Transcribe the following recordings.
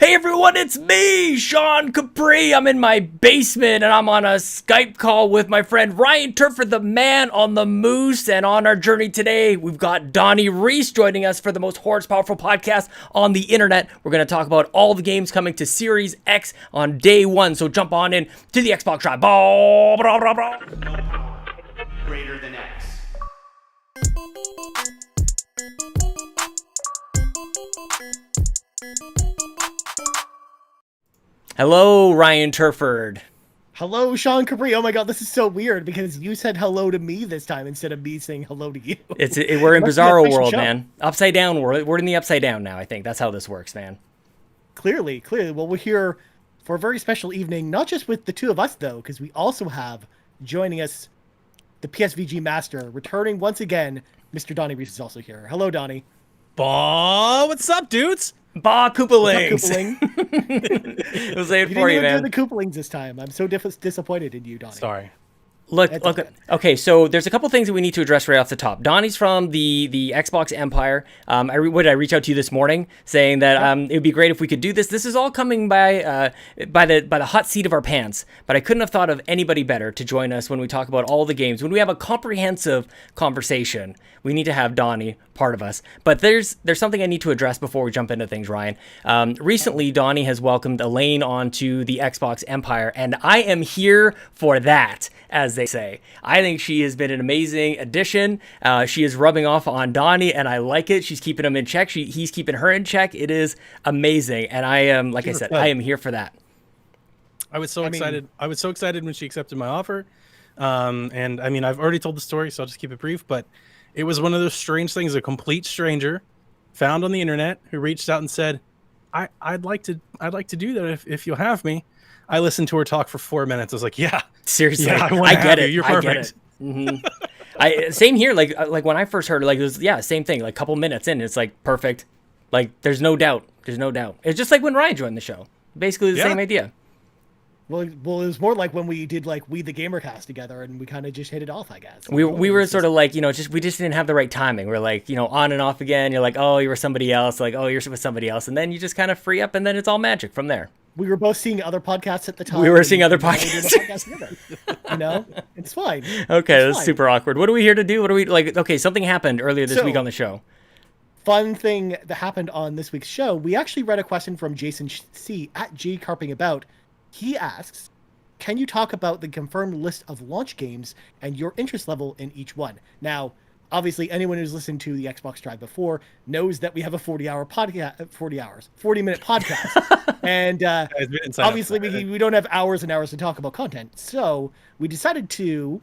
Hey everyone, it's me, Sean Capri. I'm in my basement and I'm on a Skype call with my friend Ryan Turford, the man on the moose. And on our journey today, we've got Donnie Reece joining us for the most horse-powerful podcast on the internet. We're going to talk about all the games coming to Series X on day one. So jump on in to the Xbox Drive. Greater than X. Hello, Ryan Turford. Hello, Sean Capri. Oh my god, this is so weird because you said hello to me this time instead of me saying hello to you. We're in Bizarro world, man. Upside down world. We're in the upside down now, I think. That's how this works, man. Clearly. Well, we're here for a very special evening, not just with the two of us, though, because we also have joining us the PSVG Master, returning once again. Mr. Donnie Reece is also here. Hello, Donnie. Bah, what's up, dudes? Bah, Koopalings. We'll say it You for you, didn't man. even do the Koopalings this time. I'm so disappointed in you, Donnie. Sorry. Look, okay. Okay, so there's a couple things that we need to address right off the top. Donnie's from the Xbox Empire. I reached out to you this morning saying that it would be great if we could do this. This is all coming by the hot seat of our pants, but I couldn't have thought of anybody better to join us when we talk about all the games. When we have a comprehensive conversation, we need to have Donnie part of us. But there's something I need to address before we jump into things, Ryan. Recently, Donnie has welcomed Elaine onto the Xbox Empire, and I am here for that, as they say. I think she has been an amazing addition. She is rubbing off on Donnie, and I like it. She's keeping him in check. He's keeping her in check. It is amazing, and I am, like I said, I am here for that. I was so excited. I was so excited when she accepted my offer. And I mean, I've already told the story, so I'll just keep it brief. But it was one of those strange things. A complete stranger found on the internet who reached out and said, "I'd like to do that if you'll have me." I listened to her talk for 4 minutes. I was like, "Yeah, seriously, yeah, I get it. You're perfect." Same here. Like when I first heard it, it was same thing. Like couple minutes in, it's like perfect. Like there's no doubt. It's just like when Ryan joined the show. Basically the same idea. Well, it was more like when we did We the Gamercast together, and we kind of just hit it off, I guess. We were sort of like, we just didn't have the right timing. We're like, on and off again. You're like, oh, you were somebody else. Like, oh, you're with somebody else, and then you just kind of free up, and then it's all magic from there. We were both seeing other podcasts at the time. We were seeing other podcasts. It's fine. Okay, that's super awkward. What are we here to do? What are we like? Okay, something happened earlier this week on the show. Fun thing that happened on this week's show. We actually read a question from Jason C at G Carping About. He asks, can you talk about the confirmed list of launch games and your interest level in each one? Now, obviously, anyone who's listened to the Xbox Drive before knows that we have a 40-minute podcast. And obviously, we don't have hours and hours to talk about content. So we decided to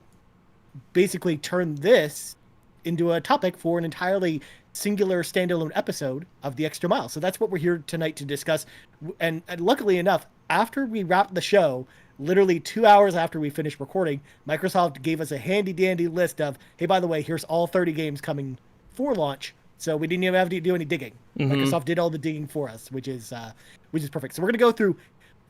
basically turn this into a topic for an entirely singular standalone episode of The Extra Mile. So that's what we're here tonight to discuss. And luckily enough, after we wrapped the show, literally 2 hours after we finished recording, Microsoft gave us a handy-dandy list of, hey, by the way, here's all 30 games coming for launch. So we didn't even have to do any digging. Mm-hmm. Microsoft did all the digging for us, which is perfect. So we're going to go through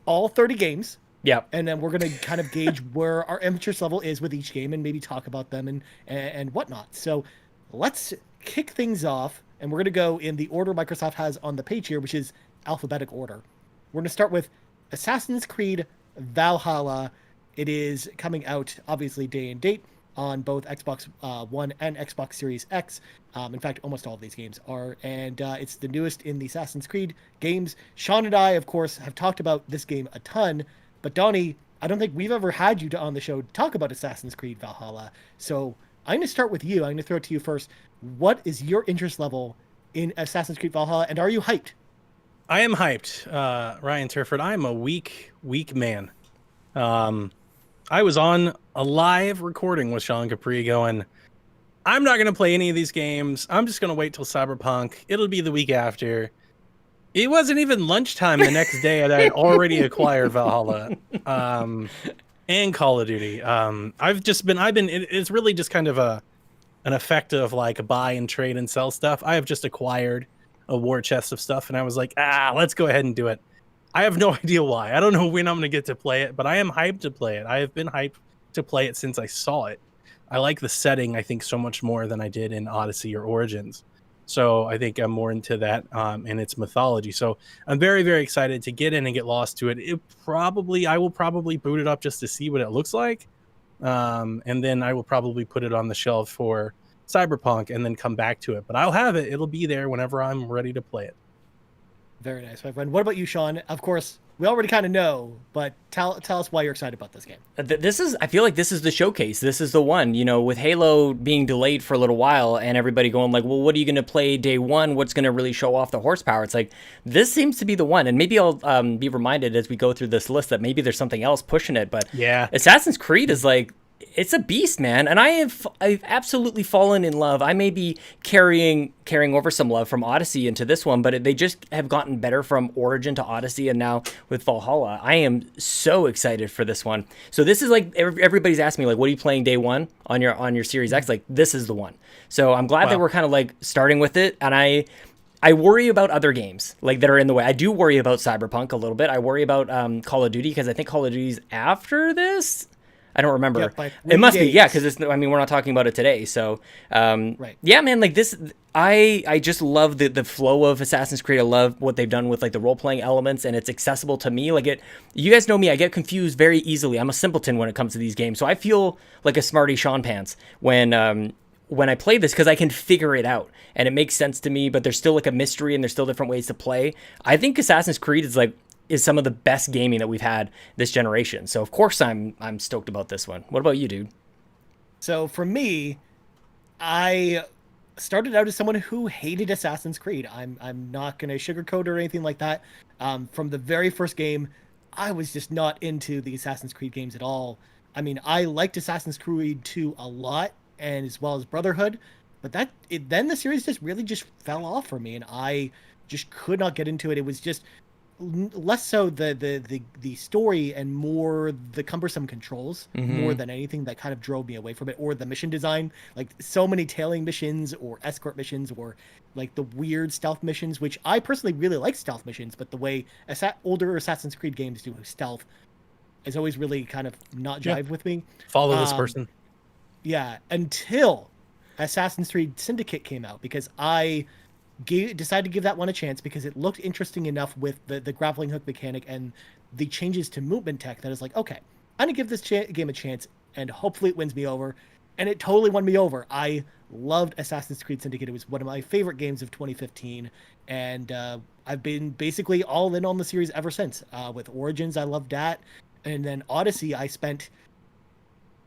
all 30 games. Yeah. And then we're going to kind of gauge where our interest level is with each game and maybe talk about them and whatnot. So let's kick things off, and we're going to go in the order Microsoft has on the page here, which is alphabetical order. We're going to start with Assassin's Creed Valhalla. It is coming out, obviously, day and date on both Xbox One and Xbox Series X. In fact, almost all of these games are. And it's the newest in the Assassin's Creed games. Sean and I, of course, have talked about this game a ton. But Donnie, I don't think we've ever had you on the show to talk about Assassin's Creed Valhalla. So I'm going to start with you. I'm going to throw it to you first. What is your interest level in Assassin's Creed Valhalla, and are you hyped? I am hyped, Ryan Turford. I am a weak man. I was on a live recording with Sean Capri going, I'm not going to play any of these games. I'm just going to wait till Cyberpunk. It'll be the week after. It wasn't even lunchtime the next day that I had already acquired Valhalla and Call of Duty. It's really just kind of an effect of like a buy and trade and sell stuff. I have just acquired a war chest of stuff, and I was like, let's go ahead and do it. I have no idea why. I don't know when I'm going to get to play it, but I am hyped to play it. I have been hyped to play it since I saw it. I like the setting, I think, so much more than I did in Odyssey or Origins. So I think I'm more into that and its mythology. So I'm very, very excited to get in and get lost to it. I will probably boot it up just to see what it looks like. And then I will probably put it on the shelf for Cyberpunk and then come back to it. But I'll have it. It'll be there whenever I'm ready to play it. Very nice, my friend. What about you, Sean? Of course, we already kind of know, but tell us why you're excited about this game. I feel like this is the showcase. This is the one, with Halo being delayed for a little while and everybody going like, well, what are you going to play day one? What's going to really show off the horsepower? It's like, this seems to be the one. And maybe I'll be reminded as we go through this list that maybe there's something else pushing it. But yeah, Assassin's Creed is like, it's a beast, man, and I've absolutely fallen in love. I may be carrying over some love from Odyssey into this one, but they just have gotten better from Origin to Odyssey, and now with Valhalla. I am so excited for this one. So this is like everybody's asking me like, what are you playing day one on your Series X? Like, this is the one. So I'm glad that we're kind of like starting with it, and I worry about other games like that are in the way. I do worry about Cyberpunk a little bit. I worry about Call of Duty because I think Call of Duty's after this. I don't remember. Yeah, it must be, yeah, because we're not talking about it today. So, right. Yeah, man, like this, I just love the flow of Assassin's Creed. I love what they've done with like the role playing elements, and it's accessible to me. Like you guys know me, I get confused very easily. I'm a simpleton when it comes to these games, so I feel like a smarty Sean Pants when I play this because I can figure it out and it makes sense to me. But there's still like a mystery and there's still different ways to play. I think Assassin's Creed is some of the best gaming that we've had this generation. So of course I'm stoked about this one. What about you, dude? So for me, I started out as someone who hated Assassin's Creed. I'm not going to sugarcoat or anything like that. From the very first game, I was just not into the Assassin's Creed games at all. I mean, I liked Assassin's Creed 2 a lot, and as well as Brotherhood, but then the series just fell off for me, and I just could not get into it. It was just less so the story and more the cumbersome controls more than anything that kind of drove me away from it, or the mission design, like so many tailing missions or escort missions or like the weird stealth missions, which I personally really like stealth missions, but the way older Assassin's Creed games do stealth has always really kind of not jive with me. Follow this person. Yeah, until Assassin's Creed Syndicate came out, because I decided to give that one a chance because it looked interesting enough with the grappling hook mechanic and the changes to movement tech that is like, okay, I'm gonna give this game a chance and hopefully it wins me over. And it totally won me over. I loved Assassin's Creed Syndicate. It was one of my favorite games of 2015, and I've been basically all in on the series ever since. With Origins, I loved that, and then Odyssey, I spent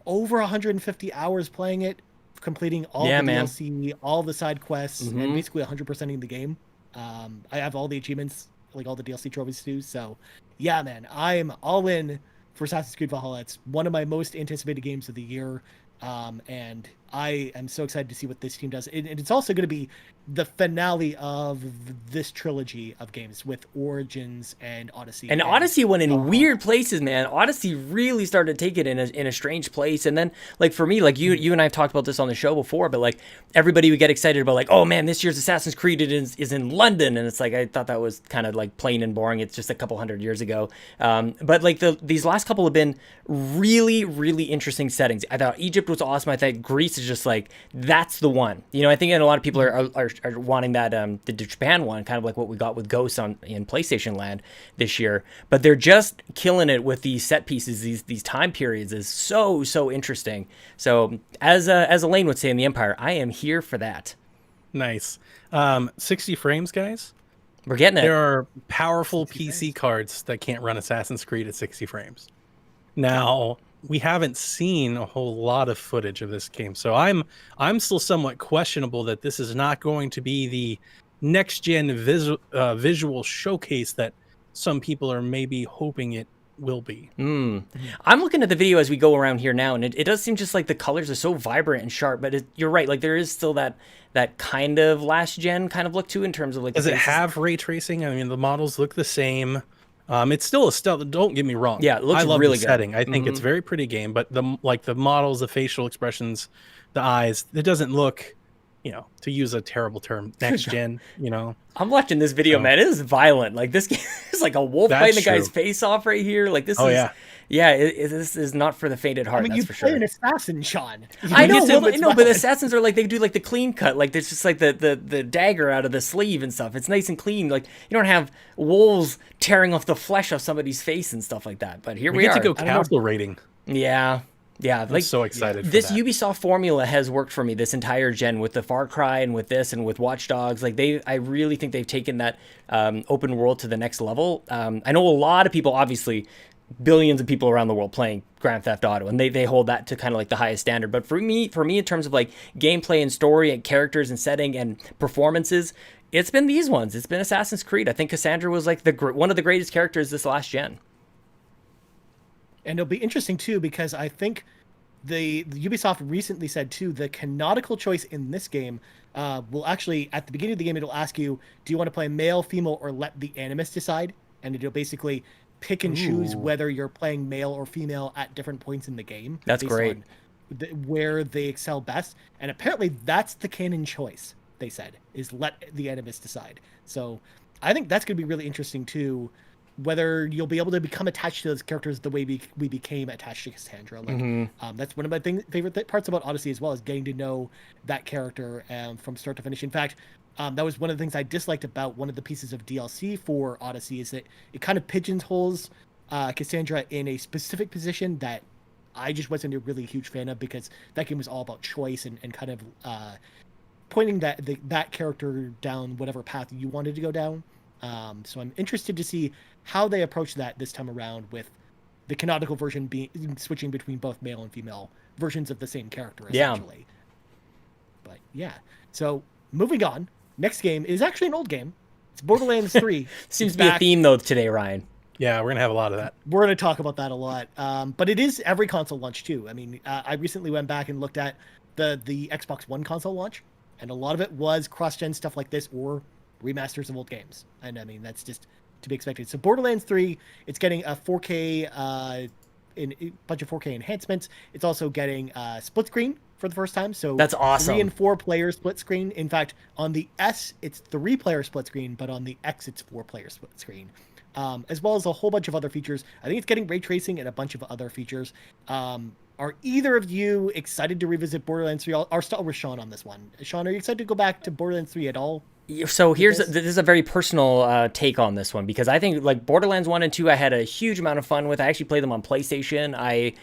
over 150 hours playing it, completing all the DLC, all the side quests, and basically 100%ing the game. I have all the achievements, like all the DLC trophies too. So, yeah, man, I'm all in for Assassin's Creed Valhalla. It's one of my most anticipated games of the year, and I am so excited to see what this team does. And it's also going to be the finale of this trilogy of games with Origins and Odyssey. And Odyssey went in weird places, man. Odyssey really started to take it in a strange place. And then, like, for me, like, you and I have talked about this on the show before, but, like, everybody would get excited about, like, oh, man, this year's Assassin's Creed is in London. And it's like, I thought that was kind of, like, plain and boring. It's just a couple hundred years ago. But, like, these last couple have been really, really interesting settings. I thought Egypt was awesome. I thought Greece is just, like, that's the one. You know, I think a lot of people are wanting that the Japan one, kind of like what we got with Ghosts in PlayStation Land this year. But they're just killing it with these set pieces, these time periods is so interesting. So as Elaine would say in the Empire, I am here for that. Nice. 60 frames, guys. We're getting it. There are powerful PC cards that can't run Assassin's Creed at 60 frames. Now, we haven't seen a whole lot of footage of this game, so I'm still somewhat questionable that this is not going to be the next gen visual showcase that some people are maybe hoping it will be. I'm looking at the video as we go around here now, and it does seem just like the colors are so vibrant and sharp, but you're right, like there is still that kind of last gen kind of look to in terms of like, does it have ray tracing? I mean, the models look the same. It's still a stealth. Don't get me wrong. Yeah, it looks I love really the setting. I think it's a very pretty game, but the models, the facial expressions, the eyes, it doesn't look to use a terrible term, next gen. I'm watching this video, So- man. It is violent. Like this game is like a wolf That's biting the guy's true. face off right here. Like this Oh, is, yeah. this is not for the faint at heart. I mean, that's you for play sure. an assassin, Sean. I know, You assume well, it's no, but violent. assassins are like they do like the clean cut, like there's just like the dagger out of the sleeve and stuff. It's nice and clean. Like you don't have wolves tearing off the flesh off somebody's face and stuff like that. But here We we get are. to go I don't know. castle raiding. Yeah, I'm so excited for this that. Ubisoft formula has worked for me this entire gen with the Far Cry and with this and with Watch Dogs. Like I really think they've taken that open world to the next level. I know a lot of people, obviously, billions of people around the world playing Grand Theft Auto, and they hold that to kind of like the highest standard. But for me, in terms of like gameplay and story and characters and setting and performances, it's been these ones. It's been Assassin's Creed. I think Cassandra was like one of the greatest characters this last gen. And it'll be interesting too because I think the Ubisoft recently said too the canonical choice in this game will actually at the beginning of the game it'll ask you, do you want to play male, female, or let the animus decide? And it'll basically pick and choose whether you're playing male or female at different points in the game. That's based great. on where they excel best, and apparently that's the canon choice. They said is let the animus decide. So I think that's going to be really interesting too. Whether you'll be able to become attached to those characters the way we became attached to Cassandra. Like, that's one of my favorite parts about Odyssey as well, is getting to know that character from start to finish. In fact, that was one of the things I disliked about one of the pieces of DLC for Odyssey, is that it kind of pigeonholes Cassandra in a specific position that I just wasn't a really huge fan of, because that game was all about choice and kind of pointing that character down whatever path you wanted to go down. So I'm interested to see how they approach that this time around, with the canonical version being switching between both male and female versions of the same character, essentially. But yeah, so moving on. Next game is actually an old game. It's Borderlands 3. Seems It's to be a back. theme though today, Ryan. Yeah, we're gonna have a lot of that. We're going to talk about that a lot. But it is every console launch too. I mean, I recently went back and looked at the Xbox One console launch, and a lot of it was cross-gen stuff like this or remasters of old games. And I mean, that's just to be expected. So Borderlands 3, it's getting a 4K, in a bunch of 4K enhancements. It's also getting split screen for the first time. So That's awesome. 3 and 4 player split screen. In fact, on the S, it's 3 player split screen, but on the X, it's 4 player split screen. As well as a whole bunch of other features. I think it's getting ray tracing and a bunch of other features. Are either of you excited to revisit Borderlands 3? I'll start with Sean on this one. Sean, are you excited to go back to Borderlands 3 at all? So this this? is a very personal take on this one, because I think like Borderlands 1 and 2 I had a huge amount of fun with. I actually played them on PlayStation. I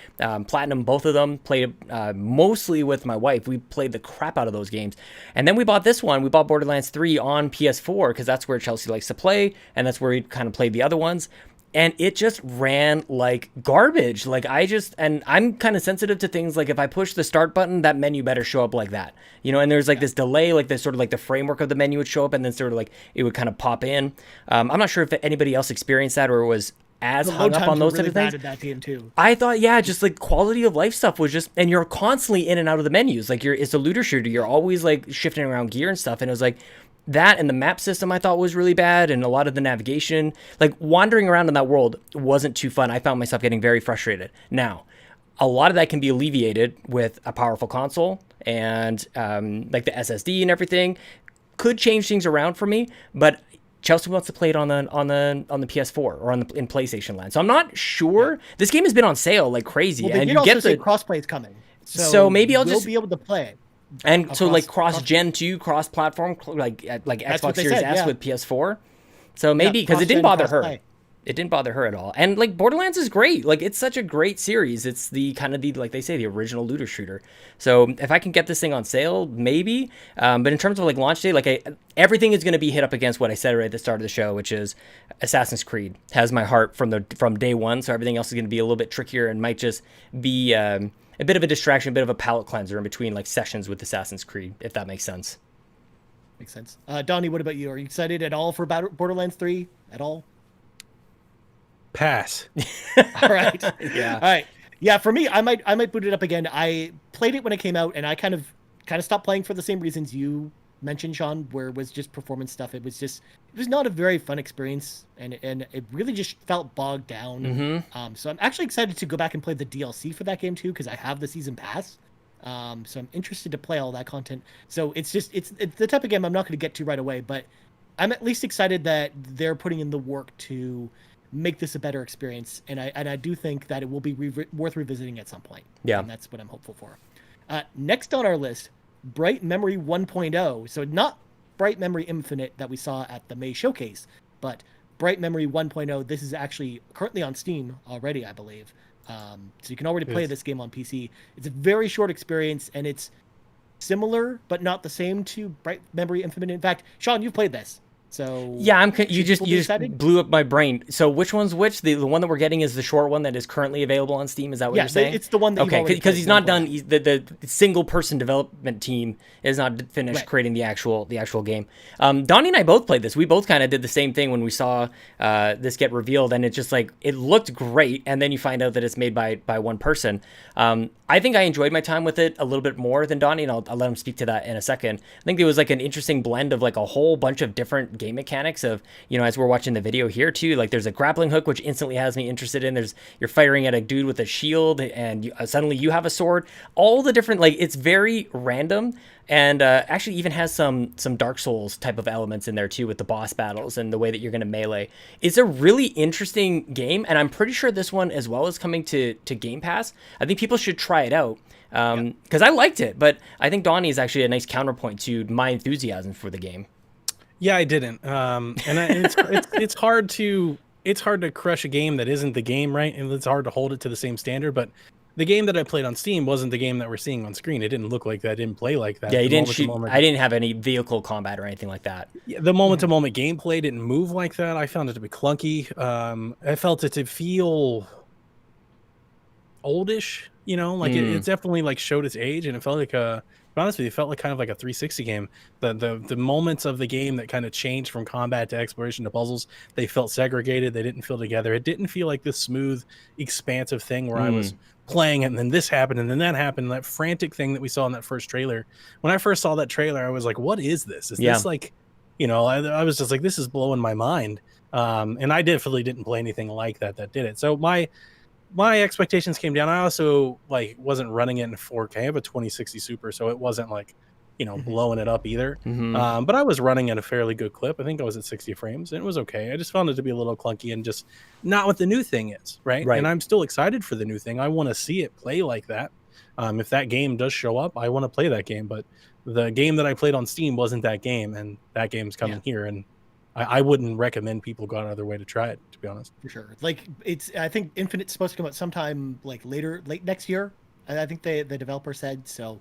platinum both of them, played mostly with my wife. We played the crap out of those games. And then we bought this one. We bought Borderlands 3 on PS4 because that's where Chelsea likes to play, and that's where we kind of played the other ones. And it just ran like garbage. Like and I'm kind of sensitive to things like if I push the start button, that menu better show up like that, and there's like this delay, like this sort of like the framework of the menu would show up and then sort of like it would kind of pop in. I'm not sure if anybody else experienced that or was as The hung load up on times those were type really of things. bad at that game too. I thought, yeah, just like quality of life stuff was just, and you're constantly in and out of the menus. Like it's a looter shooter. You're always like shifting around gear and stuff. And it was like that, and the map system I thought was really bad. And a lot of the navigation, like wandering around in that world wasn't too fun. I found myself getting very frustrated. Now, a lot of that can be alleviated with a powerful console and like the SSD and everything could change things around for me, but Chelsea wants to play it on the PS4 or in PlayStation Land. So I'm not sure. This game has been on sale like crazy, Well, they and did you also get say the crossplay is coming. So maybe I'll we'll just be able to play it. and so like cross- cross-gen too, cross-platform, like That's Xbox what they Series said, S yeah. with PS4. So maybe because it didn't cross-gen, bother her. cross-play. It didn't bother her at all. And like Borderlands is great. Like it's such a great series. It's the kind of like they say, the original looter shooter. So if I can get this thing on sale, maybe. But in terms of like launch day, like everything is going to be hit up against what I said right at the start of the show, which is Assassin's Creed has my heart from day one. So everything else is going to be a little bit trickier and might just be a bit of a distraction, a bit of a palate cleanser in between like sessions with Assassin's Creed, if that makes sense. Makes sense. Donnie, what about you? Are you excited at all for Borderlands 3 at all? Pass. All right. Yeah. All right. Yeah, for me, I might boot it up again. I played it when it came out, and I kind of stopped playing for the same reasons you mentioned, Sean, where it was just performance stuff. It was not a very fun experience, and it really just felt bogged down. So I'm actually excited to go back and play the DLC for that game too, because I have the season pass. So I'm interested to play all that content. So it's the type of game I'm not going to get to right away, but I'm at least excited that they're putting in the work to make this a better experience, and I do think that it will be worth revisiting at some point. Yeah. And that's what I'm hopeful for. Next on our list, Bright Memory 1.0. So not Bright Memory Infinite that we saw at the May showcase, but Bright Memory 1.0. This is actually currently on Steam already, I believe. So you can already play this game on PC. It's a very short experience, and it's similar but not the same to Bright Memory Infinite. In fact, Sean, you've played this. So yeah, you just excited? blew up my brain. So which one's which? The one that we're getting is the short one that is currently available on Steam. Is that what you're saying? It's the one that okay, because he's not done. The single person development team is not finished creating the actual game. Donnie and I both played this. We both kind of did the same thing when we saw this get revealed, and it's just like it looked great, and then you find out that it's made by one person. I think I enjoyed my time with it a little bit more than Donnie, and I'll let him speak to that in a second. I think it was like an interesting blend of like a whole bunch of different game mechanics of, as we're watching the video here too, like there's a grappling hook, which instantly has me interested in. You're firing at a dude with a shield, and suddenly you have a sword. All the different, like, it's very random, and actually even has some Dark Souls type of elements in there too, with the boss battles and the way that you're going to melee. It's a really interesting game, and I'm pretty sure this one as well is coming to Game Pass. I think people should try it out, because I liked it, but I think Donnie is actually a nice counterpoint to my enthusiasm for the game. Yeah, I didn't, and it's hard to crush a game that isn't the game, right? And it's hard to hold it to the same standard. But the game that I played on Steam wasn't the game that we're seeing on screen. It didn't look like that. It didn't play like that. Yeah, you didn't shoot. I didn't have any vehicle combat or anything like that. Yeah, the moment-to-moment gameplay didn't move like that. I found it to be clunky. I felt it to feel oldish. It definitely like showed its age, and it felt like honestly, it felt like kind of like a 360 game. The moments of the game that kind of changed from combat to exploration to puzzles, they felt segregated. They didn't feel together. It didn't feel like this smooth, expansive thing where I was playing it and then this happened and then that happened. And that frantic thing that we saw in that first trailer. When I first saw that trailer, I was like, what is this? Is this like, I was just like, this is blowing my mind. And I definitely didn't play anything like that did it. So my expectations came down. I also wasn't running it in 4K. I have a 2060 Super, so it wasn't like, blowing it up either. But I was running at a fairly good clip. I think I was at 60 frames, and it was okay. I just found it to be a little clunky and just not what the new thing is, right? And I'm still excited for the new thing. I want to see it play like that. If that game does show up, I want to play that game. But the game that I played on Steam wasn't that game, and that game's coming here, and I wouldn't recommend people go out of their way to try it, to be honest. For sure. I think Infinite's supposed to come out sometime late next year. I think the developer said so.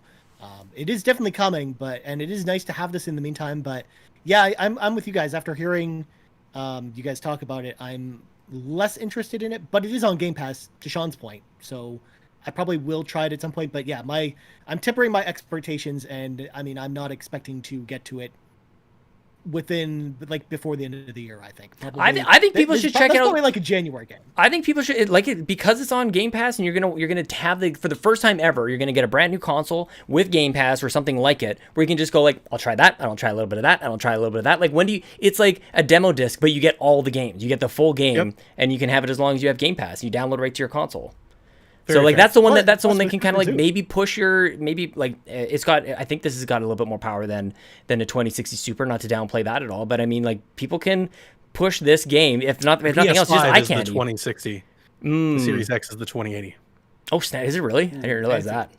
It is definitely coming, and it is nice to have this in the meantime. But yeah, I'm with you guys. After hearing you guys talk about it, I'm less interested in it. But it is on Game Pass, to Sean's point, so I probably will try it at some point. But yeah, I'm tempering my expectations, and I mean, I'm not expecting to get to it within before the end of the year. I think probably. I think people should check it out. Probably like a January game. I think people should like it because it's on Game Pass, and you're gonna have for the first time ever, you're gonna get a brand new console with Game Pass or something like it, where you can just go like, I'll try that, I'll try a little bit of that, I'll try a little bit of that. Like it's like a demo disc, but you get all the games, you get the full game, and you can have it as long as you have Game Pass. You download right to your console. So like that's the one that can kind of like maybe push it's got, I think this has got a little bit more power than a 2060 Super, not to downplay that at all, but I mean like people can push this game if nothing else, just eye candy. The 2060. The Series X is the 2080. Oh snap, is it really? I didn't realize that.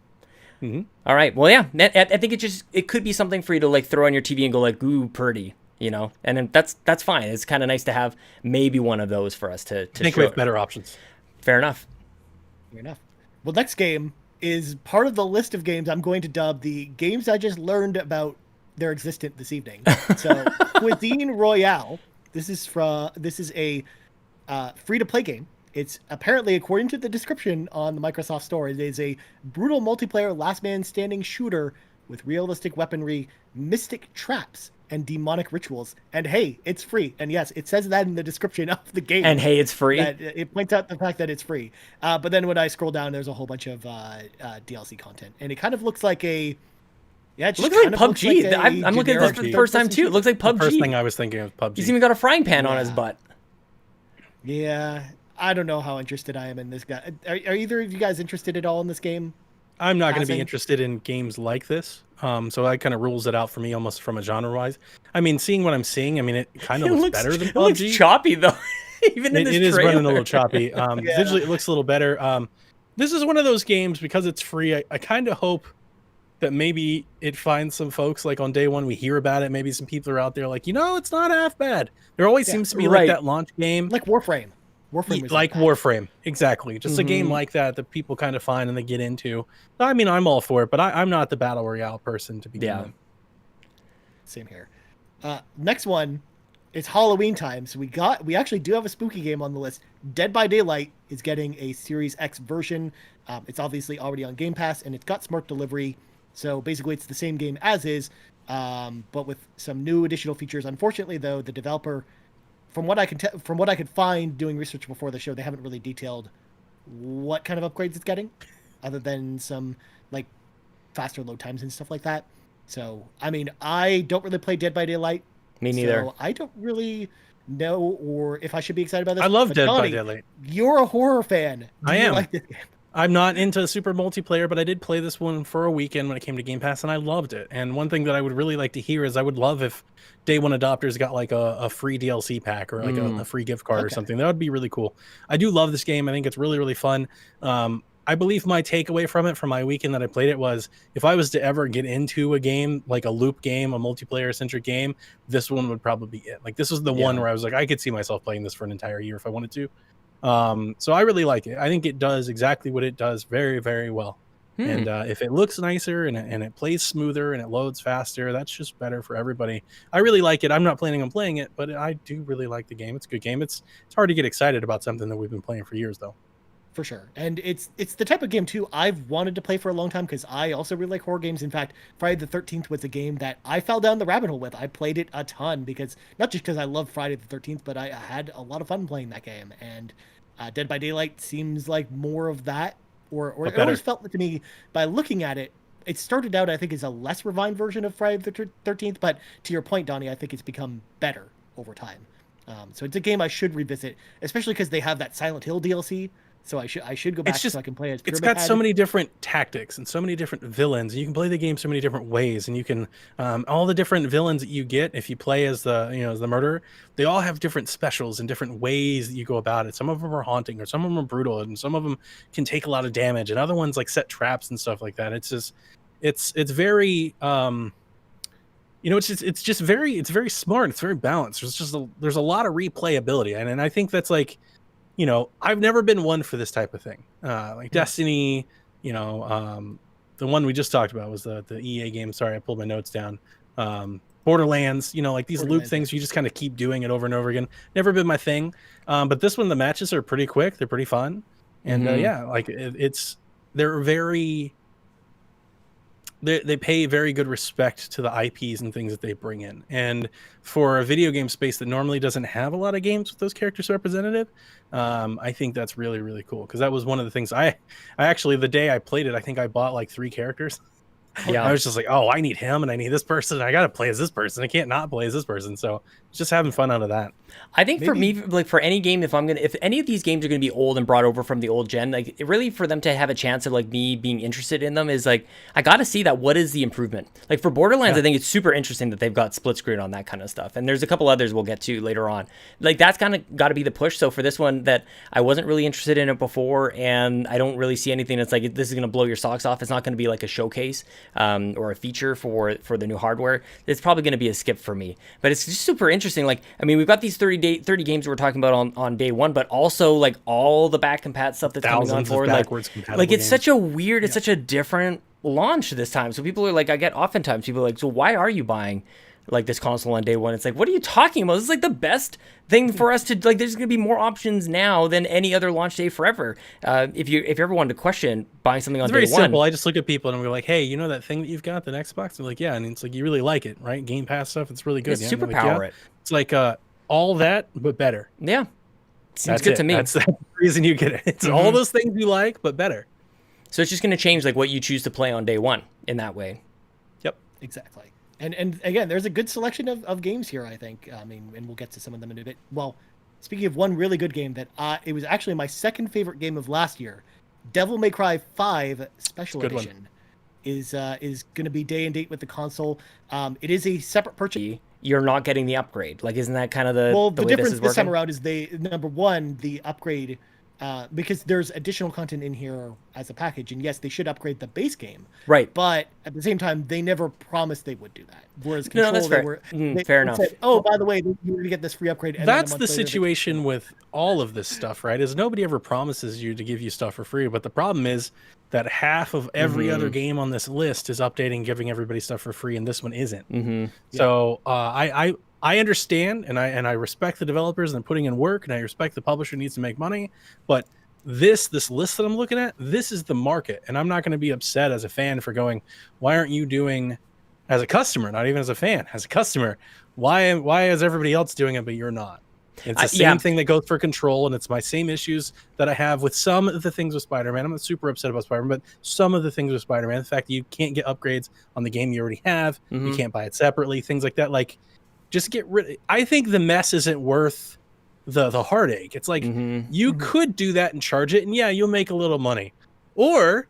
All right, well yeah, I think it could be something for you to like throw on your TV and go like, ooh, pretty. And then that's fine. It's kind of nice to have maybe one of those for us to think we have better options. Fair enough. Fair enough. Well, next game is part of the list of games I'm going to dub the games I just learned about their existence this evening. So, Cuisine Royale. This is a free-to-play game. It's apparently, according to the description on the Microsoft Store, it is a brutal multiplayer last man standing shooter with realistic weaponry, mystic traps, and demonic rituals. And hey, it's free. And yes, it says that in the description of the game. And hey, it's free. It points out the fact that it's free. But then when I scroll down, there's a whole bunch of DLC content, and it kind of looks like it looks like PUBG. I'm looking at this for the first time too. It looks like PUBG. The first thing I was thinking of PUBG. He's even got a frying pan on his butt. Yeah, I don't know how interested I am in this guy. Are either of you guys interested at all in this game? I'm not going to be passing. interested in games like this. So that kind of rules it out for me almost from a genre wise. I mean, seeing what I'm seeing, I mean, it kind of looks better than It looks PUBG. choppy though, even in this It is running a little trailer. choppy. Visually, it looks a little better. This is one of those games because it's free. I kind of hope that maybe it finds some folks like on day one we hear about it. Maybe some people are out there like, it's not half bad. There always seems to be like right. that launch game, Like Warframe. Warframe was like that. Warframe, exactly. Just a game like that people kind of find and they get into. I mean, I'm all for it, but I'm not the battle royale person to begin with. Same here. Next one, it's Halloween time, so we actually do have a spooky game on the list. Dead by Daylight is getting a Series X version. It's obviously already on Game Pass, and it's got smart delivery. So basically, it's the same game as is, but with some new additional features. Unfortunately, though, the developer, from what I could find doing research before the show, they haven't really detailed what kind of upgrades it's getting, other than some like faster load times and stuff like that. So, I mean, I don't really play Dead by Daylight. Me neither. So I don't really know or if I should be excited about this. I love But Dead Donnie, by Daylight. You're a horror fan. I You am. like this game? I'm not into super multiplayer, but I did play this one for a weekend when it came to Game Pass, and I loved it. And one thing that I would really like to hear is I would love if day one adopters got like a free DLC pack or like a free gift card or something. That would be really cool. I do love this game. I think it's really, really fun. I believe my takeaway from it from my weekend that I played it was if I was to ever get into a game, like a loop game, a multiplayer centric game, this one would probably be it. Like this was the one where I was like, I could see myself playing this for an entire year if I wanted to. So I really like it. I think it does exactly what it does very, very well. And if it looks nicer and it plays smoother and it loads faster, that's just better for everybody. I really like it. I'm not planning on playing it, but I do really like the game. It's a good game. It's hard to get excited about something that we've been playing for years, though. For sure. And it's the type of game too I've wanted to play for a long time because I also really like horror games. In fact, Friday the 13th was a game that I fell down the rabbit hole with. I played it a ton because not just because I love Friday the 13th, but I had a lot of fun playing that game. And Dead by Daylight seems like more of that, or it always felt to me by looking at it. It started out, I think, as a less refined version of Friday the 13th, but to your point, Donnie, I think it's become better over time. So it's a game I should revisit, especially because they have that Silent Hill DLC. So I should go back so I can play as Pyramid It's got Head. so many different tactics and so many different villains. You can play the game so many different ways, and you can all the different villains that you get if you play as the murderer. They all have different specials and different ways that you go about it. Some of them are haunting, or some of them are brutal, and some of them can take a lot of damage, and other ones like set traps and stuff like that. It's just it's very it's very smart. It's very balanced. There's a lot of replayability, and I think that's like. I've never been one for this type of thing. Like Destiny, the one we just talked about was the EA game. Sorry, I pulled my notes down. Borderlands, like these loop things, you just kind of keep doing it over and over again. Never been my thing. But this one, the matches are pretty quick. They're pretty fun. And they're very... They pay very good respect to the IPs and things that they bring in. And for a video game space that normally doesn't have a lot of games with those characters represented, I think that's really, really cool. Because that was one of the things I actually, the day I played it, I think I bought like 3 characters. Yeah. I was just like, oh, I need him and I need this person. I got to play as this person. I can't not play as this person. So just having fun out of that. I think for me, like for any game, if any of these games are going to be old and brought over from the old gen, like really for them to have a chance of like me being interested in them is like, I got to see that. What is the improvement? Like for Borderlands, I think it's super interesting that they've got split screen on that kind of stuff. And there's a couple others we'll get to later on. Like that's kind of got to be the push. So for this one that I wasn't really interested in it before, and I don't really see anything that's like, this is going to blow your socks off. It's not going to be like a showcase or a feature for the new hardware. It's probably going to be a skip for me, but it's just super interesting. Like, I mean, we've got these 30 games we're talking about on day one, but also like all the back compat stuff that's coming on forward. Like it's such a weird, it's such a different launch this time. So people are like, I get oftentimes people are like, so why are you buying like this console on day one? It's like, what are you talking about? This is like the best thing for us to like. There's going to be more options now than any other launch day forever. If you ever wanted to question buying something on day one, it's very simple. I just look at people and we're like, hey, you know that thing that you've got, the Xbox? They're like, yeah, and it's like you really like it, right? Game Pass stuff, it's really good. It's superpower it. It's like all that but better. Yeah, seems good to me. That's the reason you get it. It's all those things you like but better. So it's just going to change like what you choose to play on day one in that way. Yep, exactly. And again, there's a good selection of games here, I think. I mean, and we'll get to some of them in a bit. Well, speaking of one really good game that it was actually my second favorite game of last year, Devil May Cry 5 Special Good one. Edition is going to be day and date with the console. It is a separate purchase. You're not getting the upgrade. Like, isn't that kind of the Well, the the way difference this is this time working? around is number one, the upgrade, because there's additional content in here as a package, and yes, they should upgrade the base game. Right. But at the same time, they never promised they would do that. Whereas No, Control, that's they fair. were Mm, they fair said, enough. oh, by the way, you're going to get this free upgrade. And then a That's month the later, they- situation with all of this stuff, right? Is nobody ever promises you to give you stuff for free, but the problem is that half of every other game on this list is updating, giving everybody stuff for free, and this one isn't. Mm-hmm. So I understand, and I respect the developers and putting in work, and I respect the publisher needs to make money, but this list that I'm looking at, this is the market, and I'm not going to be upset as a fan for going, why aren't you doing, as a customer, not even as a fan, as a customer, why is everybody else doing it but you're not? It's the same thing that goes for Control, and it's my same issues that I have with some of the things with Spider-Man. I'm not super upset about Spider-Man, but some of the things with Spider-Man, the fact that you can't get upgrades on the game you already have, you can't buy it separately, things like that. Like, just get rid. I think the mess isn't worth the heartache. It's like you could do that and charge it, and yeah, you'll make a little money, or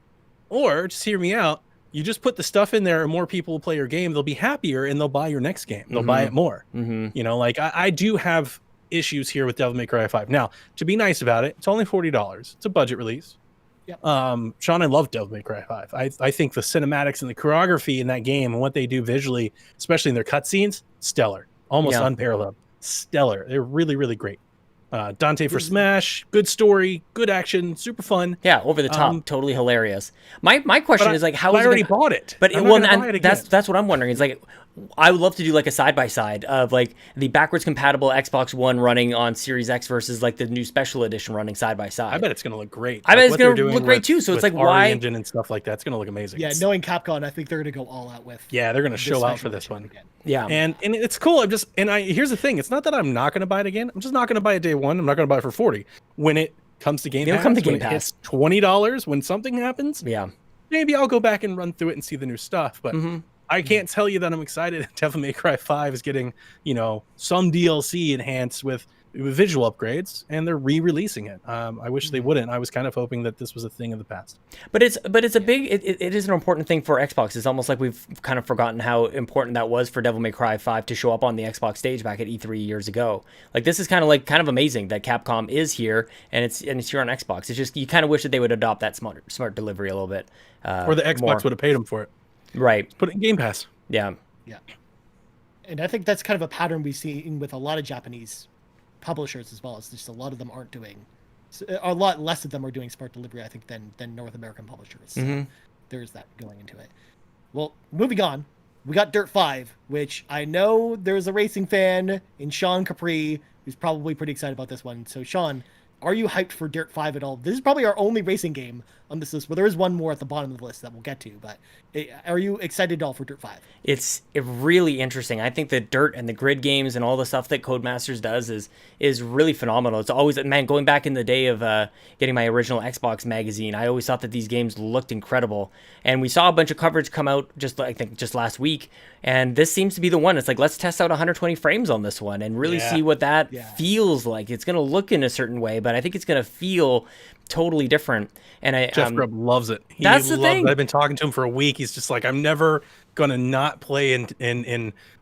just hear me out. You just put the stuff in there, and more people will play your game. They'll be happier, and they'll buy your next game. They'll buy it more. You know, like I do have issues here with Devil May Cry 5. Now, to be nice about it, it's only $40. It's a budget release. Yep. Sean, I love Devil May Cry 5. I think the cinematics and the choreography in that game and what they do visually, especially in their cutscenes, stellar, almost unparalleled. Stellar. They're really, really great. Dante for Smash, good story, good action, super fun. Yeah, over the top, totally hilarious. My question is like, how is I it already gonna, bought it. But I'm well, not gonna buy and it again. that's what I'm wondering. It's like, I would love to do like a side by side of like the backwards compatible Xbox One running on Series X versus like the new special edition running side by side. I bet it's gonna look great. I bet it's what they're gonna doing look great with- too. So it's with like, RE why? engine and stuff like that's gonna look amazing. Yeah, knowing Capcom, I think they're going to go all out with. Yeah, they're gonna this show out special for this edition one. again. Yeah, And it's cool. Here's the thing. It's not that I'm not going to buy it again. I'm just not going to buy it day one. I'm not going to buy it for 40. When it comes to Game It'll Pass, come to when Game it hits Pass. $20, when something happens, yeah. maybe I'll go back and run through it and see the new stuff. But I can't tell you that I'm excited. Devil May Cry 5 is getting, some DLC enhanced with visual upgrades, and they're re-releasing it. I wish they wouldn't. I was kind of hoping that this was a thing of the past. But it's a big it is an important thing for Xbox. It's almost like we've kind of forgotten how important that was for Devil May Cry 5 to show up on the Xbox stage back at E3 years ago. Like, this is kind of amazing that Capcom is here and it's here on Xbox. It's just, you kind of wish that they would adopt that smart delivery a little bit. Or the Xbox more. would have paid them for it. Right. Put it in Game Pass. Yeah. Yeah. And I think that's kind of a pattern we've seen with a lot of Japanese publishers as well. It's just a lot of them aren't doing, a lot less of them are doing smart delivery, I think, than North American publishers. So there's that going into it. Well, moving on, we got Dirt 5, which I know there's a racing fan in Sean Capri who's probably pretty excited about this one. So, Sean, are you hyped for Dirt 5 at all? This is probably our only racing game on this list. Well, there is one more at the bottom of the list that we'll get to, but are you excited at all for Dirt 5? It's really interesting. I think the Dirt and the grid games and all the stuff that Codemasters does is really phenomenal. It's always, man, going back in the day of getting my original Xbox magazine, I always thought that these games looked incredible. And we saw a bunch of coverage come out just last week, and this seems to be the one. It's like, let's test out 120 frames on this one and really see what that feels like. It's going to look in a certain way, but I think it's going to feel totally different. And Jeff Grubb loves it. That's the thing. I've been talking to him for a week. He's just like, I'm never gonna not play in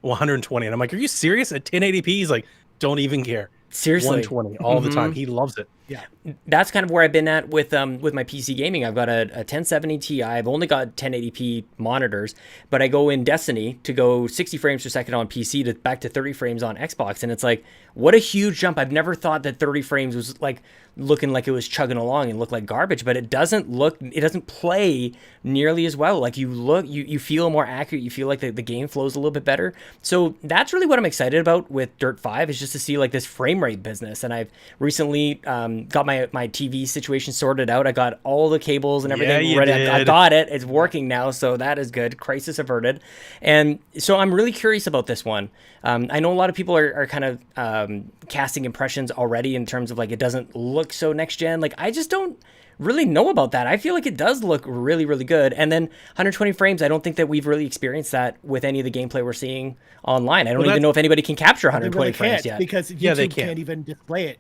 120. And I'm like, are you serious? At 1080p? He's like, don't even care. Seriously, 120 all the time. He loves it. Yeah. That's kind of where I've been at with my PC gaming. I've got a 1070 Ti. I've only got 1080p monitors, but I go in Destiny to go 60 frames per second on PC to back to 30 frames on Xbox, and it's like, what a huge jump. I've never thought that 30 frames was like looking like it was chugging along and looked like garbage, but it doesn't play nearly as well. Like, you feel more accurate. You feel like the game flows a little bit better. So that's really what I'm excited about with Dirt 5, is just to see like this frame rate business. And I've recently got my TV situation sorted out. I got all the cables and everything you ready. did. I got it. It's working now, so that is good. Crisis averted. And so I'm really curious about this one. I know a lot of people are kind of casting impressions already in terms of like, it doesn't look so next gen. Like, I just don't really know about that. I feel like it does look really, really good. And then 120 frames, I don't think that we've really experienced that with any of the gameplay we're seeing online. I don't even know if anybody can capture 120 They really frames can't, yet. because Yeah, they YouTube can't. can't even display it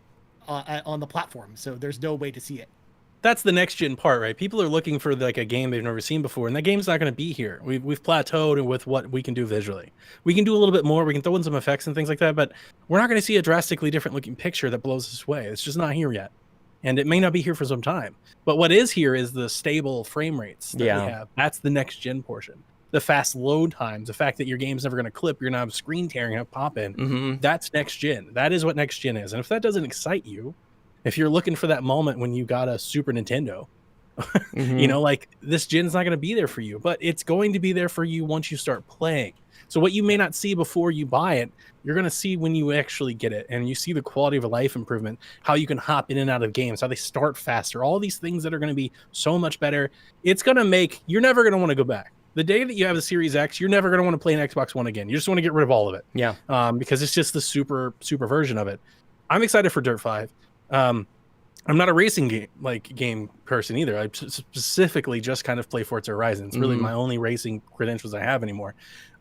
on the platform, so there's no way to see it. that's the next gen part, right? People are looking for like a game they've never seen before, and that game's not going to be here. We've plateaued with what we can do visually. We can do a little bit more. We can throw in some effects and things like that, but we're not going to see a drastically different looking picture that blows us away. It's just not here yet, and it may not be here for some time. But what is here is the stable frame rates that we have. That's the next gen portion. The fast load times, the fact that your game's never going to clip, you're going to have screen tearing, have pop in. That's next gen. That is what next gen is. And if that doesn't excite you, if you're looking for that moment when you got a Super Nintendo, you know, like this gen's not going to be there for you, but it's going to be there for you once you start playing. So what you may not see before you buy it, you're going to see when you actually get it, and you see the quality of a life improvement, how you can hop in and out of games, how they start faster, all these things that are going to be so much better. It's going to make, you're never going to want to go back. The day that you have the Series X, you're never going to want to play an Xbox One again. You just want to get rid of all of it. Yeah. Because it's just the super version of it. I'm excited for Dirt 5. I'm not a racing game person either. I specifically just kind of play Forza Horizon. It's really my only racing credentials I have anymore.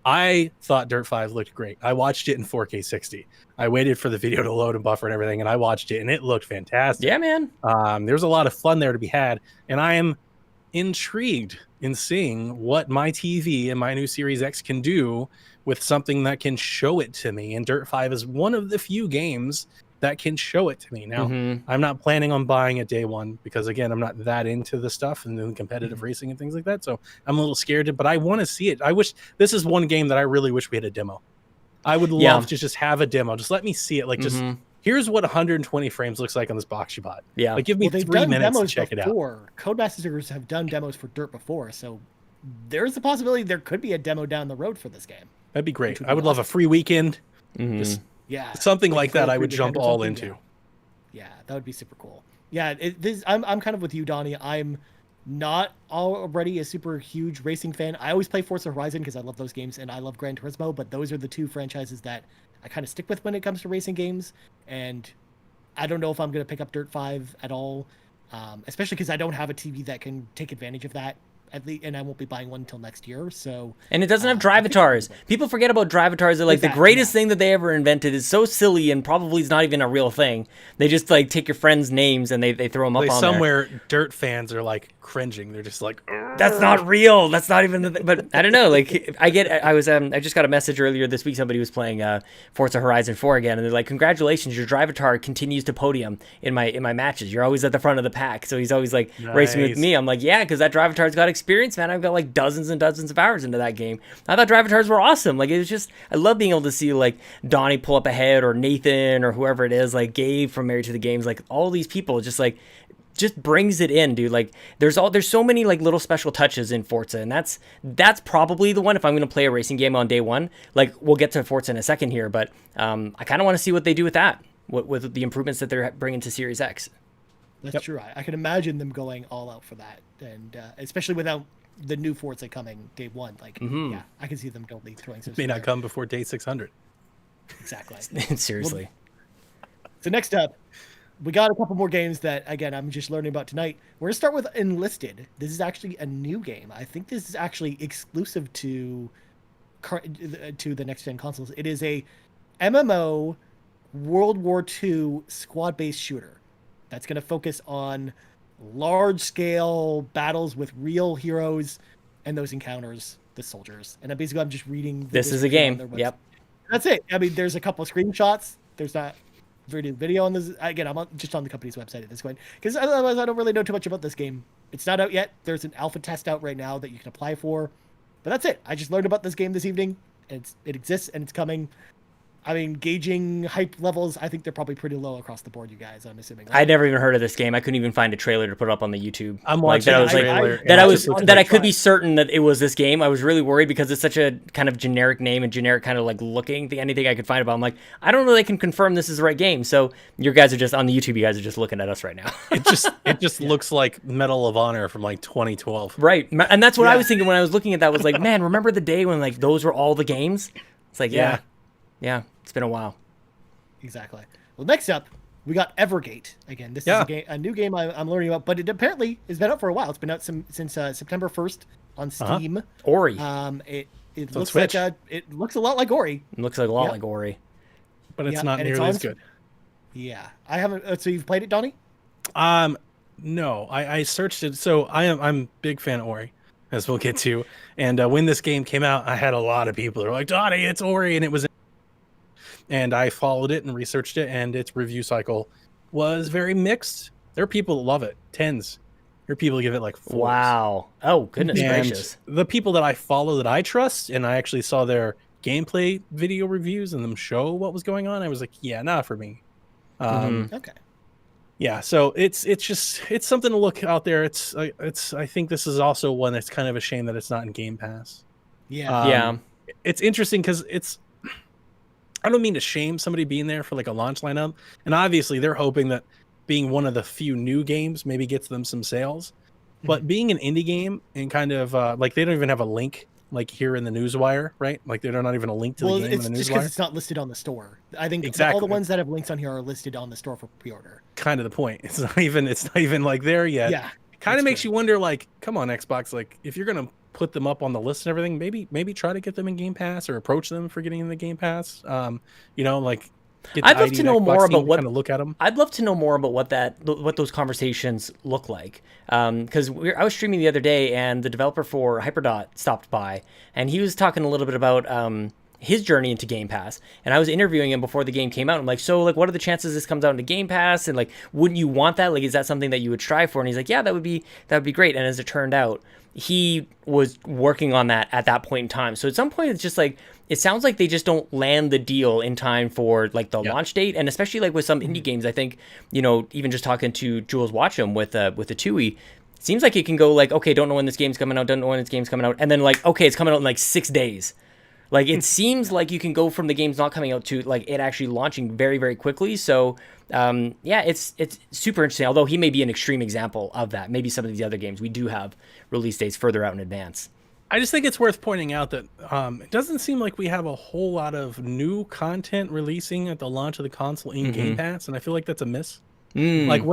I thought Dirt 5 looked great. I watched it in 4K 60. I waited for the video to load and buffer and everything, and I watched it, and it looked fantastic. Yeah, man. There's a lot of fun there to be had, and I am intrigued in seeing what my TV and my new Series X can do with something that can show it to me. And Dirt 5 is one of the few games that can show it to me. Now, I'm not planning on buying it day one because, again, I'm not that into the stuff and the competitive racing and things like that. So I'm a little scared, but I want to see it. I wish this is one game that I really wish we had a demo. I would love to just have a demo. Just let me see it. Like, just here's what 120 frames looks like on this box you bought. Yeah. Like, give me 3 minutes to check it out. Codemasters have done demos for Dirt before, so there's a possibility there could be a demo down the road for this game. That'd be great. I would love a free weekend. Just something like that I would jump all into. Yeah, that would be super cool. Yeah, I'm kind of with you, Donnie. I'm not already a super huge racing fan. I always play Forza Horizon because I love those games, and I love Gran Turismo, but those are the two franchises that I kind of stick with when it comes to racing games, and I don't know if I'm going to pick up Dirt 5 at all, especially because I don't have a TV that can take advantage of that. At least, and I won't be buying one until next year. So, and it doesn't have drivatars. People forget about drivatars. They're like the greatest thing that they ever invented. Is so silly and probably is not even a real thing. They just like take your friends' names and they throw them up on somewhere. Dirt fans are like cringing. They're just like, that's not real. That's not even the thing. But I don't know. Like I just got a message earlier this week. Somebody was playing Forza Horizon 4 again, and they're like, congratulations, your drivatar continues to podium in my matches. You're always at the front of the pack. So he's always like racing with me. I'm like, yeah, because that drivatar's got experience, man. I've got like dozens and dozens of hours into that game. I thought drivatars were awesome. Like it was just, I love being able to see like Donnie pull up ahead, or Nathan, or whoever it is, like Gabe from Married to the Games, like all these people just brings it in, dude. Like there's so many like little special touches in Forza, and that's probably the one. If I'm going to play a racing game on day one, like we'll get to Forza in a second here, but I kind of want to see what they do with that, with the improvements that they're bringing to Series X. That's true. I can imagine them going all out for that, and especially without the new Forza coming day one. Like, yeah, I can see them totally throwing some. It may not come before day 600. Exactly. Seriously. So next up, we got a couple more games that, again, I'm just learning about tonight. We're going to start with Enlisted. This is actually a new game. I think this is actually exclusive to the next-gen consoles. It is a MMO World War II squad-based shooter that's going to focus on large-scale battles with real heroes and those encounters, the soldiers. And basically, I'm just reading. This is a game. Yep. That's it. I mean, there's a couple of screenshots. There's not video on this. Again, I'm just on the company's website at this point because otherwise I don't really know too much about this game. It's not out yet. There's an alpha test out right now that you can apply for, but that's it. I just learned about this game this evening. It exists and it's coming. I mean, gauging hype levels, I think they're probably pretty low across the board, you guys, I'm assuming. I'd never even heard of this game. I couldn't even find a trailer to put up on the YouTube. I'm watching that. I could be certain that it was this game. I was really worried because it's such a kind of generic name and generic kind of like looking. Anything I could find about, I'm like, I don't know they can confirm this is the right game. So you guys are just on the YouTube. You guys are just looking at us right now. It just looks like Medal of Honor from like 2012. Right, and that's what I was thinking when I was looking at that. Was like, man, remember the day when like those were all the games? It's like, yeah, it's been a while. Exactly. Well, next up, we got Evergate. Again, this is a new game I'm learning about, but it apparently has been out for a while. It's been out since September 1st on Steam. Ori. It looks like it looks a lot like Ori. It looks like a lot like Ori, but it's not nearly as good. Yeah, I haven't. So you've played it, Donnie? No, I searched it. So I'm a big fan of Ori, as we'll get to. And when this game came out, I had a lot of people that were like, Donnie, it's Ori, and it was. And I followed it and researched it, and its review cycle was very mixed. There are people that love it, 10s. There are people that give it like 4s. Wow. Oh, goodness And gracious. the people that I follow that I trust, and I actually saw their gameplay video reviews and them show what was going on, I was like, yeah, not for me. Okay. Yeah, so it's something to look out there. I think this is also one that's kind of a shame that it's not in Game Pass. Yeah. Yeah. It's interesting because I don't mean to shame somebody being there for like a launch lineup, and obviously they're hoping that being one of the few new games maybe gets them some sales. But being an indie game and kind of like they don't even have a link like here in the newswire, right? Like they're not even a link to the game in it's the just because newswire. it's not listed on the store. I think Exactly. all the ones that have links on here are listed on the store for pre-order. Kind of the point. It's not even like there yet. Yeah. Kind that's of makes true. you wonder, like, come on, Xbox, like if you're gonna put them up on the list and everything, maybe try to get them in Game Pass or approach them for getting in the Game Pass. Like get the I'd love ID to and know Xbox more team about to what kind of look at them. I'd love to know more about what those conversations look like. Because I was streaming the other day, and the developer for Hyperdot stopped by, and he was talking a little bit about his journey into Game Pass. And I was interviewing him before the game came out. I'm like, so like, what are the chances this comes out into Game Pass? And like, wouldn't you want that? Like, is that something that you would strive for? And he's like, yeah, that would be great. And as it turned out, he was working on that at that point in time. So at some point, it's just like, it sounds like they just don't land the deal in time for like the launch date. And especially like with some indie games, I think, even just talking to Jules Watcham with the TUI, seems like it can go like, okay, don't know when this game's coming out, don't know when this game's coming out. And then like, okay, it's coming out in like 6 days. Like it seems like you can go from the game's not coming out to like it actually launching very, very quickly. So it's super interesting. Although he may be an extreme example of that. Maybe some of these other games we do have release dates further out in advance. I just think it's worth pointing out that it doesn't seem like we have a whole lot of new content releasing at the launch of the console in Game Pass, and I feel like that's a miss. Like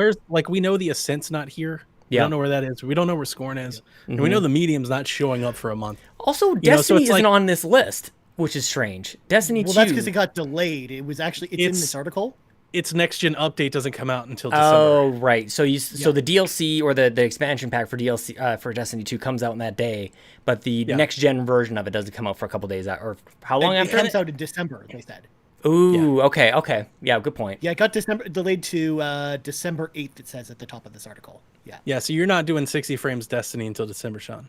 we know the Ascent's not here. We don't know where that is. We don't know where Scorn is, and we know the Medium's not showing up for a month. Also, Destiny isn't on this list, which is strange. Destiny 2. Well, that's because it got delayed. It was actually it's in this article. Its next gen update doesn't come out until December. Oh, right. So so the DLC or the expansion pack for DLC for Destiny 2 comes out on that day, but the next gen version of it doesn't come out for a couple days or how long after? It comes out in December, they said. Ooh, okay. Yeah, good point. Yeah, it got delayed to December 8th, it says at the top of this article. Yeah. Yeah, so you're not doing 60 frames Destiny until December, Sean.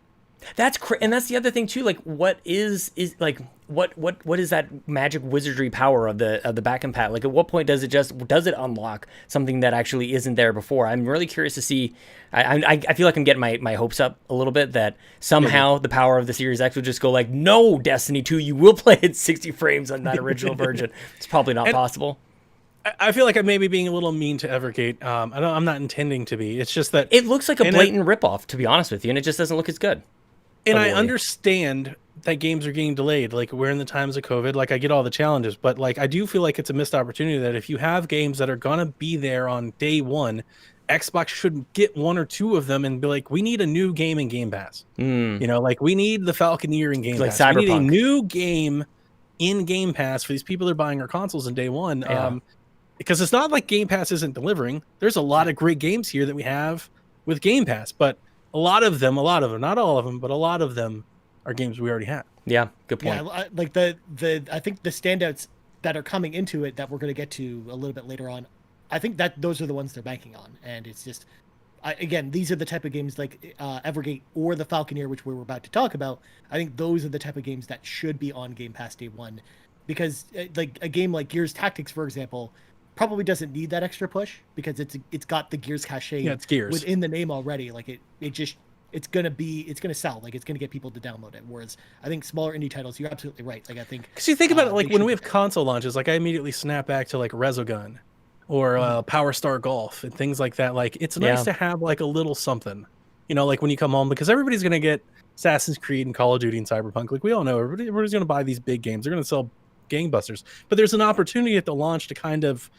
That's and that's the other thing too. Like, what is like what is that magic wizardry power of the back and pat? Like, at what point does it unlock something that actually isn't there before? I'm really curious to see. I feel like I'm getting my hopes up a little bit that somehow the power of the Series X will just go like, no, Destiny 2, you will play at 60 frames on that original version. It's probably not possible. I feel like I may be being a little mean to Evergate. I'm not intending to be. It's just that it looks like a blatant ripoff, to be honest with you, and it just doesn't look as good. And I understand that games are getting delayed. Like, we're in the times of COVID. Like, I get all the challenges, but like, I do feel like it's a missed opportunity that if you have games that are gonna be there on day one, Xbox should get one or two of them and be like, we need a new game in Game Pass. Like we need the Falconeer in Game Pass. Cyberpunk. We need a new game in Game Pass for these people that are buying our consoles in day one. Yeah. Because it's not like Game Pass isn't delivering. There's a lot of great games here that we have with Game Pass, but a lot of them, not all of them, but a lot of them are games we already have. Yeah, good point. Yeah, like I think the standouts that are coming into it that we're going to get to a little bit later on, I think that those are the ones they're banking on. And it's just, again, these are the type of games like Evergate or the Falconeer, which we were about to talk about. I think those are the type of games that should be on Game Pass day one, because like a game like Gears Tactics, for example, probably doesn't need that extra push because it's got the Gears cachet it's Gears within the name already. Like it's gonna sell, like it's gonna get people to download it. Whereas I think smaller indie titles, you're absolutely right. Like I think because you think about it, like when we have console launches, like I immediately snap back to like Resogun or Power Star Golf and things like that. Like it's nice to have like a little something, like when you come home, because everybody's gonna get Assassin's Creed and Call of Duty and Cyberpunk. Like we all know, everybody's gonna buy these big games. They're gonna sell gangbusters, but there's an opportunity at the launch to kind of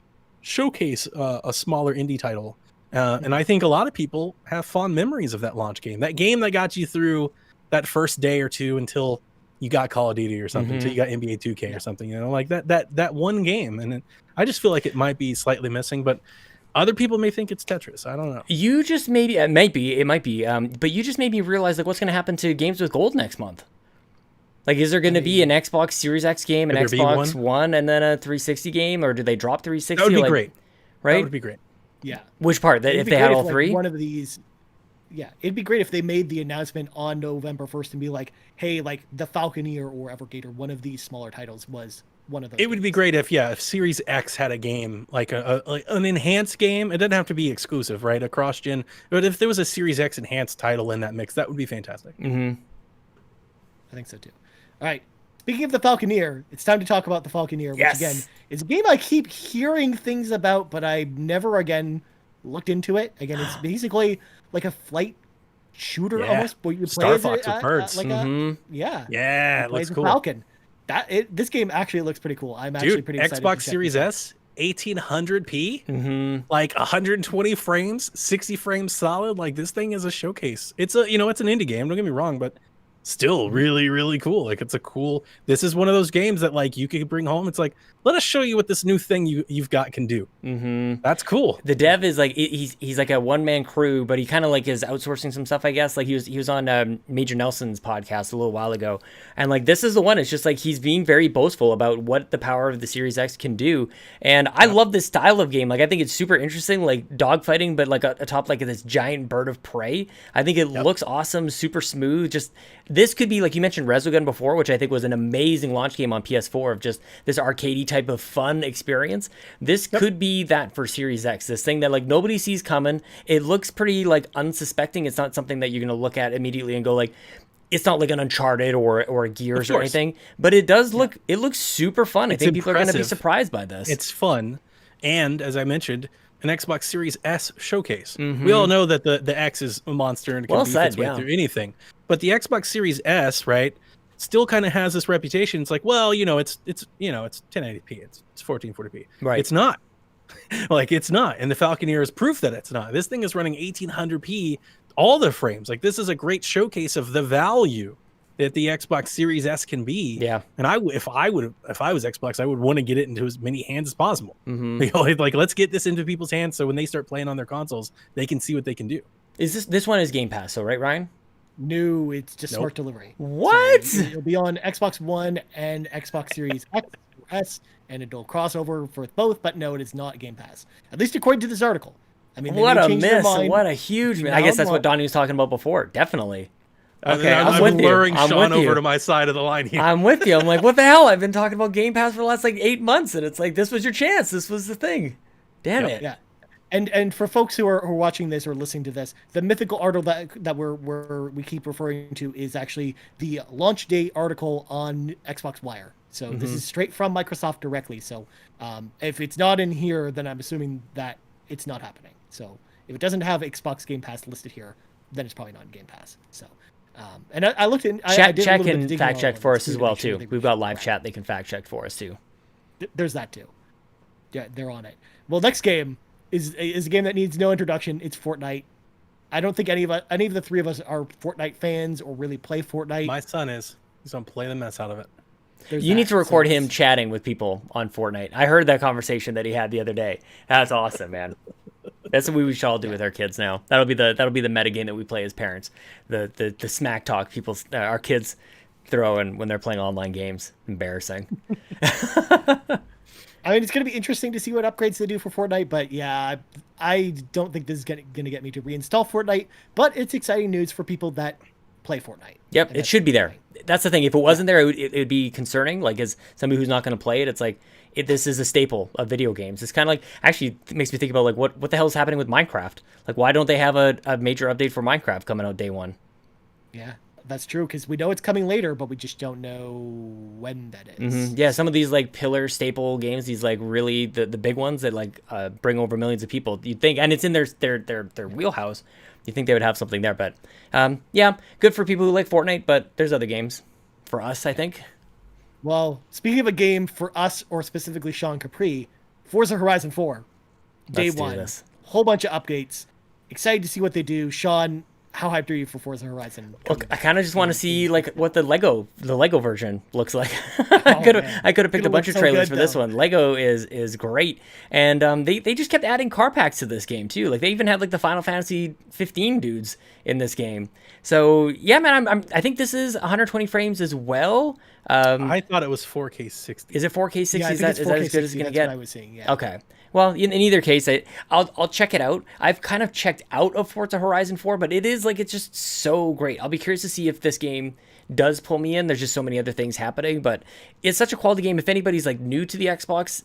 showcase a smaller indie title, and I think a lot of people have fond memories of that launch game, that game that got you through that first day or two until you got Call of Duty or something, until you got NBA 2K or something, like that one game. And I just feel like it might be slightly missing, but Other people may think it's Tetris. I don't know. You just maybe it might be. But you just made me realize like what's going to happen to games with gold next month. Like, is there going to be an Xbox Series X game, an Xbox One, and then a 360 game, or do they drop 360? That would be great. Right? That would be great. Yeah. Which part? That if they had all three? One of these. Yeah, it'd be great if they made the announcement on November 1st and be like, hey, like the Falconeer or Evergator, one of these smaller titles was one of those. It would be great if Series X had a game, like like an enhanced game. It doesn't have to be exclusive, right? A cross-gen. But if there was a Series X enhanced title in that mix, that would be fantastic. Mm-hmm. I think so too. All right. Speaking of the Falconeer, it's time to talk about the Falconeer, which again is a game I keep hearing things about, but I never again looked into it. Again, it's basically like a flight shooter almost, where you play Star Fox with birds. Yeah, it looks cool. Falcon. This game actually looks pretty cool. I'm actually pretty excited. Xbox Series S, 1800p, like 120 frames, 60 frames solid. Like this thing is a showcase. It's it's an indie game. Don't get me wrong, but still really, really cool. Like this is one of those games that like you could bring home. It's like, let us show you what this new thing you've got can do. That's cool. The dev is like he's like a one-man crew, but he kind of like is outsourcing some stuff, I guess. Like he was on Major Nelson's podcast a little while ago, and like this is the one. It's just like he's being very boastful about what the power of the Series X can do, and I love this style of game. Like I think it's super interesting, like dogfighting, but like atop like this giant bird of prey. I think it looks awesome, super smooth. Just this could be like you mentioned Resogun before, which I think was an amazing launch game on PS4 of just this arcadey type of fun experience. This could be that for Series X, this thing that like nobody sees coming. It looks pretty like unsuspecting. It's not something that you're going to look at immediately and go like, it's not like an Uncharted or a Gears or anything, but it does look, it looks super fun. I think people are going to be surprised by this. It's fun. And as I mentioned, an Xbox Series S showcase. We all know that the X is a monster and can beat its way through anything. But the Xbox Series S, right, still kind of has this reputation. It's like, well, it's 1080p, it's 1440p. Right. It's not. Like it's not. And the Falconeer is proof that it's not. This thing is running 1800p, all the frames. Like this is a great showcase of the value that the Xbox Series S can be. Yeah. And if I was Xbox, I would want to get it into as many hands as possible. Like let's get this into people's hands so when they start playing on their consoles, they can see what they can do. Is this one is Game Pass, so right, Ryan? No, it's just smart delivery. What? So it'll be on Xbox One and Xbox Series X or S, and it'll crossover for both. But no, it is not Game Pass. At least according to this article. I mean, what a miss! What a huge miss! I guess that's what Donnie was talking about before. Definitely. Okay, I'm luring Sean over to my side of the line here. I'm with you. I'm like, what the hell? I've been talking about Game Pass for the last like 8 months, and it's like this was your chance. This was the thing. Damn it. Yeah. And for folks who are watching this or listening to this, the mythical article that we keep referring to is actually the launch date article on Xbox Wire. So this is straight from Microsoft directly. So if it's not in here, then I'm assuming that it's not happening. So if it doesn't have Xbox Game Pass listed here, then it's probably not in Game Pass. So and I looked in. Chat can fact check for us as well too. We've got live chat; they can fact check for us too. There's that too. Yeah, they're on it. Well, next game is a game that needs no introduction. It's Fortnite. I don't think any of the three of us are Fortnite fans or really play Fortnite. My son is. He's gonna play the mess out of it. You need to record him chatting with people on Fortnite. I heard that conversation that he had the other day. That's awesome, man. That's what we should all do with our kids now. That'll be the meta game that we play as parents. The smack talk our kids throw in when they're playing online games. Embarrassing. I mean, it's going to be interesting to see what upgrades they do for Fortnite, but yeah, I don't think this is going to get me to reinstall Fortnite, but it's exciting news for people that play Fortnite. Yep, it should be there. That's the thing. If it wasn't there, it'd be concerning. Like, as somebody who's not going to play it, it's like, this is a staple of video games. It's kind of like, actually, it makes me think about, like, what the hell is happening with Minecraft? Like, why don't they have a major update for Minecraft coming out day one? Yeah. That's true, because we know it's coming later, but we just don't know when that is. Yeah, some of these like pillar staple games, these like really the big ones that like bring over millions of people. You'd think, and it's in their wheelhouse. You think they would have something there, but yeah, good for people who like Fortnite. But there's other games for us, I think. Well, speaking of a game for us, or specifically Sean Capri, Forza Horizon 4, day one, whole bunch of updates. Excited to see what they do. Sean, how hyped are you for Forza Horizon? Look, I kind of just want to see like what the Lego version looks like. Oh, I could have picked a bunch of so trailers good, for this though. one. Lego is great, and they just kept adding car packs to this game too. Like they even had like the Final Fantasy 15 dudes in this game. So yeah, man, I think this is 120 frames as well. I thought it was 4K 60. Is it 4K 60? Yeah, I is think that it's is that 4K as good as 60. it's gonna That's get? what I was seeing. Yeah. Okay. Well, in either case, I'll check it out. I've kind of checked out of Forza Horizon 4, but it is like it's just so great. I'll be curious to see if this game does pull me in. There's just so many other things happening, but it's such a quality game. If anybody's like new to the Xbox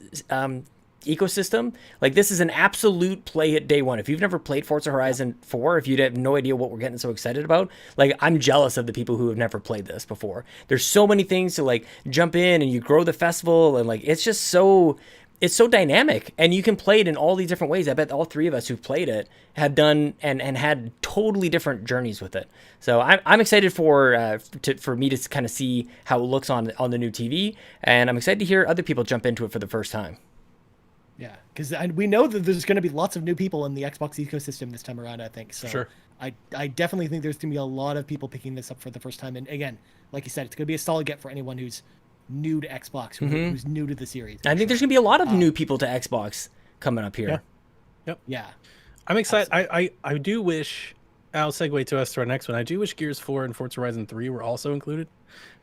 ecosystem, like this is an absolute play it day one. If you've never played Forza Horizon 4, if you have no idea what we're getting so excited about, like I'm jealous of the people who have never played this before. There's so many things to like jump in and you grow the festival and like it's just so it's so dynamic and you can play it in all these different ways. I bet all three of us who've played it have done and had totally different journeys with it. So I'm excited for me to kind of see how it looks on the new TV, and I'm excited to hear other people jump into it for the first time. Yeah, because we know that there's going to be lots of new people in the Xbox ecosystem this time around, I think. So Sure. I definitely think there's going to be a lot of people picking this up for the first time. And again, like you said, it's going to be a solid get for anyone who's new to Xbox, who's new to the series. I think there's gonna be a lot of new people to Xbox coming up here. Yeah. I'm excited. I do wish, I'll segue to us to our next one. I do wish Gears 4 and Forza Horizon 3 were also included.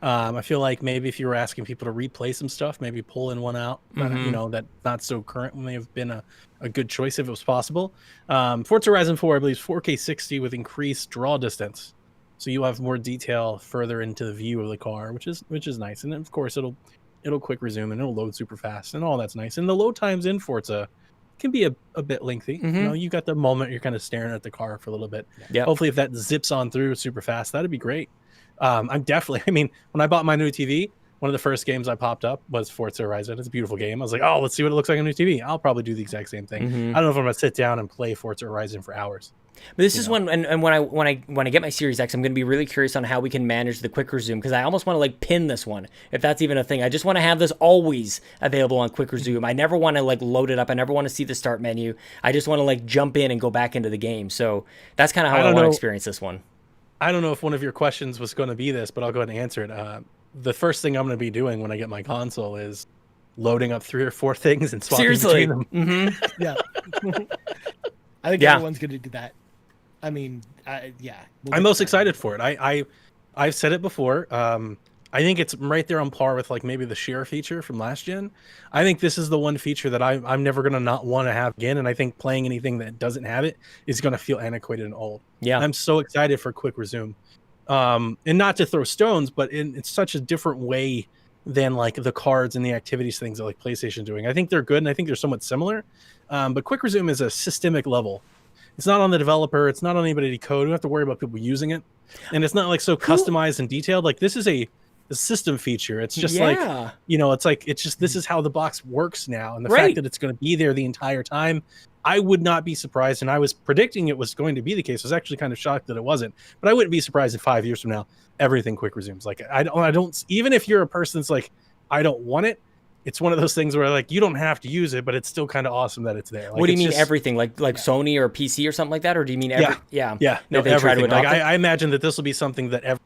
I feel like maybe if you were asking people to replay some stuff, maybe pulling one out, you know, that not so current may have been a good choice if it was possible. Forza Horizon 4, I believe, is 4K 60 with increased draw distance. So you have more detail further into the view of the car, which is nice. And then, of course, it'll quick resume and it'll load super fast and all that's nice. And the load times in Forza can be a bit lengthy. You know, you got the moment you're kind of staring at the car for a little bit. Yep. Hopefully, if that zips on through super fast, that'd be great. I'm definitely. I mean, when I bought my new TV, one of the first games I popped up was Forza Horizon. It's a beautiful game. I was like, oh, let's see what it looks like on new TV. I'll probably do the exact same thing. I don't know if I'm gonna sit down and play Forza Horizon for hours. But this is when and when I get my Series X, I'm going to be really curious on how we can manage the quick resume, because I almost want to like pin this one, if that's even a thing. I just want to have this always available on quick resume. I never want to like load it up. I never want to see the start menu. I just want to like jump in and go back into the game. So that's kind of how I want to experience this one. I don't know if one of your questions was going to be this, but I'll go ahead and answer it. The first thing I'm going to be doing when I get my console is loading up 3 or 4 things and swapping Seriously. between them. Yeah. I think everyone's going to do that. I mean, yeah. I'm most excited for it. I've said it before. I think it's right there on par with like maybe the share feature from last gen. I think this is the one feature that I'm never going to not want to have again. And I think playing anything that doesn't have it is going to feel antiquated and old. Yeah. I'm so excited for quick resume. And not to throw stones, but it's such a different way than like the cards and the activities things that like PlayStation doing. I think they're good and I think they're somewhat similar. But quick resume is a systemic level. It's not on the developer. It's not on anybody to code. You don't have to worry about people using it. And it's not like so customized and detailed. Like this is a system feature. It's just like, you know, it's just, this is how the box works now. And the fact that it's going to be there the entire time, I would not be surprised. And I was predicting it was going to be the case. I was actually kind of shocked that it wasn't, but I wouldn't be surprised if 5 years from now, everything quick resumes. Like I don't, even if you're a person that's like, I don't want it, it's one of those things where like you don't have to use it, but it's still kind of awesome that it's there. Like, what do you mean everything? Like Sony or PC or something like that? Or do you mean yeah. No, they try to adopt it? I imagine that this will be something that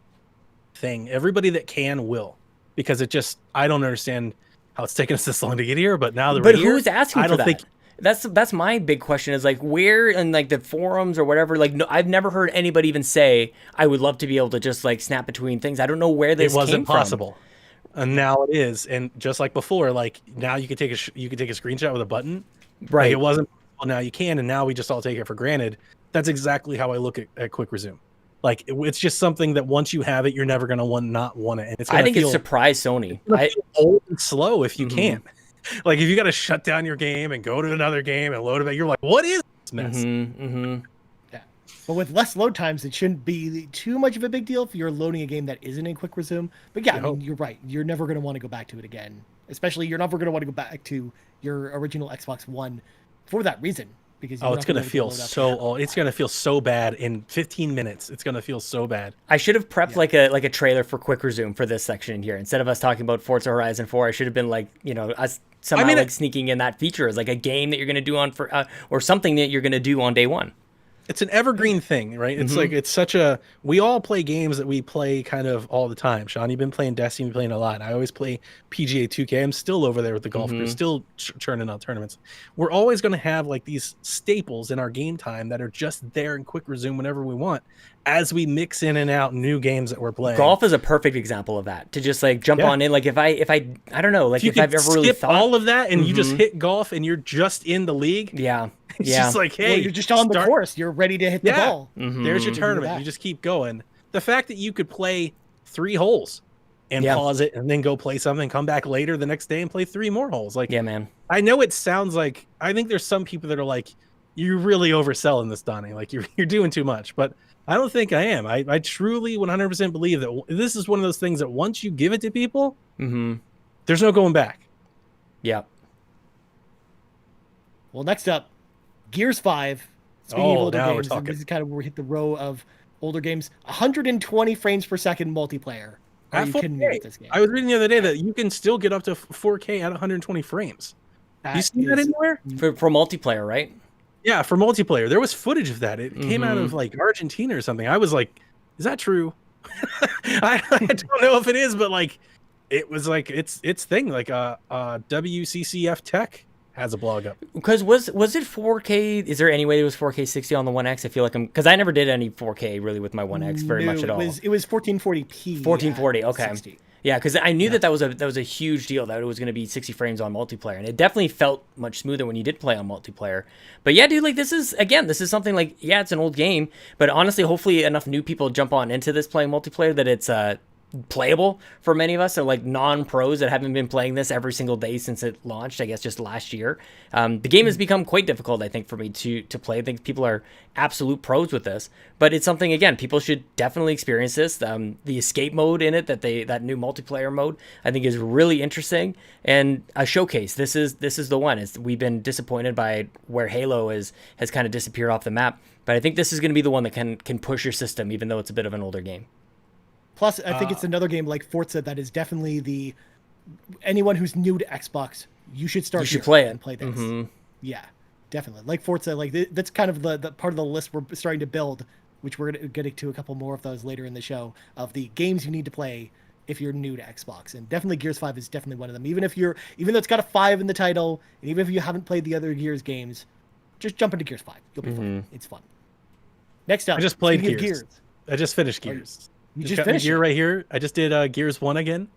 everybody that can will, because it just, I don't understand how it's taken us this long to get here, but now that we're here, who's asking for that? That's my big question is like where in like the forums or whatever, like no, I've never heard anybody even say I would love to be able to just like snap between things. I don't know where this wasn't came possible. And now it is, and just like before, like now you could take a screenshot with a button, right? Like it wasn't. Well, now you can, and now we just all take it for granted. That's exactly how I look at quick resume. Like it's just something that once you have it, you're never gonna not want it. And it's I think it surprised Sony. It's old and slow if you can't. Like if you got to shut down your game and go to another game and load it back, you're like, what is this mess? Yeah. But with less load times, it shouldn't be too much of a big deal if you're loading a game that isn't in quick resume. But yeah, I mean, you're right. You're never going to want to go back to it again. Especially, you're never going to want to go back to your original Xbox One for that reason. Because it's going to feel so old. It's going to feel so bad in 15 minutes. It's going to feel so bad. I should have prepped like a trailer for quick resume for this section here. Instead of us talking about Forza Horizon 4, I should have been like, you know, us somehow sneaking in that feature as like a game that you're going to do on or something that you're going to do on day one. it's an evergreen thing, right? It's like it's such a we all play games that we play kind of all the time. Sean, you've been playing Destiny, you've been playing a lot. I always play PGA 2K. I'm still over there with the golf crew, still churning out tournaments. We're always going to have like these staples in our game time that are just there in quick resume whenever we want, as we mix in and out new games that we're playing. Golf is a perfect example of that. To just like jump on in, like if I don't know, like if I've ever really thought all of that and you just hit golf and you're just in the league. Yeah. It's just like, hey, you're just on the course. You're ready to hit the ball. There's your tournament. You just keep going. The fact that you could play 3 holes and pause it and then go play something, come back later the next day and play 3 more holes. Like, yeah, man. I know it sounds like, I think there's some people that are like, you're really overselling this, Donnie. Like you're doing too much, but I don't think I am. I truly 100% believe that this is one of those things that once you give it to people, there's no going back. Yeah. Well, next up, Gears 5. Speaking of older games, this is kind of where we hit the row of older games. 120 frames per second multiplayer. Are you kidding me with this game? I was reading the other day that you can still get up to 4K at 120 frames. You seen that anywhere? For multiplayer, right? Yeah, for multiplayer. There was footage of that. It came out of like Argentina or something. I was like, is that true? I don't know if it is, but like it was like it's thing. Like WCCF Tech has a blog up. Because was it 4K? Is there any way it was 4K 60 on the One X? I feel like because I never did any 4K really with my One X very much at all. It was 1440p. 1440. Okay. 60. Yeah, because I knew that was a huge deal, that it was going to be 60 frames on multiplayer, and it definitely felt much smoother when you did play on multiplayer. But yeah, dude, like this is something like, yeah, it's an old game, but honestly, hopefully enough new people jump on into this playing multiplayer that it's playable for many of us, so like non-pros that haven't been playing this every single day since it launched, I guess just last year. The game has become quite difficult, I think, for me to play. I think people are absolute pros with this, but it's something, again, people should definitely experience this. The escape mode in it, that new multiplayer mode, I think is really interesting and a showcase. This is the one. We've been disappointed by where Halo has kind of disappeared off the map, but I think this is going to be the one that can push your system, even though it's a bit of an older game. Plus, I think it's another game like Forza that is definitely anyone who's new to Xbox, you should start. You should play it and play this. Yeah, definitely. Like Forza, like that's kind of the part of the list we're starting to build, which we're getting to a couple more of those later in the show, of the games you need to play if you're new to Xbox. And definitely Gears 5 is definitely one of them. Even though it's got a 5 in the title, and even if you haven't played the other Gears games, just jump into Gears 5. You'll be fine. It's fun. Next up, I just played Gears. I just finished Gears. You just finished Gear right here. I just did Gears 1 again.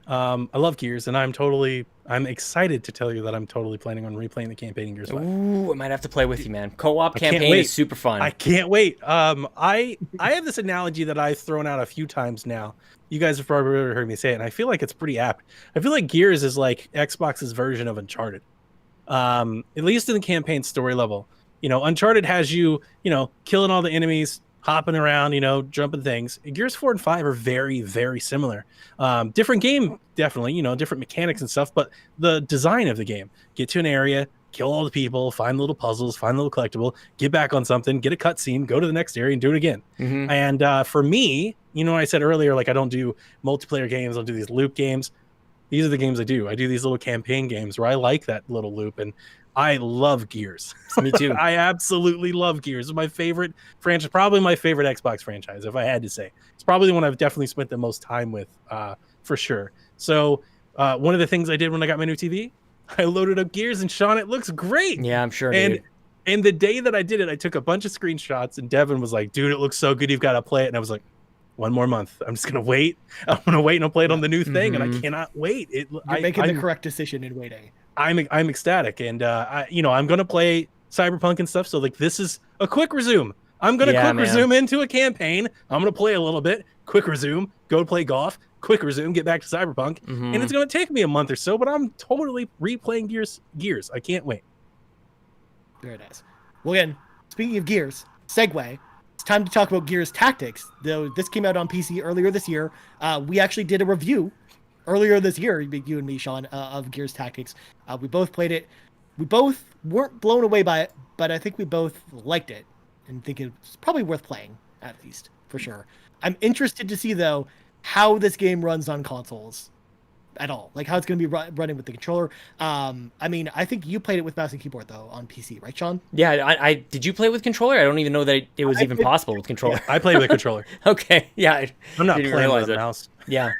I love Gears, and I'm excited to tell you that I'm totally planning on replaying the campaign in Gears 5. Ooh, I might have to play with you, man. Co-op campaign is super fun. I can't wait. I have this analogy that I've thrown out a few times now. You guys have probably heard me say it, and I feel like it's pretty apt. I feel like Gears is like Xbox's version of Uncharted. At least in the campaign story level. Uncharted has you killing all the enemies, hopping around, jumping things. Gears 4 and 5 are very, very similar. Different game, definitely, different mechanics and stuff, but the design of the game. Get to an area, kill all the people, find little puzzles, find a little collectible, get back on something, get a cutscene, go to the next area and do it again. And for me, I said earlier, like I don't do multiplayer games, I'll do these loop games. These are the games I do. I do these little campaign games where I like that little loop, and I love Gears. Me too. I absolutely love Gears. It's my favorite franchise, probably my favorite Xbox franchise, if I had to say. It's probably the one I've definitely spent the most time with, for sure. So one of the things I did when I got my new TV, I loaded up Gears, and Sean, it looks great. Yeah, I'm sure, and, dude. And the day that I did it, I took a bunch of screenshots, and Devin was like, dude, it looks so good, you've got to play it. And I was like, one more month. I'm just going to wait. I'm going to wait and I'll play it on the new thing, and I cannot wait. You're making the correct decision in waiting. I'm ecstatic, and I'm gonna play Cyberpunk and stuff. So like, this is a quick resume. I'm gonna resume into a campaign. I'm gonna play a little bit, quick resume, go play golf, quick resume, get back to Cyberpunk, and it's gonna take me a month or so. But I'm totally replaying Gears. I can't wait. Very nice. Well, again, speaking of Gears, segue. It's time to talk about Gears Tactics. Though this came out on PC earlier this year, we actually did a review earlier this year, you and me, Sean, of Gears Tactics. We both played it. We both weren't blown away by it, but I think we both liked it and think it's probably worth playing, at least, for sure. I'm interested to see, though, how this game runs on consoles. at all. Like how it's going to be running with the controller. I mean, I think you played it with mouse and keyboard though on PC, right, Sean? Yeah, I did you play with controller? I don't even know that it was even possible with controller. I play with a controller. Okay, yeah, I'm not didn't playing realize with a it. mouse. Yeah.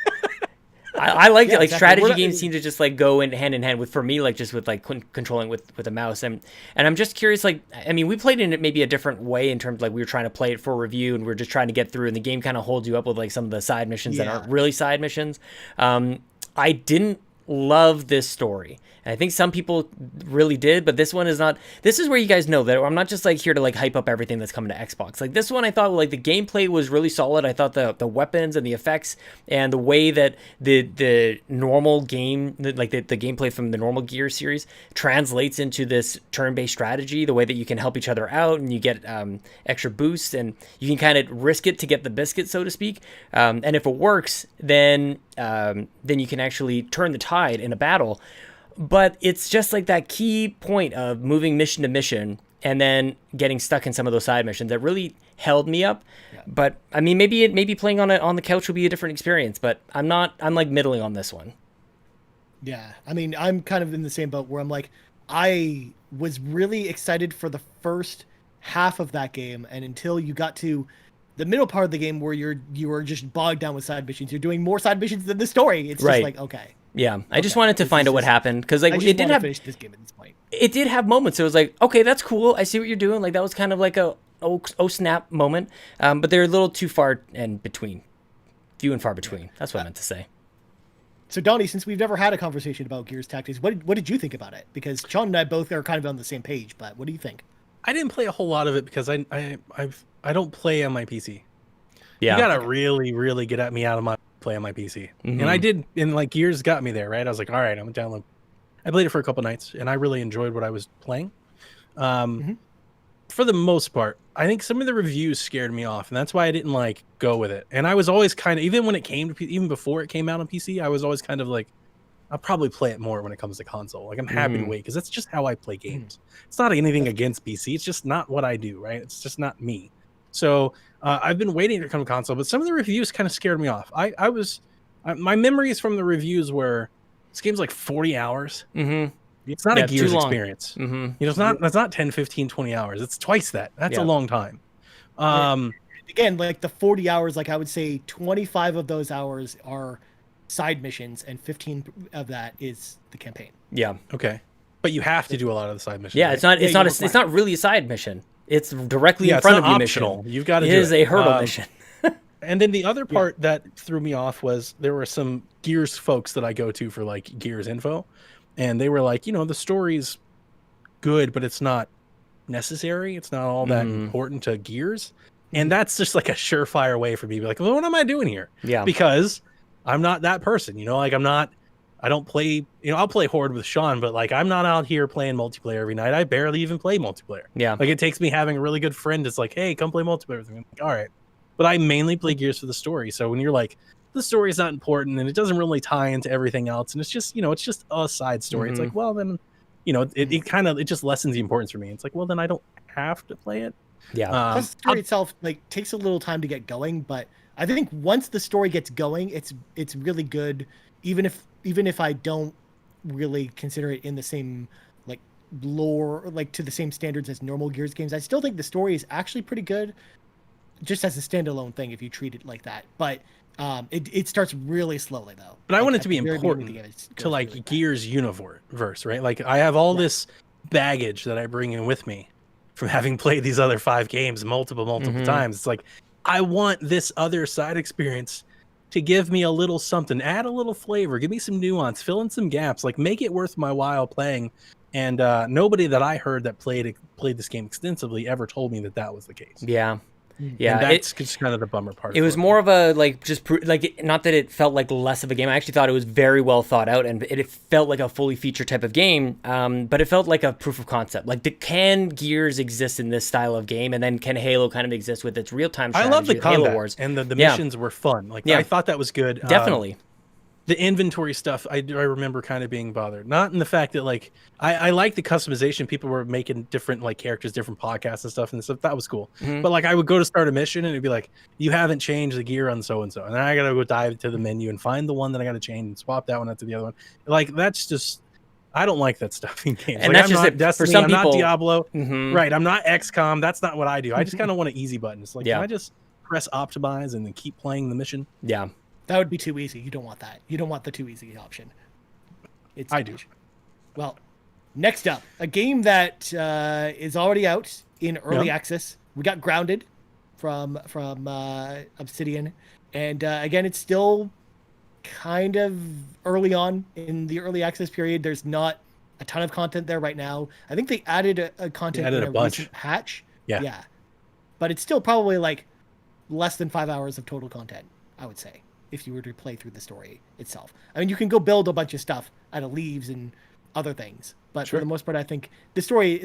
I like it. Like exactly. strategy games seem to just like go in hand with, for me, like just with like controlling with a mouse. And I'm just curious, like, I mean, we played in it maybe a different way in terms of like we were trying to play it for review and we are just trying to get through, and the game kind of holds you up with like some of the side missions that aren't really side missions. I didn't love this story. And I think some people really did, but this one is not. This is where you guys know that I'm not just like here to like hype up everything that's coming to Xbox. Like this one, I thought like the gameplay was really solid. I thought the weapons and the effects and the way that the normal game, like the gameplay from the normal Gears series translates into this turn-based strategy, the way that you can help each other out and you get extra boosts and you can kind of risk it to get the biscuit, so to speak. And if it works, then you can actually turn the tide in a battle. But it's just like that key point of moving mission to mission and then getting stuck in some of those side missions that really held me up. Yeah. But I mean, maybe playing on the couch will be a different experience. But I'm like middling on this one. Yeah, I mean, I'm kind of in the same boat where I'm like, I was really excited for the first half of that game, and until you got to the middle part of the game where you were just bogged down with side missions, you're doing more side missions than the story. It's just like, okay. Yeah, I just wanted to find out what happened because like it did have finish this game at this point. It did have moments. It was like, okay, that's cool. I see what you're doing. Like that was kind of like a oh snap moment. But they're a little too far and between, few and far between. That's what I meant to say. So Donnie, since we've never had a conversation about Gears Tactics, what did you think about it? Because Sean and I both are kind of on the same page. But what do you think? I didn't play a whole lot of it because I don't play on my PC. Yeah, you gotta really get at me out of my play on my PC, and I did. And like Gears got me there, right? I was like, all right, I'm gonna download. I played it for a couple nights, and I really enjoyed what I was playing. For the most part, I think some of the reviews scared me off, and that's why I didn't like go with it. And I was always kind of, even when it came to, even before it came out on PC, I was always kind of like, I'll probably play it more when it comes to console. Like I'm happy to wait because that's just how I play games. It's not anything against PC. It's just not what I do, right? It's just not me. So I've been waiting to come to console, but some of the reviews kind of scared me off. My memories from the reviews were this game's like 40 hours. It's not a Gears experience. You know, it's not 10, 15, 20 hours. It's twice that. That's a long time. Again, like the 40 hours, like I would say 25 of those hours are side missions and 15 of that is the campaign. Yeah. Okay. But you have to do a lot of the side missions. Yeah, right? It's not really a side mission. It's directly in front of you optional. mission. You've got to do it. It is a hurdle mission. And then the other part that threw me off was there were some Gears folks that I go to for like Gears info, and they were like, you know, the story's good, but it's not necessary. It's not all that important to Gears. And that's just like a surefire way for me to be like, well, what am I doing here? Yeah. Because I'm not that person, you know, like I don't play, you know, I'll play Horde with Sean, but like I'm not out here playing multiplayer every night. I barely even play multiplayer. Yeah. Like it takes me having a really good friend that's like, hey, come play multiplayer with me. I'm like, all right. But I mainly play Gears for the story. So when you're like, the story is not important and it doesn't really tie into everything else, and it's just, you know, it's just a side story. It's like, well, then, you know, it just lessens the importance for me. It's like, well, then I don't have to play it. Yeah. The story itself like takes a little time to get going, but I think once the story gets going, it's really good. Even if I don't really consider it in the same like lore, like to the same standards as normal Gears games, I still think the story is actually pretty good, just as a standalone thing if you treat it like that. But it starts really slowly though. But I want it to be important to like really Gears universe, right? Like I have all this baggage that I bring in with me from having played these other 5 games multiple times. It's like I want this other side experience to give me a little something, add a little flavor, give me some nuance, fill in some gaps, like make it worth my while playing. And nobody that I heard that played this game extensively ever told me that was the case. Yeah. Yeah, and that's just kind of the bummer part. It was more of a like not that it felt like less of a game. I actually thought it was very well thought out, and it felt like a fully featured type of game. But it felt like a proof of concept. Like, can Gears exist in this style of game, and then can Halo kind of exist with its real time strategy? I love the combat Halo Wars and the missions were fun. Like I thought that was good. Definitely. the inventory stuff, I remember kind of being bothered. Not in the fact that like I like the customization. People were making different like characters, different podcasts and stuff, that was cool. Mhm. But like I would go to start a mission and it'd be like, you haven't changed the gear on so and so, and then I gotta go dive to the menu and find the one that I gotta change and swap that one out to the other one. Like that's just, I don't like that stuff in games. And Like, that's I'm just not it. For Destiny, some I'm people- not Diablo, Mhm. right? I'm not XCOM. That's not what I do. I just kind of want an easy button. It's like, Yeah. can I just press optimize and then keep playing the mission? Yeah. That would be too easy. You don't want that. You don't want the too easy option. It's I do. Well, next up, a game that is already out in early Yeah. access. We got Grounded from Obsidian, and again, it's still kind of early on in the early access period. There's not a ton of content there right now. I think they added a content They added in a bunch. recent patch. Yeah. But it's still probably like less than 5 hours of total content, I would say, if you were to play through the story itself. I mean, you can go build a bunch of stuff out of leaves and other things, but Sure. for the most part, I think the story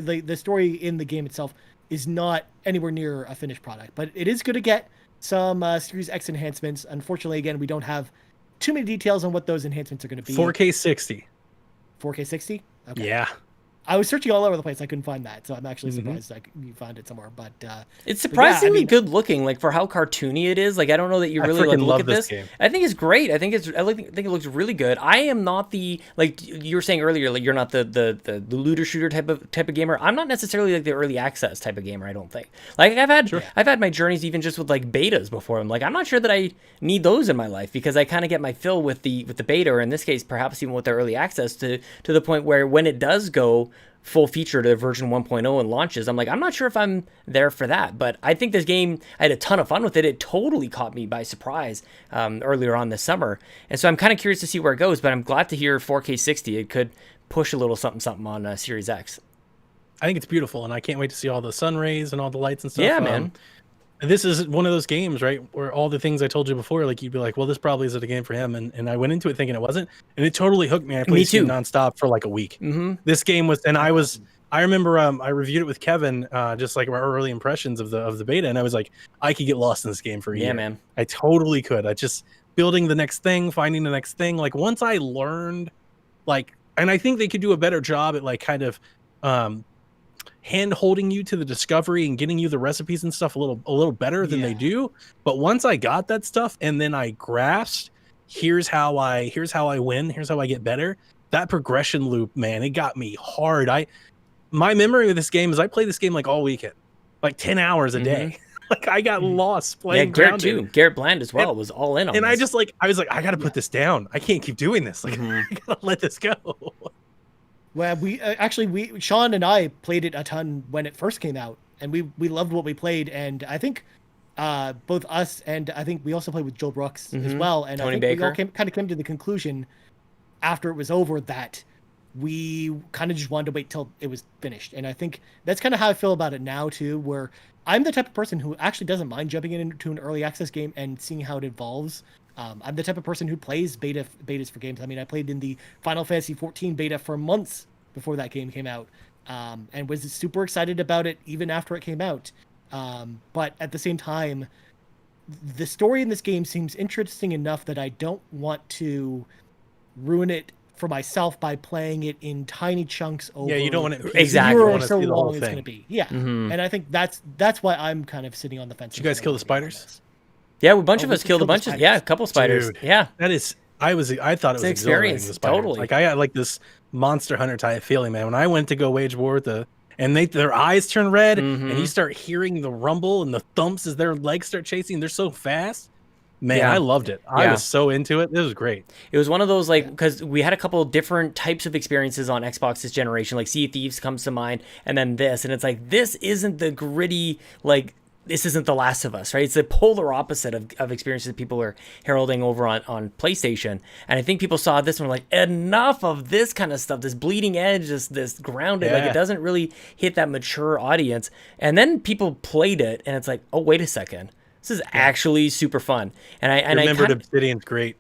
in the game itself is not anywhere near a finished product. But it is good to get some Series X enhancements. Unfortunately, again, we don't have too many details on what those enhancements are going to be. 4K 60. 4K 60? Okay. Yeah. I was searching all over the place. I couldn't find that, so I'm actually Mm-hmm. surprised you found it somewhere. But It's but yeah, I surprisingly mean- good looking, like for how cartoony it is. Like I don't know that you I really like freaking look love at this this. game. I think it's great. I think it looks really good. I am not the, like you were saying earlier, like you're not the looter shooter type of gamer. I'm not necessarily like the early access type of gamer. I don't think. Like I've had my journeys even just with like betas before. I'm like I'm not sure that I need those in my life because I kind of get my fill with the beta, or in this case perhaps even with the early access to the point where when it does go full feature to version 1.0 and launches, I'm like, I'm not sure if I'm there for that. But I think this game, I had a ton of fun with it. It totally caught me by surprise earlier on this summer. And so I'm kind of curious to see where it goes, but I'm glad to hear 4K 60. It could push a little something on Series X. I think it's beautiful, and I can't wait to see all the sun rays and all the lights and stuff. Yeah, man. This is one of those games, right, where all the things I told you before, like you'd be like, well, this probably isn't a game for him, and I went into it thinking it wasn't, and it totally hooked me. I played Me this game too. nonstop for like a week. Mm-hmm. This game was, and I remember I reviewed it with Kevin, just like our early impressions of the beta, and I was like, I could get lost in this game for a Yeah, year. man. I totally could. I just building the next thing, finding the next thing. Like once I learned, like, and I think they could do a better job at like kind of hand holding you to the discovery and getting you the recipes and stuff a little better than they Yeah. do. But once I got that stuff and then I grasped, here's how I win, here's how I get better. That progression loop, man, it got me hard. My memory of this game is I played this game like all weekend, like 10 hours a day. Like I got lost Yeah, playing Garrett Grounded. too. Garrett Bland as well was all in on And this. I was like, I gotta put this down. I can't keep doing this. Like I gotta let this go. Well, we Sean and I played it a ton when it first came out, and we loved what we played. And I think both us and I think we also played with Joel Brooks as well. And Tony I think we all Baker. kind of came to the conclusion after it was over that we kind of just wanted to wait till it was finished. And I think that's kind of how I feel about it now too, where I'm the type of person who actually doesn't mind jumping into an early access game and seeing how it evolves. I'm the type of person who plays betas for games. I mean, I played in the Final Fantasy 14 beta for months before that game came out, and was super excited about it even after it came out. But at the same time, the story in this game seems interesting enough that I don't want to ruin it for myself by playing it in tiny chunks over Yeah, you don't want it Exactly. a year You or wanna so see the whole long it's thing. going to be. Yeah, Mhm. and I think that's why I'm kind of sitting on the fence. Did you guys on kill the whether to get on spiders? this. Yeah, a bunch of we us killed a killed the bunch of spiders. yeah, a couple spiders. Dude. Yeah. That is, I thought it was an exhilarating. experience, The spider. totally. Like I got like this Monster Hunter type feeling, man. When I went to go wage war with and their eyes turn red, and you start hearing the rumble and the thumps as their legs start chasing. They're so fast, man. Yeah. I loved it. I Yeah. was so into it. It was great. It was one of those like because we had a couple different types of experiences on Xbox this generation. Like Sea of Thieves comes to mind, and then this, and it's like this isn't the gritty like. This isn't The Last of Us, right? It's the polar opposite of experiences that people are heralding over on PlayStation. And I think people saw this and were like, enough of this kind of stuff, this bleeding edge, this grounded, like Yeah. it doesn't really hit that mature audience. And then people played it and it's like, oh, wait a second. This is actually super fun. And I Remembered kind of, Obsidian's great.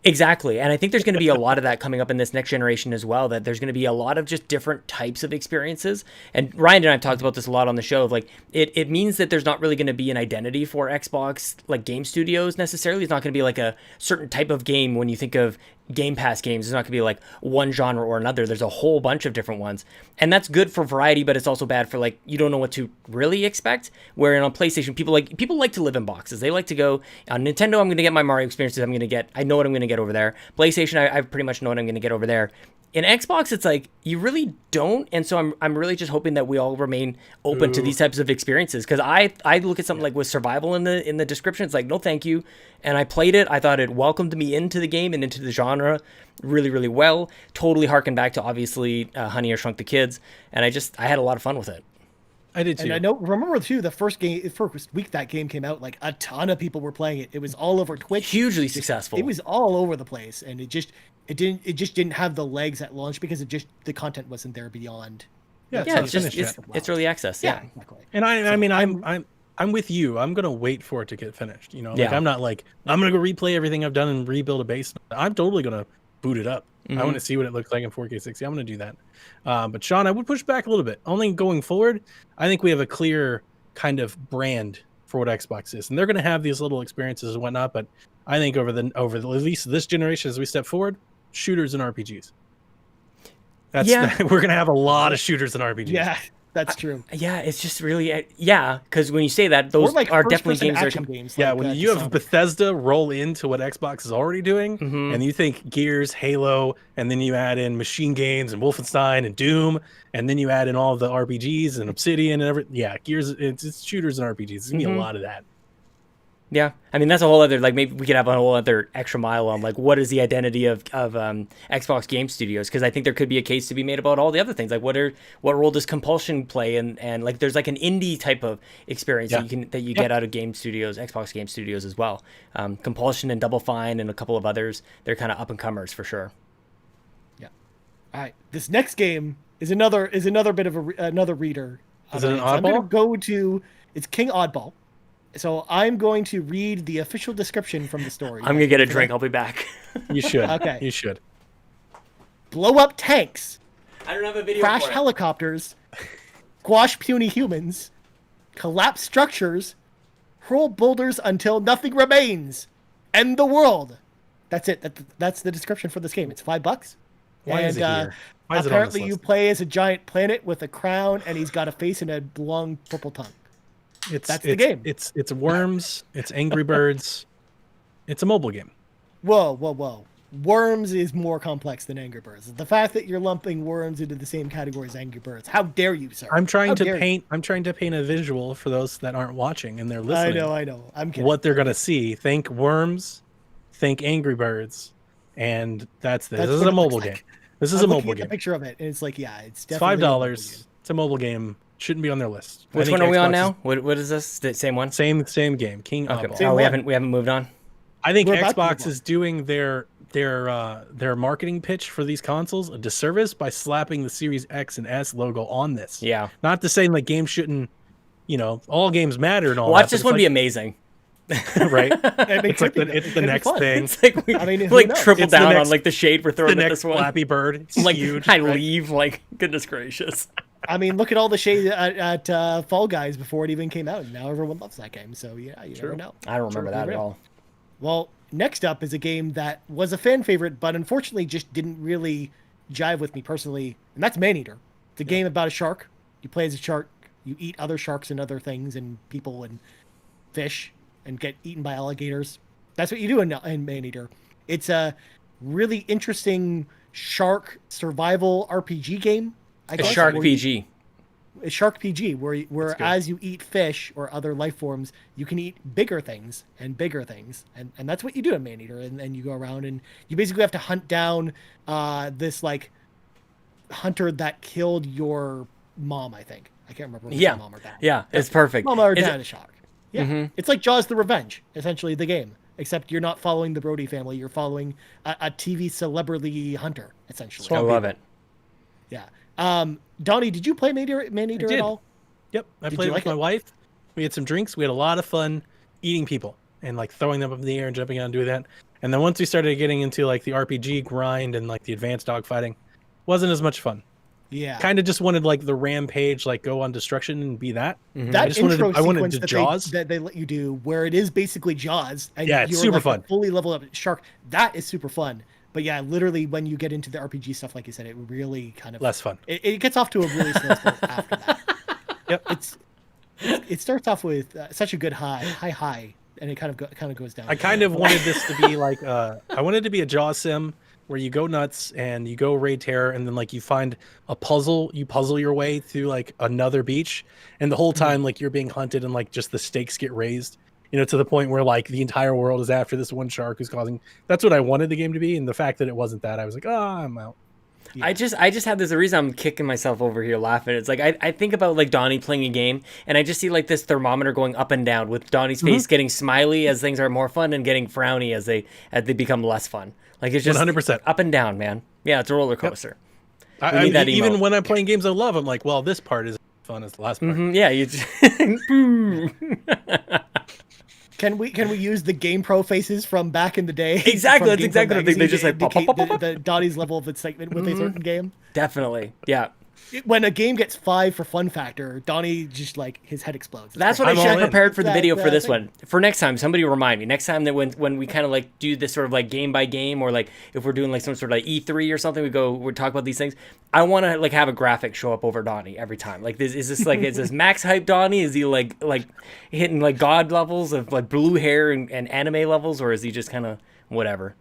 Exactly. And I think there's going to be a lot of that coming up in this next generation as well, that there's going to be a lot of just different types of experiences. And Ryan and I have talked about this a lot on the show. Of like, it means that there's not really going to be an identity for Xbox like game studios necessarily. It's not going to be like a certain type of game when you think of Game Pass games. It's not going to be like one genre or another. There's a whole bunch of different ones. And that's good for variety, but it's also bad for like you don't know what to really expect. Where on PlayStation, people like to live in boxes. They like to go on Nintendo, I'm going to get my Mario experiences. I know what I'm going to get over there. PlayStation, I pretty much know what I'm going to get over there. In Xbox, it's like you really don't, and so I'm really just hoping that we all remain open to these types of experiences. Because I look at something like with survival in the description, it's like no thank you, and I played it. I thought it welcomed me into the game and into the genre really really well. Totally harkened back to obviously Honey, I Shrunk the Kids, and I had a lot of fun with it. I did too. And remember too, the first week that game came out, like a ton of people were playing it. It was all over Twitch. Hugely successful. It was all over the place, and it just didn't have the legs at launch because the content wasn't there beyond. Yeah, it's early access. Yeah, exactly. And I mean, I'm with you. I'm gonna wait for it to get finished. You know, like Yeah. I'm not like I'm gonna go replay everything I've done and rebuild a base. I'm totally gonna boot it up. I want to see what it looks like in 4K 60. I'm gonna do that. But Sean, I would push back a little bit. Only going forward, I think we have a clear kind of brand for what Xbox is, and they're gonna have these little experiences and whatnot. But I think over at least this generation, as we step forward, shooters and RPGs. We're gonna have a lot of shooters and RPGs. Yeah, that's true. Yeah, it's just really because when you say that, Or those like are definitely first-person games that are action games. Yeah, like, when you have Dishonored. Bethesda roll into what Xbox is already doing, and you think Gears, Halo, and then you add in Machine Games and Wolfenstein and Doom, and then you add in all the RPGs and Obsidian and everything. Yeah, Gears, it's shooters and RPGs. It's gonna be a lot of that. Yeah, I mean that's a whole other like maybe we could have a whole other extra mile on like what is the identity of Xbox Game Studios, because I think there could be a case to be made about all the other things like what role does compulsion play, and like there's like an indie type of experience that you get out of Game Studios, Xbox Game Studios as well. Compulsion and Double Fine and a couple of others, they're kind of up and comers for sure. Yeah. All right. This next game is another bit of another reader. Is it an I'm going to oddball? go to it's King Oddball. So I'm going to read the official description from the story. I'm gonna get a drink. I'll be back. You should. Okay. You should. Blow up tanks, I don't have a video. crash helicopters, squash puny humans, collapse structures, hurl boulders until nothing remains, end the world. That's it. That's the description for this game. It's $5. Why is it here? Why is it on this Apparently, you list? play as a giant planet with a crown, and he's got a face and a long purple tongue. That's the game. It's Worms. It's Angry Birds. It's a mobile game. Whoa. Worms is more complex than Angry Birds. The fact that you're lumping Worms into the same category as Angry Birds. How dare you, sir? I'm trying How to dare you. paint. I'm trying to paint a visual for those that aren't watching and they're listening. I know. I'm kidding. What they're gonna see. Think Worms. Think Angry Birds. And that's this. That's This is what a it mobile looks game. like. This is I'm a looking mobile at the game. picture of it, and it's like, yeah, it's It's definitely $5. It's a mobile game. Shouldn't be on their list. I Which think one are we on Xbox now? What is this? The same one? is- Same game. King Okay. Oddball. Same Oh, we one. haven't moved on. I think We're about to move Xbox on. is doing their marketing pitch for these consoles a disservice by slapping the Series X and S logo on this. Yeah. Not to say like games shouldn't, all games matter and all Watch that. this but one be it's amazing. like, right? And It's like it's the next thing. It's like we I mean, who like knows? triple It's the down next- on like the shade we're The throwing at next this one. Flappy Bird. It's Like huge. I right? leave. Like goodness gracious. I mean, look at all the shade at Fall Guys before it even came out. And now everyone loves that game. So yeah, you never know. I don't remember that at all. Well, next up is a game that was a fan favorite, but unfortunately just didn't really jive with me personally, and that's Maneater. It's a game about a shark. You play as a shark. You eat other sharks and other things and people and fish and get eaten by alligators. That's what you do in Maneater. It's a really interesting shark survival RPG game. I A guess, Shark where you- PG. a shark PG, where good. as you eat fish or other life forms, you can eat bigger things, and that's what you do in Maneater. And you go around and you basically have to hunt down this like hunter that killed your mom. I think I can't remember. If it was Yeah. your mom or dad. Yeah, it's perfect. Mom or Is dad it- is shark. Yeah, it's like Jaws: The Revenge, essentially the game. Except you're not following the Brody family. You're following a TV celebrity hunter, essentially. I love it. Yeah. Donnie, did you play Maneater did. at all? Yep. I Did played you it with like my wife. We had some drinks. We had a lot of fun eating people and like throwing them up in the air and jumping out and doing that. And then once we started getting into like the RPG grind and like the advanced dogfighting, wasn't as much fun. Yeah. Kind of just wanted like the rampage, like go on destruction and be that. That I just wanted intro to, I wanted sequence to that Jaws. they let you do, where it is basically Jaws, and Yeah, it's you're super like fun. a fully leveled up shark. That is super fun. But yeah, literally when you get into the RPG stuff, like you said, it really kind of Less fun. It gets off to a really slow start after that. Yep. It starts off with such a good high, and it kind of goes down. I kind of wanted this to be like I wanted it to be a Jaws sim where you go nuts and you go raid terror, and then like you find a puzzle, you puzzle your way through like another beach, and the whole time like you're being hunted and like just the stakes get raised, you know, to the point where like the entire world is after this one shark who's causing. That's what I wanted the game to be, and the fact that it wasn't that, I was like, I'm out. Yeah. I just had this. The reason I'm kicking myself over here laughing. It's like I think about like Donnie playing a game, and I just see like this thermometer going up and down with Donnie's face getting smiley as things are more fun and getting frowny as they become less fun. Like it's just 100% up and down, man. Yeah, it's a roller coaster. Yep. Even when I'm playing games I love, I'm like, well, this part is fun as the last part. Yeah, you just Can we use the GamePro faces from back in the day? Exactly, from that's exactly what I think. They just like pop, pop, pop, pop, pop. the Donnie's level of excitement with a certain game. Definitely, yeah. When a game gets 5 for fun factor, Donnie just like his head explodes. That's what I'm I should all have in. prepared for the video for this thing. one. For next time, somebody remind me. Next time that when we kind of like do this sort of like game by game, or like if we're doing like some sort of like E3 or something, we talk about these things. I want to like have a graphic show up over Donnie every time. Like this is this max hype Donnie? Is he like hitting like god levels of like blue hair and anime levels, or is he just kind of whatever?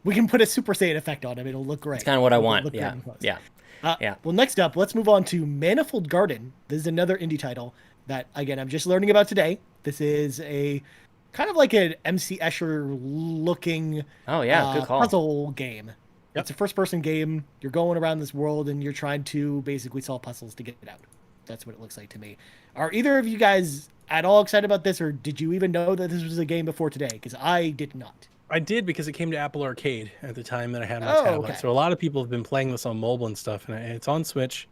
We can put a Super Saiyan effect on him. It'll look great. It's kind of what I It'll want. look great Yeah, in close. yeah. Yeah. Well, next up, let's move on to Manifold Garden. This is another indie title that, again, I'm just learning about today. This is a kind of like an MC Escher looking Oh yeah, good call. puzzle game. It's a first-person game. You're going around this world and you're trying to basically solve puzzles to get it out. That's what it looks like to me. Are either of you guys at all excited about this, or did you even know that this was a game before today? Because I did not. I did, because it came to Apple Arcade at the time that I had my Oh, tablet. okay. So a lot of people have been playing this on mobile and stuff, and it's on Switch.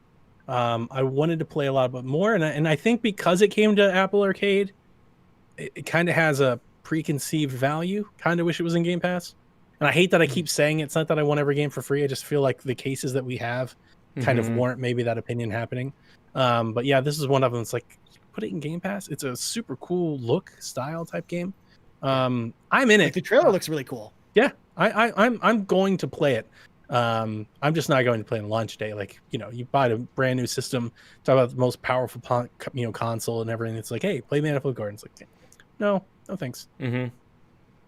I wanted to play a lot bit more, and I think because it came to Apple Arcade, it kind of has a preconceived value. Kind of wish it was in Game Pass. And I hate that I keep saying it. It's not that I want every game for free. I just feel like the cases that we have kind of warrant maybe that opinion happening. But yeah, this is one of them. It's like, put it in Game Pass. It's a super cool look, style type game. I'm in Like, it. the trailer looks really cool. Yeah, I'm going to play it. I'm just not going to play on launch day. Like, you know, you buy a brand new system, talk about the most powerful console and everything. It's like, hey, play Manifold Garden. It's like, no thanks.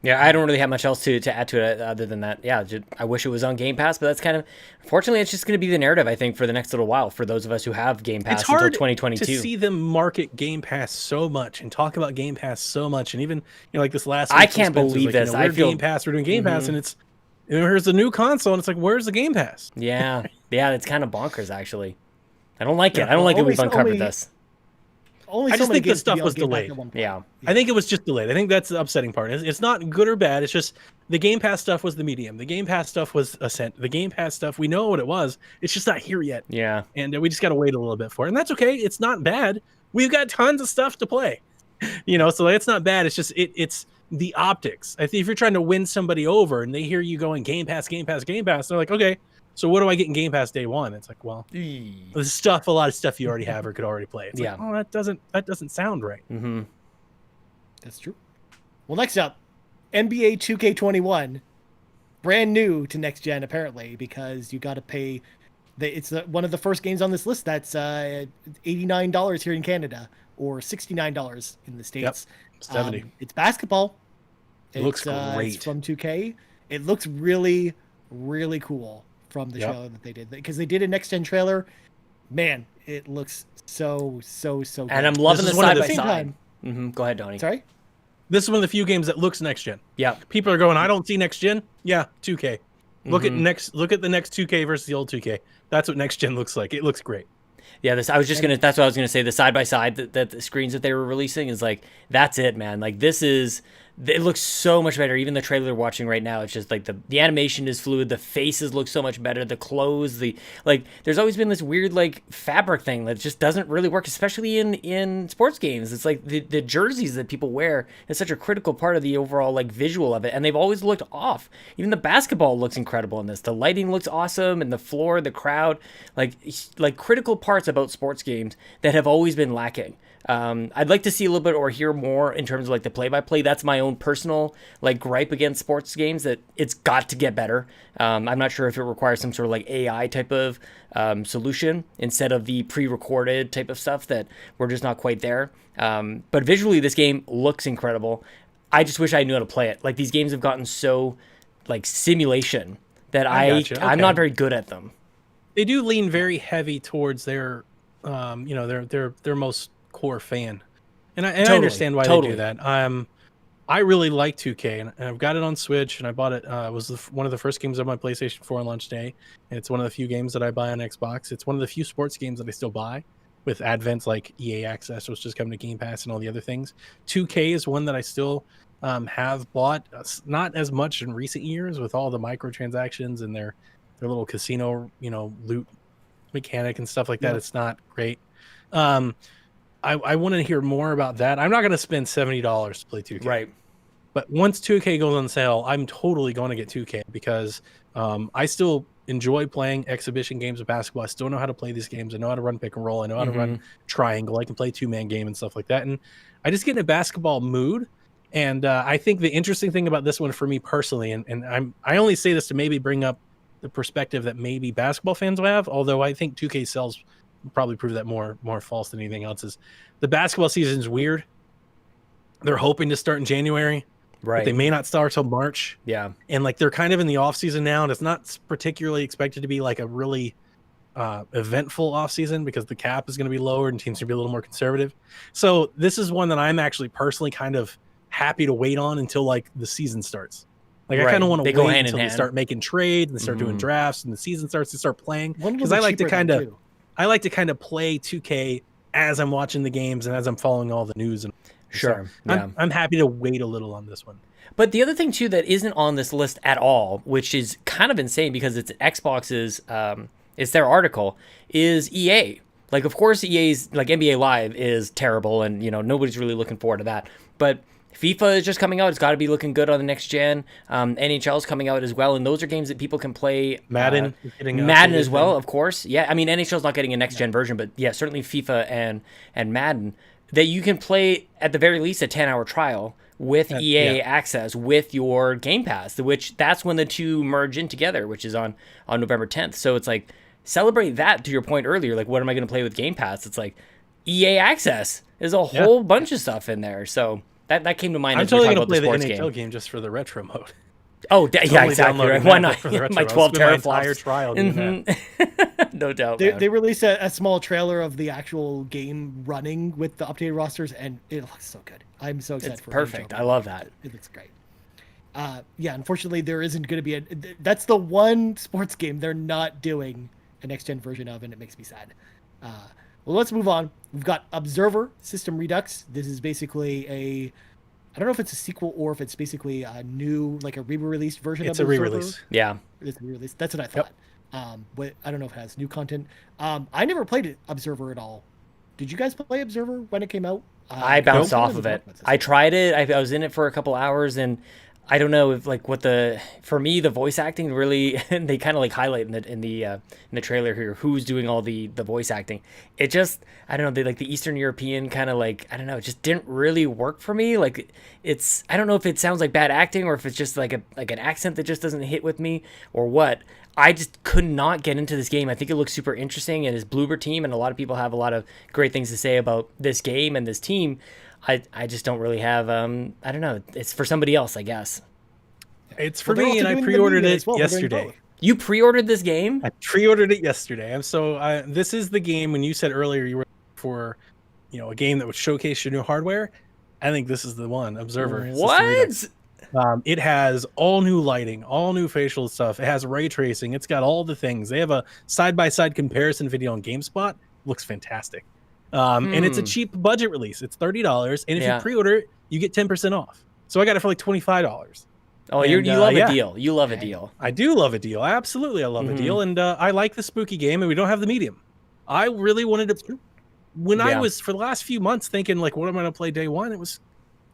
Yeah, I don't really have much else to add to it other than that. Yeah, I wish it was on Game Pass, but that's kind of, unfortunately, it's just going to be the narrative, I think, for the next little while for those of us who have Game Pass It's hard until 2022. to see them market Game Pass so much and talk about Game Pass so much, and even, you know, like this last. I week, can't Spencer's believe like, you this. know, I we're feel- Game Pass. We're doing Game Pass, and it's, you know, here's a new console, and it's like, where's the Game Pass? Yeah, it's kind of bonkers, actually. I don't like it. Yeah, I don't like that only we've so uncovered many- this. Only I so just many think the games to stuff be on was Game Pass delayed. at one point. Yeah. I think it was just delayed. I think that's the upsetting part. It's not good or bad. It's just the Game Pass stuff was the medium. The Game Pass stuff was Ascent. The Game Pass stuff, we know what it was. It's just not here yet. Yeah. And we just got to wait a little bit for it. And that's okay. It's not bad. We've got tons of stuff to play. You know, so it's not bad. It's just it's the optics. I think if you're trying to win somebody over and they hear you going Game Pass, Game Pass, Game Pass, they're like, okay, so what do I get in Game Pass day one? It's like, well, there's stuff, a lot of stuff you already have or could already play. It's Yeah. like, oh, that doesn't sound right. Mm-hmm. That's true. Well, next up, NBA 2K21, brand new to next gen apparently, because you got to pay. It's one of the first games on this list that's $89 here in Canada, or $69 in the States. 70. It's basketball. It looks It's great. from 2K. It looks really, really cool from the trailer that they did, because they did a next gen trailer. Man, it looks so good. And I'm loving This the is one side of the by same side. time. Mm-hmm. Go ahead, Donnie. Sorry. This is one of the few games that looks next gen. Yeah. People are going, I don't see next gen. Yeah, 2K. Look at the next 2K versus the old 2K. That's what next gen looks like. It looks great. Yeah, that's what I was gonna say. The side by side that the screens that they were releasing is like, that's it, man. Like this is it looks so much better. Even the trailer we're watching right now, it's just like the animation is fluid. The faces look so much better. The clothes, there's always been this weird like fabric thing that just doesn't really work, especially in sports games. It's like the jerseys that people wear is such a critical part of the overall like visual of it, and they've always looked off. Even the basketball looks incredible in this. The lighting looks awesome, and the floor, the crowd, like critical parts about sports games that have always been lacking. I'd like to see a little bit or hear more in terms of like the play-by-play. That's my own personal like gripe against sports games, that it's got to get better. I'm not sure if it requires some sort of like AI type of solution instead of the pre-recorded type of stuff that we're just not quite there. But visually, this game looks incredible. I just wish I knew how to play it. Like, these games have gotten so like simulation that I'm not very good at them. They do lean very heavy towards their their most core fan, and I understand why they do that. I really like 2K, and I've got it on Switch, and I bought it. It was one of the first games of my PlayStation 4 on launch day, and it's one of the few games that I buy on Xbox. It's one of the few sports games that I still buy with advents like EA Access, which just coming to Game Pass and all the other things. 2K is one that I still have bought, not as much in recent years with all the microtransactions and their little casino, loot mechanic and stuff like that. It's not great. I want to hear more about that. I'm not going to spend $70 to play 2K. Right. But once 2K goes on sale, I'm totally going to get 2K because I still enjoy playing exhibition games of basketball. I still know how to play these games. I know how to run pick and roll. I know how to run triangle. I can play two-man game and stuff like that. And I just get in a basketball mood. And I think the interesting thing about this one for me personally, and I only say this to maybe bring up the perspective that maybe basketball fans will have, although I think 2K sales probably prove that more false than anything else, is the basketball season is weird. They're hoping to start in January, right? But they may not start till March. Yeah, and like they're kind of in the off season now, and it's not particularly expected to be like a really eventful off season because the cap is going to be lowered and teams are going to be a little more conservative. So this is one that I'm actually personally kind of happy to wait on until like the season starts. Like, I kind of want to wait until they start making trades and they start doing drafts and the season starts to start playing, because I like to kind of play 2K as I'm watching the games and as I'm following all the news. And sure, so I'm happy to wait a little on this one. But the other thing too that isn't on this list at all, which is kind of insane because it's Xbox's, it's their article, is EA. Like, of course, EA's like NBA Live is terrible, and nobody's really looking forward to that. But FIFA is just coming out. It's got to be looking good on the next gen. NHL is coming out as well, and those are games that people can play. Madden, Madden as well, of course. Yeah, I mean, NHL is not getting a next gen version, but yeah, certainly FIFA and Madden, that you can play at the very least a 10-hour trial with EA Access with your Game Pass, which that's when the two merge in together, which is on November 10th. So it's like, celebrate that. To your point earlier, like, what am I going to play with Game Pass? It's like EA Access. There's a whole bunch of stuff in there. So that came to mind. I'm as we totally talk going to about play the NHL game game just for the retro mode. Oh, yeah, exactly. Right. Why not? My 12 teraflops. Entire trial. No doubt. They released a small trailer of the actual game running with the updated rosters, and it looks so good. I'm so excited for it. It's perfect. I love that. It looks great. Unfortunately, there isn't going to be that's the one sports game they're not doing a next-gen version of, and it makes me sad. Well, let's move on. We've got Observer System Redux. This is basically I don't know if it's a sequel or if it's basically a new, like a re-released version of Observer. It's a re-release. Yeah. It's a re-release. That's what I thought. But I don't know if it has new content. I never played Observer at all. Did you guys play Observer when it came out? I bounced off of it. I tried it. I was in it for a couple hours, and I don't know if like for me the voice acting really they kind of like highlight in the trailer here who's doing all the voice acting. It just, I don't know, they like the Eastern European kind of like, I don't know, it just didn't really work for me. Like, it's, I don't know if it sounds like bad acting or if it's just like an accent that just doesn't hit with me or what. I just could not get into this game. I think it looks super interesting, and his Bloober team, and a lot of people have a lot of great things to say about this game and this team. I just don't really have, I don't know. It's for somebody else, I guess. It's for me, and I pre-ordered it yesterday. You pre-ordered this game? I pre-ordered it yesterday. And so this is the game, when you said earlier you were for, a game that would showcase your new hardware. I think this is the one, Observer. What? It has all new lighting, all new facial stuff. It has ray tracing. It's got all the things. They have a side-by-side comparison video on GameSpot. Looks fantastic. And it's a cheap budget release. It's $30. And if you pre-order it, you get 10% off. So I got it for like $25. Oh, And, you love yeah. a deal. You love a deal. I do love a deal. Absolutely, I love a deal, and I like the spooky game, and we don't have the medium. I really wanted to. When I Yeah. was for the last few months thinking like, what am I going to play day one? It was,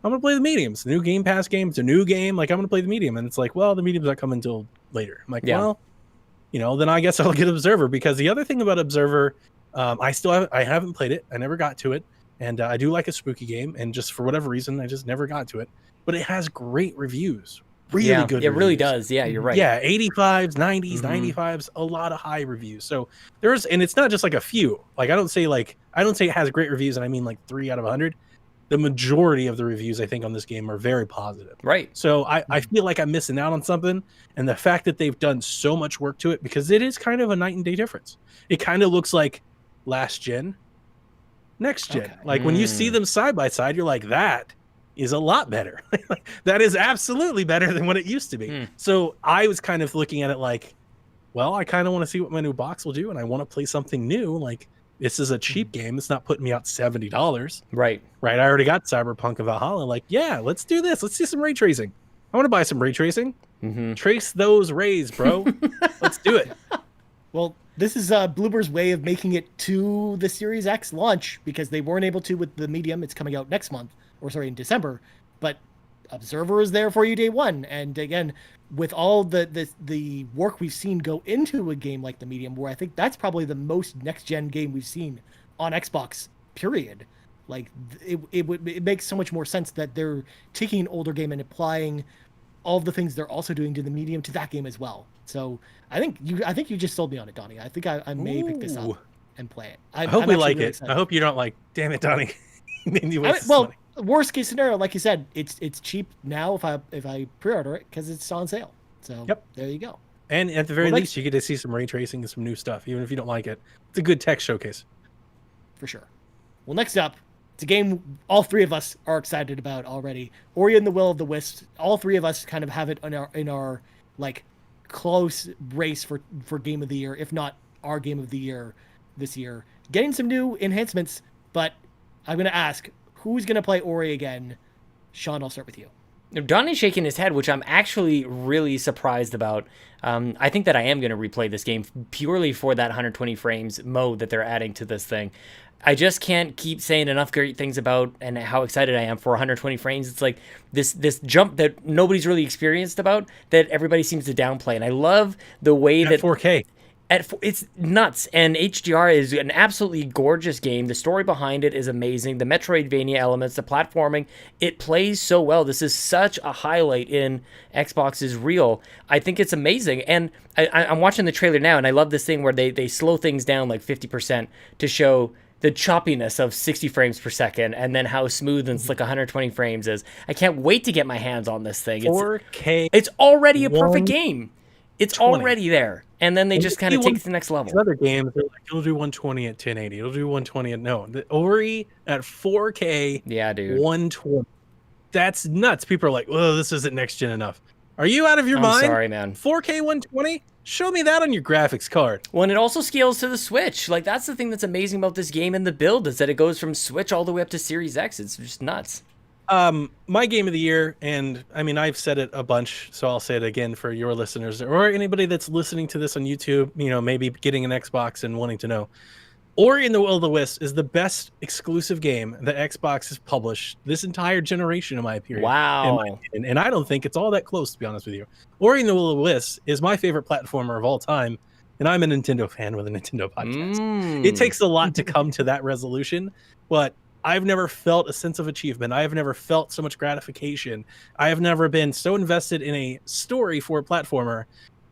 I'm going to play the medium. It's a new Game Pass game. It's a new game. Like I'm going to play the medium, and it's like, well, the medium's not coming until later. I'm like, Yeah. well, then I guess I'll get Observer, because the other thing about Observer, I haven't played it. I never got to it, and I do like a spooky game, and just for whatever reason, I just never got to it. But it has great reviews. Really good. It really reviews. does. Yeah, you're right. Yeah, 85s, 90s, 95s, a lot of high reviews. So and it's not just like a few. Like I don't say it has great reviews, and I mean like 3 out of 100. The majority of the reviews I think on this game are very positive. Right. So I feel like I'm missing out on something, and the fact that they've done so much work to it, because it is kind of a night and day difference. It kind of looks like last gen, next gen. Okay. Like when you see them side by side, you're like, that is a lot better. That is absolutely better than what it used to be. So I was kind of looking at it like, well, I kind of want to see what my new box will do, and I want to play something new. Like this is a cheap game. It's not putting me out $70. Right. I already got Cyberpunk and Valhalla. Like, yeah, let's do this. Let's do some ray tracing. I want to buy some ray tracing. Trace those rays, bro. Let's do it. Well, this is Bloober's way of making it to the Series X launch, because they weren't able to with the medium. It's coming out next month, in December. But Observer is there for you day one. And again, with all the work we've seen go into a game like the medium, where I think that's probably the most next gen game we've seen on Xbox, period. Like it makes so much more sense that they're taking an older game and applying all of the things they're also doing to the medium to that game as well. So I think you just sold me on it, Donnie. I think I may pick this up and play it. I hope we like really it. excited. I hope you don't like, damn it, Donnie. Well, worst case scenario, like you said, it's cheap now if I pre-order it because it's on sale. So there you go. And at the very least, you get to see some ray tracing and some new stuff, even if you don't like it. It's a good tech showcase. For sure. Well, next up, it's a game all three of us are excited about already. Ori and the Will of the Wisps. All three of us kind of have it in our like close race for game of the year, if not our game of the year this year. Getting some new enhancements, but I'm going to ask, who's going to play Ori again? Sean, I'll start with you. Donnie's shaking his head, which I'm actually really surprised about. I think that I am going to replay this game purely for that 120 frames mode that they're adding to this thing. I just can't keep saying enough great things about and how excited I am for 120 frames. It's like this jump that nobody's really experienced about that everybody seems to downplay. And I love the way that 4K. It's nuts, and HDR is an absolutely gorgeous game. The story behind it is amazing. The Metroidvania elements, the platforming, it plays so well. This is such a highlight in Xbox's reel. I think it's amazing, and I'm watching the trailer now, and I love this thing where they slow things down like 50% to show the choppiness of 60 frames per second, and then how smooth and slick 120 frames is. I can't wait to get my hands on this thing. 4K. It's already a perfect game. It's already there. And then they just kind of take it to the next level. Other games, they're like, it'll do 120 at 1080. It'll do 120 at the Ori at 4K. Yeah, dude. 120. That's nuts. People are like, "Oh, this isn't next gen enough." Are you out of your mind? Sorry, man. 4K 120? Show me that on your graphics card. Well, and it also scales to the Switch. Like, that's the thing that's amazing about this game and the build is that it goes from Switch all the way up to Series X. It's just nuts. My game of the year, and I mean, I've said it a bunch, so I'll say it again for your listeners or anybody that's listening to this on YouTube, maybe getting an Xbox and wanting to know. Ori and the Will of the Wisps is the best exclusive game that Xbox has published this entire generation, in my opinion. Wow. And I don't think it's all that close, to be honest with you. Ori and the Will of the Wisps is my favorite platformer of all time, and I'm a Nintendo fan with a Nintendo podcast. It takes a lot to come to that resolution, but I've never felt a sense of achievement. I have never felt so much gratification. I have never been so invested in a story for a platformer,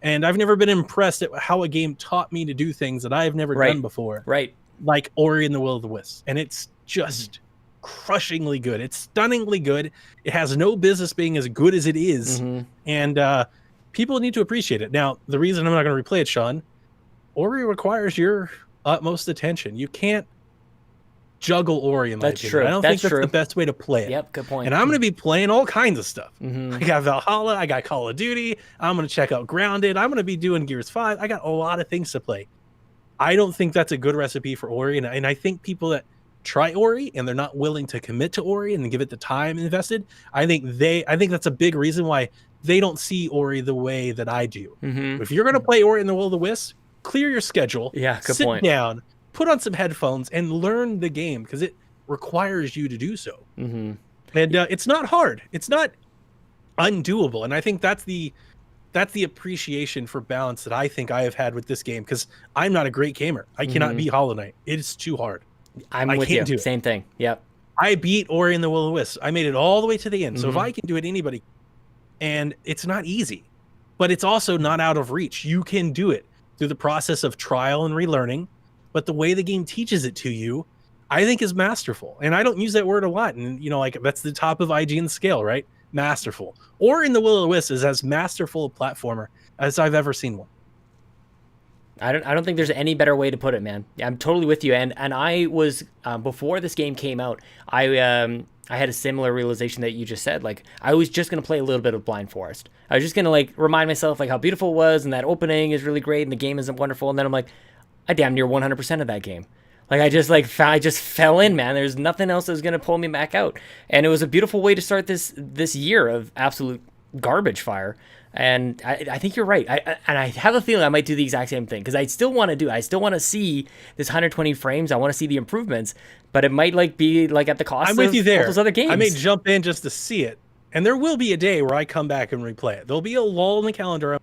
and I've never been impressed at how a game taught me to do things that I have never done before. Right. Like Ori and the Will of the Wisps. And it's just crushingly good. It's stunningly good. It has no business being as good as it is. And people need to appreciate it. Now, the reason I'm not going to replay it, Sean, Ori requires your utmost attention. You can't juggle Ori in my opinion. True. I don't think that's the best way to play it. Yep, good point. And I'm going to be playing all kinds of stuff. I got Valhalla, I got Call of Duty, I'm going to check out Grounded, I'm going to be doing Gears 5. I got a lot of things to play. I don't think that's a good recipe for Ori, and I think people that try Ori and they're not willing to commit to Ori and give it the time invested, I think that's a big reason why they don't see Ori the way that I do. If you're going to play Ori and the Will of the Wisps, clear your schedule, Yeah, good sit point. down, put on some headphones, and learn the game because it requires you to do so. And it's not hard. It's not undoable. And I think that's the appreciation for balance that I think I have had with this game because I'm not a great gamer. I cannot beat Hollow Knight. It is too hard. I'm I with can't you. do it. Same thing. Yep. I beat Ori and the Will of the Wisps. I made it all the way to the end. So if I can do it, anybody. And it's not easy, but it's also not out of reach. You can do it through the process of trial and relearning. But the way the game teaches it to you, I think is masterful. And I don't use that word a lot. And, like that's the top of IGN scale, right? Masterful. Ori and the Will of the Wisps is as masterful a platformer as I've ever seen one. I don't think there's any better way to put it, man. I'm totally with you. And I was before this game came out, I had a similar realization that you just said. Like I was just gonna play a little bit of Blind Forest. I was just gonna like remind myself like how beautiful it was and that opening is really great and the game isn't wonderful. And then I'm like, I damn near 100% of that game. Like I just fell in, man. There's nothing else that was gonna pull me back out. And it was a beautiful way to start this year of absolute garbage fire. And I think you're right. I have a feeling I might do the exact same thing because I still want to see this 120 frames. I want to see the improvements, but it might like be like at the cost I'm with of you there. all those other games. I may jump in just to see it, and there will be a day where I come back and replay it. There'll be a lull in the calendar.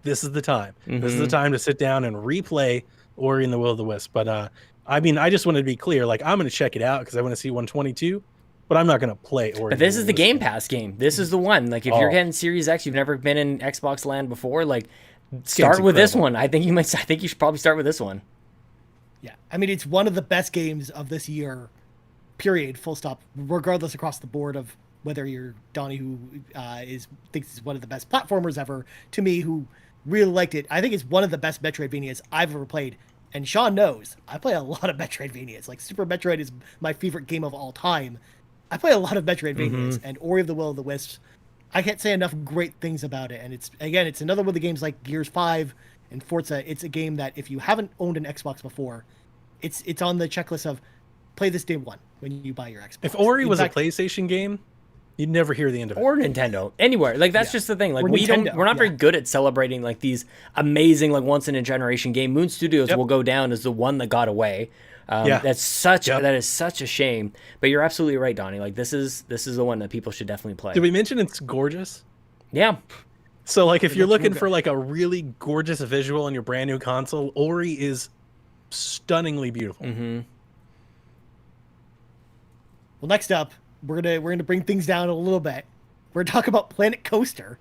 This is the time. This is the time to sit down and replay Ori and the Will of the Wisp. But I mean, I just wanted to be clear. Like I'm going to check it out because I want to see 122. But I'm not going to play Ori. But this is the Game Pass game. This is the one. Like, if you're getting Series X, you've never been in Xbox land before, like, start with this one. I think you should probably start with this one. Yeah. I mean, it's one of the best games of this year, period, full stop, regardless across the board of whether you're Donnie, who thinks it's one of the best platformers ever, to me, who really liked it. I think it's one of the best Metroidvanias I've ever played. And Sean knows, I play a lot of Metroidvanias. Like, Super Metroid is my favorite game of all time. I play a lot of Metroidvanias, and Ori of the Will of the Wisps, I can't say enough great things about it. And it's another one of the games like Gears 5 and Forza. It's a game that if you haven't owned an Xbox before, it's on the checklist of play this day one when you buy your Xbox. If Ori was a PlayStation game, you'd never hear the end of it. Or Nintendo. Anywhere. Like, that's just the thing. Like, we're not very good at celebrating, like, these amazing, like, once-in-a-generation game. Moon Studios will go down as the one that got away. That is such a shame. But you're absolutely right, Donnie. Like, this is the one that people should definitely play. Did we mention it's gorgeous? Yeah. So, like, if you're looking for, like, a really gorgeous visual on your brand new console, Ori is stunningly beautiful. Well, next up, we're gonna bring things down a little bit. We're gonna talk about Planet Coaster.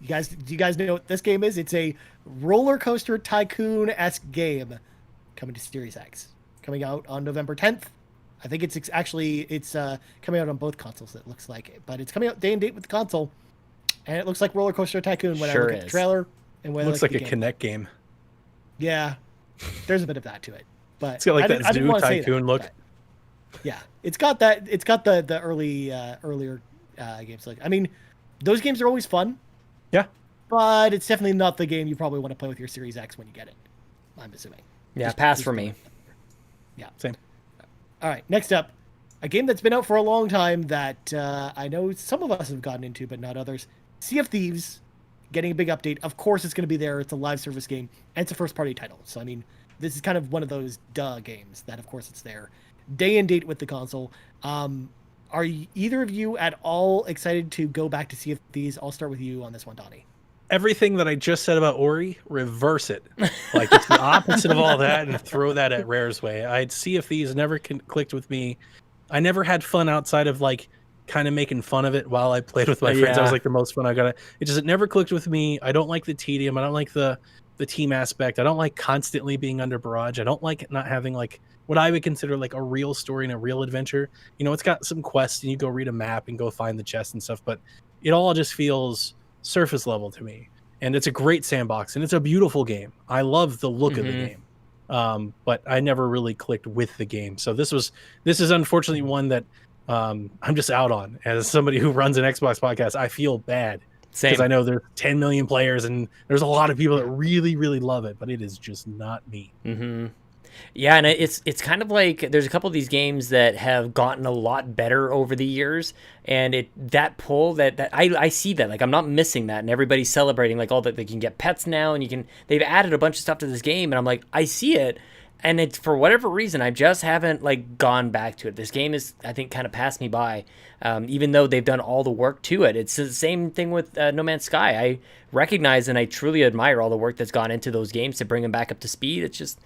Do you guys know what this game is? It's a roller coaster tycoon-esque game coming to Series X, coming out on November 10th. I think it's coming out on both consoles. It looks like, but it's coming out day and date with the console, and it looks like Roller Coaster Tycoon when I look at the trailer and when it looks like a Kinect game. Yeah, there's a bit of that to it, but it's got like that Zoo Tycoon look. Yeah, it's got that. It's got the earlier games. Like, I mean, those games are always fun. Yeah, but it's definitely not the game you probably want to play with your Series X when you get it. I'm assuming. Yeah, pass for me. Yeah, same. All right, next up, a game that's been out for a long time that I know some of us have gotten into, but not others. Sea of Thieves, getting a big update. Of course, it's going to be there. It's a live service game, and it's a first-party title. So, I mean, this is kind of one of those games that, of course, it's there. Day and date with the console. Are either of you at all excited to go back to Sea of Thieves? I'll start with you on this one, Donnie. Everything that I just said about Ori, reverse it. Like, it's the opposite of all that and throw that at Rare's way. I'd Sea of Thieves never clicked with me. I never had fun outside of, like, kind of making fun of it while I played with my friends. That was, like, the most fun I got. It never clicked with me. I don't like the tedium. I don't like the team aspect. I don't like constantly being under barrage. I don't like not having, like, what I would consider, like, a real story and a real adventure. You know, it's got some quests, and you go read a map and go find the chest and stuff, but it all just feels surface level to me. And it's a great sandbox, and it's a beautiful game. I love the look of the game, but I never really clicked with the game. So this is unfortunately one that I'm just out on. As somebody who runs an Xbox podcast, I feel bad because I know there's 10 million players, and there's a lot of people that really, really love it, but it is just not me. Yeah, and it's kind of like there's a couple of these games that have gotten a lot better over the years, and that pull that I see that, like, I'm not missing that, and everybody's celebrating like all that they can get pets now, and they've added a bunch of stuff to this game, and I'm like, I see it, and it's for whatever reason I just haven't like gone back to it. This game is, I think, kind of passed me by, even though they've done all the work to it. It's the same thing with No Man's Sky. I recognize and I truly admire all the work that's gone into those games to bring them back up to speed. It's just,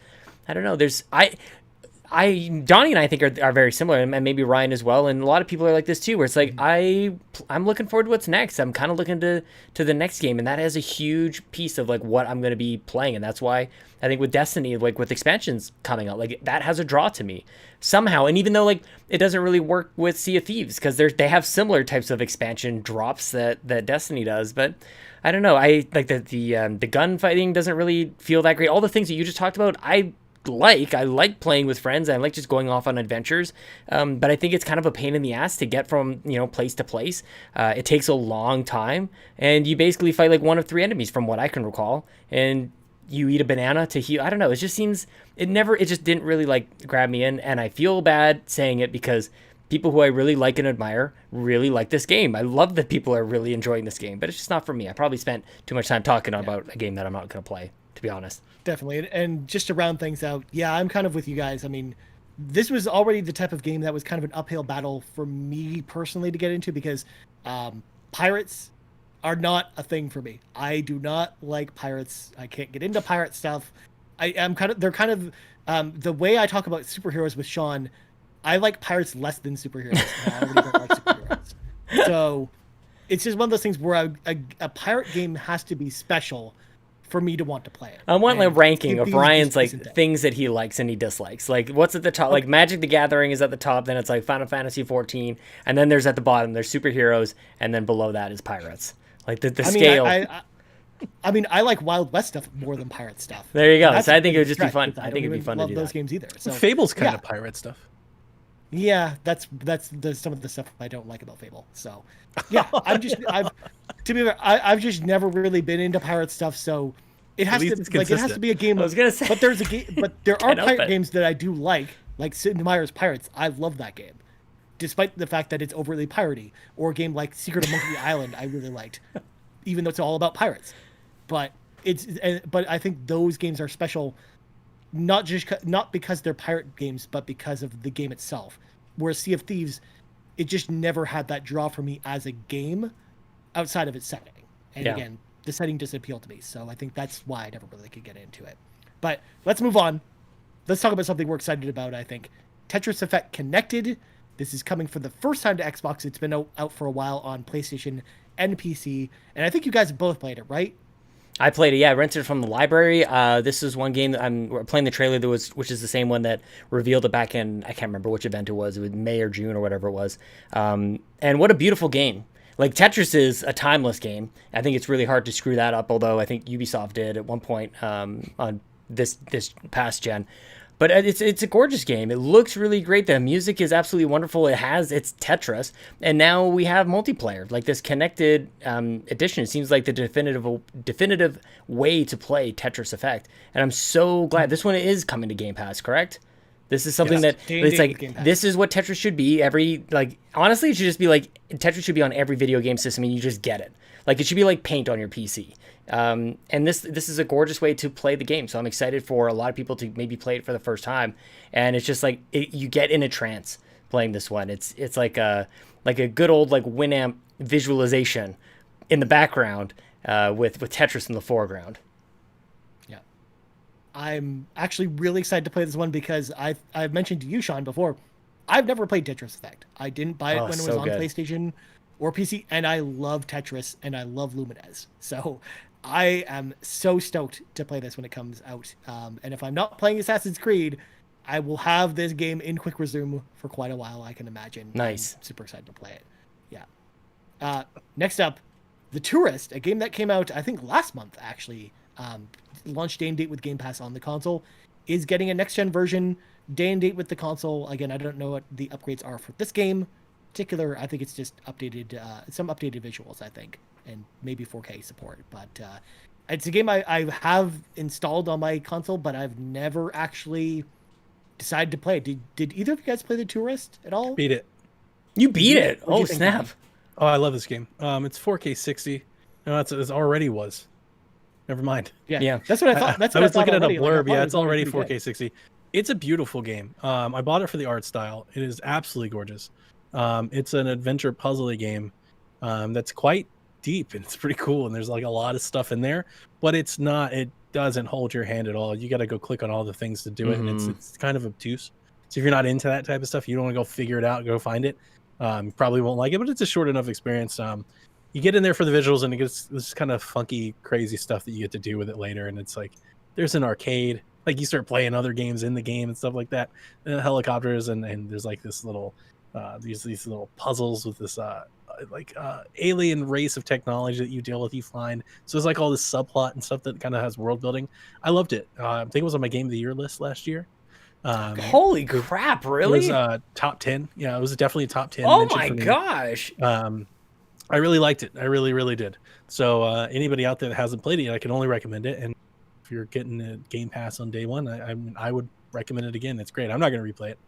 I don't know. Donnie and I think are very similar, and maybe Ryan as well. And a lot of people are like this too, where it's like, I'm looking forward to what's next. I'm kind of looking to the next game, and that has a huge piece of like what I'm going to be playing. And that's why I think with Destiny, like with expansions coming out, like that has a draw to me somehow. And even though like it doesn't really work with Sea of Thieves because they have similar types of expansion drops that Destiny does, but I don't know. I like the gunfighting doesn't really feel that great. All the things that you just talked about, I like playing with friends. I like just going off on adventures. But I think it's kind of a pain in the ass to get from, place to place. It takes a long time, and you basically fight like one of three enemies from what I can recall. And you eat a banana to heal. I don't know. It just seems, it just didn't really like grab me in. And I feel bad saying it because people who I really like and admire really like this game. I love that people are really enjoying this game, but it's just not for me. I probably spent too much time talking about a game that I'm not going to play, to be honest. Definitely. And just to round things out, yeah, I'm kind of with you guys. I mean, this was already the type of game that was kind of an uphill battle for me personally to get into because pirates are not a thing for me. I do not like pirates. I can't get into pirate stuff. They're kind of, the way I talk about superheroes with Sean, I like pirates less than superheroes. And I already don't like superheroes. So it's just one of those things where a pirate game has to be special for me to want to play it. I want like ranking of Ryan's like things that he likes and he dislikes. Like what's at the top? Like Magic the Gathering is at the top, then it's like Final Fantasy 14, and then there's at the bottom there's superheroes, and then below that is pirates. Like the scale. I mean, I like Wild West stuff more than pirate stuff. There you go. So I think it would just be fun. I think it'd be fun to do those that. games either. So Fable's kind of pirate stuff. Yeah, that's some of the stuff I don't like about Fable. So yeah, I've just never really been into pirate stuff. So it has to be a game. I was gonna say, but there are pirate games that I do like Sid Meier's Pirates. I love that game, despite the fact that it's overly piratey. Or a game like Secret of Monkey Island, I really liked, even though it's all about pirates. But I think those games are special, not because they're pirate games, but because of the game itself. Whereas Sea of Thieves, it just never had that draw for me as a game outside of its setting. And again, the setting just appealed to me. So I think that's why I never really could get into it. But let's move on. Let's talk about something we're excited about, I think. Tetris Effect Connected. This is coming for the first time to Xbox. It's been out for a while on PlayStation and PC. And I think you guys have both played it, right? I played it, I rented it from the library. This is one game that we're playing the trailer which is the same one that revealed it back in, I can't remember which event it was May or June or whatever it was. And what a beautiful game. Like Tetris is a timeless game. I think it's really hard to screw that up, although I think Ubisoft did at one point on this past gen. But it's a gorgeous game. It looks really great. The music is absolutely wonderful. It's Tetris, and now we have multiplayer, like this connected edition. It seems like the definitive way to play Tetris Effect, and I'm so glad this one is coming to Game Pass. Correct? This is something that it's like this is what Tetris should be. Honestly, it should just be like Tetris should be on every video game system, and you just get it. Like it should be like Paint on your PC. And this is a gorgeous way to play the game. So I'm excited for a lot of people to maybe play it for the first time. And it's just like you get in a trance playing this one. It's like a good old like Winamp visualization in the background with Tetris in the foreground. Yeah, I'm actually really excited to play this one because I've mentioned to you, Sean, before. I've never played Tetris Effect. I didn't buy it when it was on PlayStation or PC, and I love Tetris and I love Lumines. So I am so stoked to play this when it comes out. And if I'm not playing Assassin's Creed, I will have this game in quick resume for quite a while, I can imagine. Nice. I'm super excited to play it. Yeah. Next up, The Tourist, a game that came out, I think, last month, actually. Launch day and date with Game Pass on the console, is getting a next-gen version, day and date with the console. Again, I don't know what the upgrades are for this game. Particular, I think it's just updated, some updated visuals, I think, and maybe 4K support. But It's a game I have installed on my console, but I've never actually decided to play. Did either of you guys play The Tourist at all? Beat it. You beat it. What'd you Oh think, snap! Donnie? Oh, I love this game. It's 4K 60. No, it already was. Never mind. Yeah. That's what I thought. That's what I was looking at a already. Like, I blurb. thought Yeah, it it's was already pretty 4K good. 60. It's a beautiful game. I bought it for the art style. It is absolutely gorgeous. It's an adventure puzzle game that's quite deep and it's pretty cool. And there's like a lot of stuff in there, but it's not. It doesn't hold your hand at all. You got to go click on all the things to do it, and it's kind of obtuse. So if you're not into that type of stuff, you don't want to go figure it out, go find it. You probably won't like it, but it's a short enough experience. You get in there for the visuals, and it gets this kind of funky, crazy stuff that you get to do with it later. And it's like there's an arcade, like you start playing other games in the game and stuff like that. Helicopters, and there's like this little these little puzzles with this alien race of technology that you deal with. You find so there's like all this subplot and stuff that kind of has world building. I loved it. I think it was on my Game of the Year list last year. Holy crap! Really? It was top 10. Yeah, it was definitely a top 10. Oh mention my for me. gosh! I really liked it. I really, really did. So anybody out there that hasn't played it yet, I can only recommend it. And if you're getting a Game Pass on day one, I would recommend it again. It's great. I'm not going to replay it,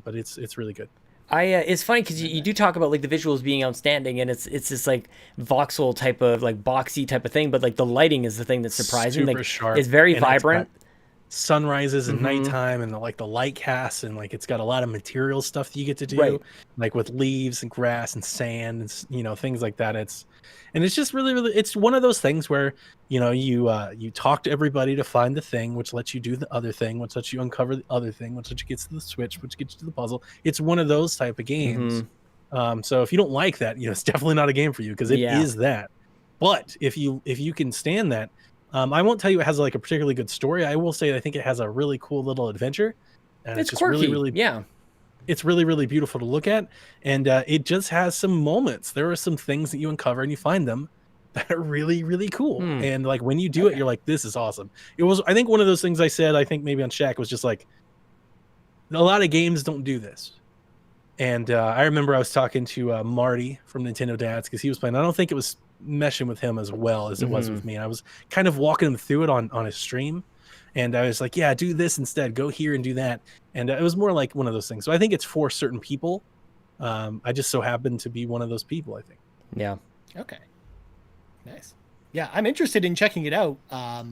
but it's really good. It's funny because you do talk about like the visuals being outstanding, and it's this like voxel type of like boxy type of thing, but like the lighting is the thing that's surprising. Super like sharp. it's very And it's vibrant. got sunrises and nighttime, and the light casts, and like it's got a lot of material stuff that you get to do, Right. like with leaves and grass and sand and things like that. It's just really, really, it's one of those things where you talk to everybody to find the thing, which lets you do the other thing, which lets you uncover the other thing, which lets you get to the switch, which gets you to the puzzle. It's one of those type of games. So if you don't like that, it's definitely not a game for you, because it is that. But if you can stand that, I won't tell you it has like a particularly good story. I will say I think it has a really cool little adventure. And It's just quirky. really, really, Yeah. it's really, really beautiful to look at. And it just has some moments. There are some things that you uncover and you find them that are really, really cool. And like when you do it, you're like, this is awesome. It was, I think one of those things I said, I think maybe on Shaq, was just like, a lot of games don't do this. And I remember I was talking to Marty from Nintendo Dads, because he was playing. I don't think it was meshing with him as well as it was with me. And I was kind of walking him through it on his stream. And I was like, yeah, do this instead. Go here and do that. And it was more like one of those things. So I think it's for certain people. I just so happen to be one of those people, I think. Yeah. Okay. Nice. Yeah, I'm interested in checking it out.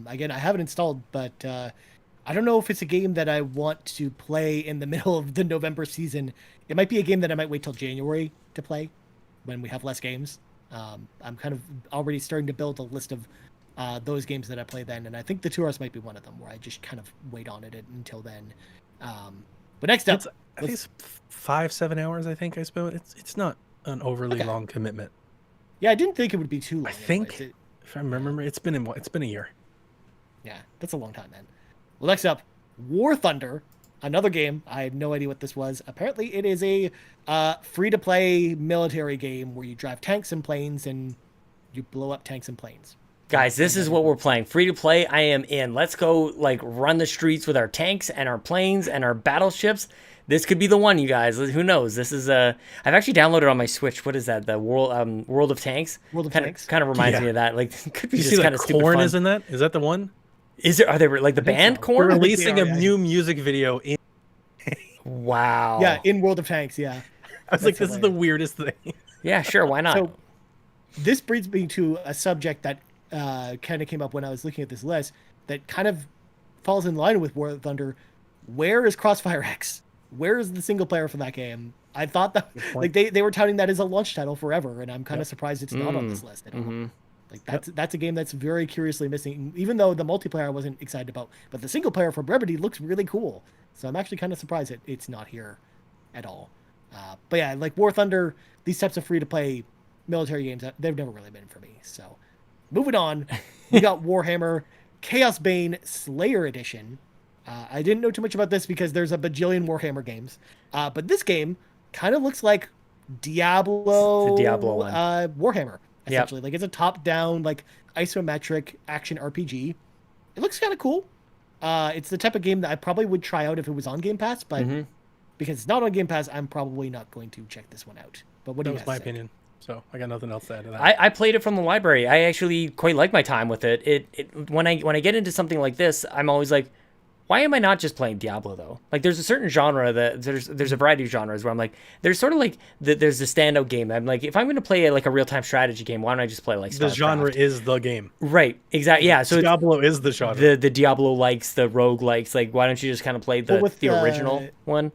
Again, I haven't installed, but I don't know if it's a game that I want to play in the middle of the November season. It might be a game that I might wait till January to play, when we have less games. I'm kind of already starting to build a list of those games that I play then, and I think The Tourist might be one of them, where I just kind of wait on it until then. But next up, I think it's 5-7 hours. I think I spent. It's not an overly long commitment. yeah, I didn't think it would be too long. I think, anyways. if I remember, it's been a year. Yeah, that's a long time, man. Well, next up, War Thunder, another game. I had no idea what this was. Apparently, it is a free-to-play military game where you drive tanks and planes and you blow up tanks and planes. Guys, this is what we're playing. Free to play, I am in. Let's go like run the streets with our tanks and our planes and our battleships. This could be the one, you guys. Who knows? This is I've actually downloaded on my Switch. What is that? The World of Tanks. World of kind Tanks? Kind of reminds Yeah. me of that. Like could be You just see, kind like of stupid Corn fun. is in that. Is that the one? Is there? Are they like the band so. Corn? We're think they releasing are, a yeah. new music video. Wow. Yeah, in World of Tanks, yeah. I was like, this is the weirdest thing. Yeah. Sure. Why not? So this brings me to a subject that kind of came up when I was looking at this list that kind of falls in line with War Thunder. Where is Crossfire X? Where is the single player for that game? I thought that like they were touting that as a launch title forever, and I'm kind of surprised it's not on this list at all. Like that's a game that's very curiously missing, even though the multiplayer I wasn't excited about, but the single player for Brevity looks really cool. So I'm actually kind of surprised that it's not here at all. But yeah, like War Thunder, these types of free to play military games, they've never really been for me. So moving on, we got Warhammer Chaos Bane Slayer Edition. I didn't know too much about this because there's a bajillion Warhammer games. But this game kind of looks like Diablo, It's the Diablo one. Warhammer, essentially. Like it's a top-down, like isometric action RPG. It looks kind of cool. It's the type of game that I probably would try out if it was on Game Pass, but because it's not on Game Pass, I'm probably not going to check this one out. But what do That you was guys my think? opinion. So I got nothing else to add to that. I played it from the library. I actually quite like my time with it. It when I get into something like this, I'm always like, why am I not just playing Diablo though? Like there's a certain genre that there's a variety of genres where I'm like, there's sort of like there's a standout game. I'm like, if I'm going to play like a real time strategy game, why don't I just play like StarCraft? The genre is the game. Right, exactly. Yeah, so Diablo is the genre. The Diablo likes, the rogue likes. Like, why don't you just kind of play the original one?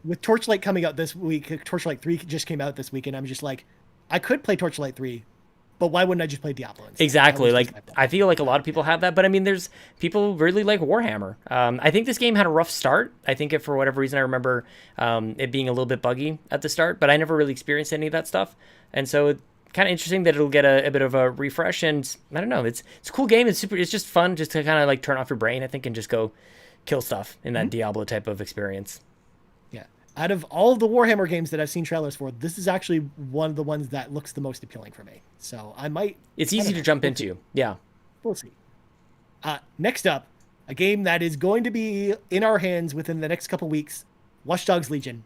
With Torchlight coming out this week, Torchlight 3 just came out this week, and I'm just like, I could play Torchlight 3, but why wouldn't I just play Diablo instead? Exactly. Like, I feel like a lot of people have that, but I mean, there's people really like Warhammer. I think this game had a rough start. I think for whatever reason, I remember it being a little bit buggy at the start, but I never really experienced any of that stuff. And so kind of interesting that it'll get a bit of a refresh, and I don't know, it's a cool game. It's just fun just to kind of like turn off your brain, I think, and just go kill stuff in that Diablo type of experience. Yeah. Out of all of the Warhammer games that I've seen trailers for, this is actually one of the ones that looks the most appealing for me. So I might... It's easy to jump into. Yeah. We'll see. Next up, a game that is going to be in our hands within the next couple weeks, Watch Dogs Legion.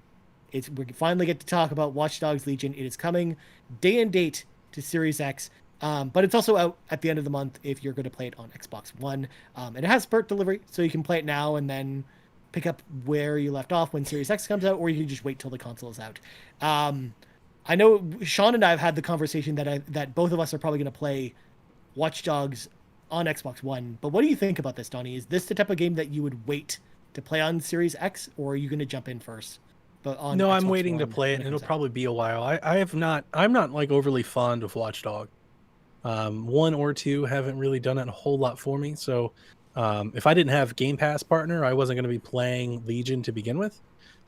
We finally get to talk about Watch Dogs Legion. It is coming day and date to Series X, but it's also out at the end of the month if you're going to play it on Xbox One. And it has Spurt delivery, so you can play it now and then pick up where you left off when Series X comes out, or you can just wait till the console is out. I know Sean and I have had the conversation that both of us are probably going to play Watch Dogs on Xbox One. But what do you think about this, Donnie? Is this the type of game that you would wait to play on Series X, or are you going to jump in first? But on no, Xbox I'm waiting to One play it, and it'll probably be a while. I'm not like overly fond of Watch Dog. 1 or 2 haven't really done it a whole lot for me. So if I didn't have Game Pass partner, I wasn't going to be playing Legion to begin with.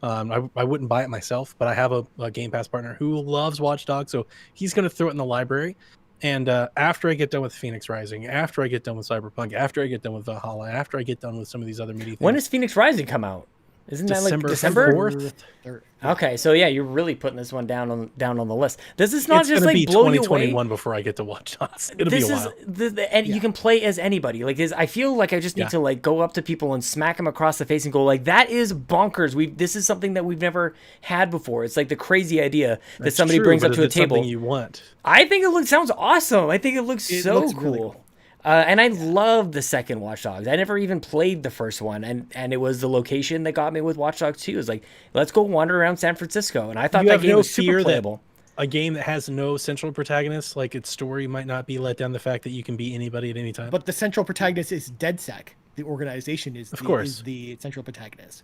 I wouldn't buy it myself, but I have a Game Pass partner who loves Watch Dogs, so he's going to throw it in the library. And after I get done with Phoenix Rising, after I get done with Cyberpunk, after I get done with Valhalla, after I get done with some of these other meaty things. When does Phoenix Rising come out? Isn't that like December December? 4th? Okay, so yeah, you're really putting this one down on the list. Does this not It's just gonna like be blow you away? 2021 before I get to Watch Dogs. It'll be a while. And you can play as anybody. Like, I feel like I just need to like go up to people and smack them across the face and go like, "That is bonkers. This is something that we've never had before." It's like the crazy idea that somebody brings up to a table. Something you want? I think sounds awesome. I think it looks so looks cool. really cool. And I love the second Watch Dogs. I never even played the first one, and it was the location that got me with Watch Dogs 2. It was like, let's go wander around San Francisco, and I thought that game was super playable. A game that has no central protagonist, like its story might not be let down the fact that you can be anybody at any time. But the central protagonist is DedSec. The organization is the central protagonist.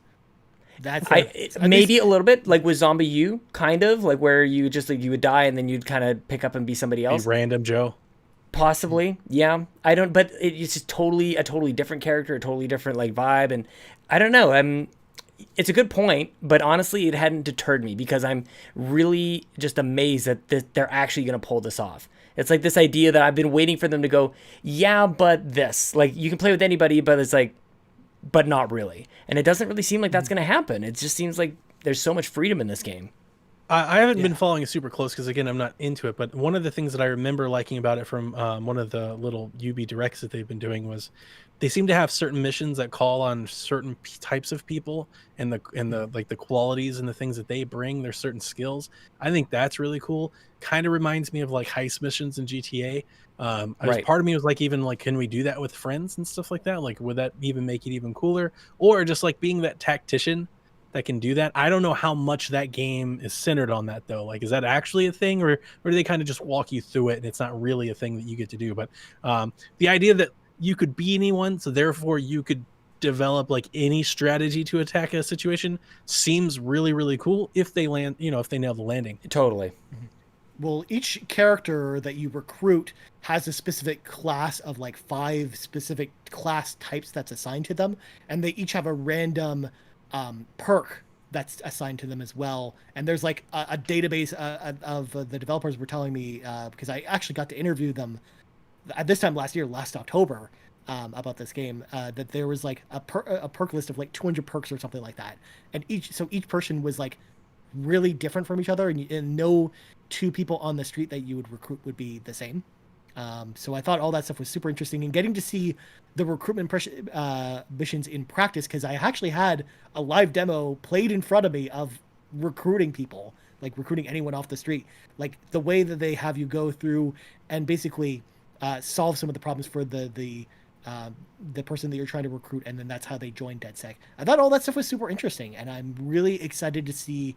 That's maybe a little bit like with Zombie U, kind of like where you just like you would die and then you'd kind of pick up and be somebody else. Be random Joe. Possibly, yeah. I don't, but it's just a totally different character, a totally different like vibe, and I don't know. It's a good point, but honestly, it hadn't deterred me because I'm really just amazed that they're actually going to pull this off. It's like this idea that I've been waiting for them to go, yeah, but this, like, you can play with anybody, but it's like, but not really, and it doesn't really seem like that's going to happen. It just seems like there's so much freedom in this game. I haven't been following it super close because, again, I'm not into it. But one of the things that I remember liking about it from one of the little UB directs that they've been doing was they seem to have certain missions that call on certain types of people and the like the qualities and the things that they bring. There's certain skills. I think that's really cool. Kind of reminds me of like heist missions in GTA. Right. Part of me was like, even like, can we do that with friends and stuff like that? Like, would that even make it even cooler? Or just like being that tactician that can do that. I don't know how much that game is centered on that though. Like, is that actually a thing, or do they kind of just walk you through it and it's not really a thing that you get to do? But the idea that you could be anyone, so therefore you could develop like any strategy to attack a situation seems really, really cool if they land, if they nail the landing. Totally. Well, each character that you recruit has a specific class of like 5 specific class types that's assigned to them, and they each have a random perk that's assigned to them as well. And there's like a database of the developers were telling me, because I actually got to interview them at this time last October, about this game, that there was like a perk list of like 200 perks or something like that. And each person was like really different from each other, and no 2 people on the street that you would recruit would be the same. So I thought all that stuff was super interesting, and getting to see the recruitment missions in practice, because I actually had a live demo played in front of me of recruiting people like recruiting anyone off the street. Like the way that they have you go through and basically solve some of the problems for the person that you're trying to recruit, and then that's how they join DedSec. I thought all that stuff was super interesting, and I'm really excited to see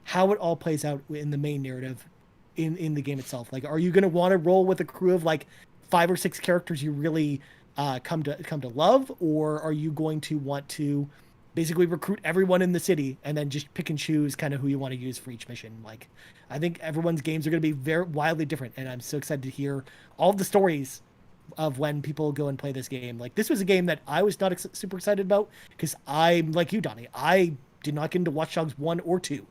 how it all plays out in the main narrative in the game itself. Like, are you going to want to roll with a crew of like 5 or 6 characters you really come to love, or are you going to want to basically recruit everyone in the city and then just pick and choose kind of who you want to use for each mission? Like, I think everyone's games are going to be very wildly different, and I'm so excited to hear all the stories of when people go and play this game. Like, this was a game that I was not super excited about because I'm like you, Donnie. I did not get into Watch Dogs 1 or 2.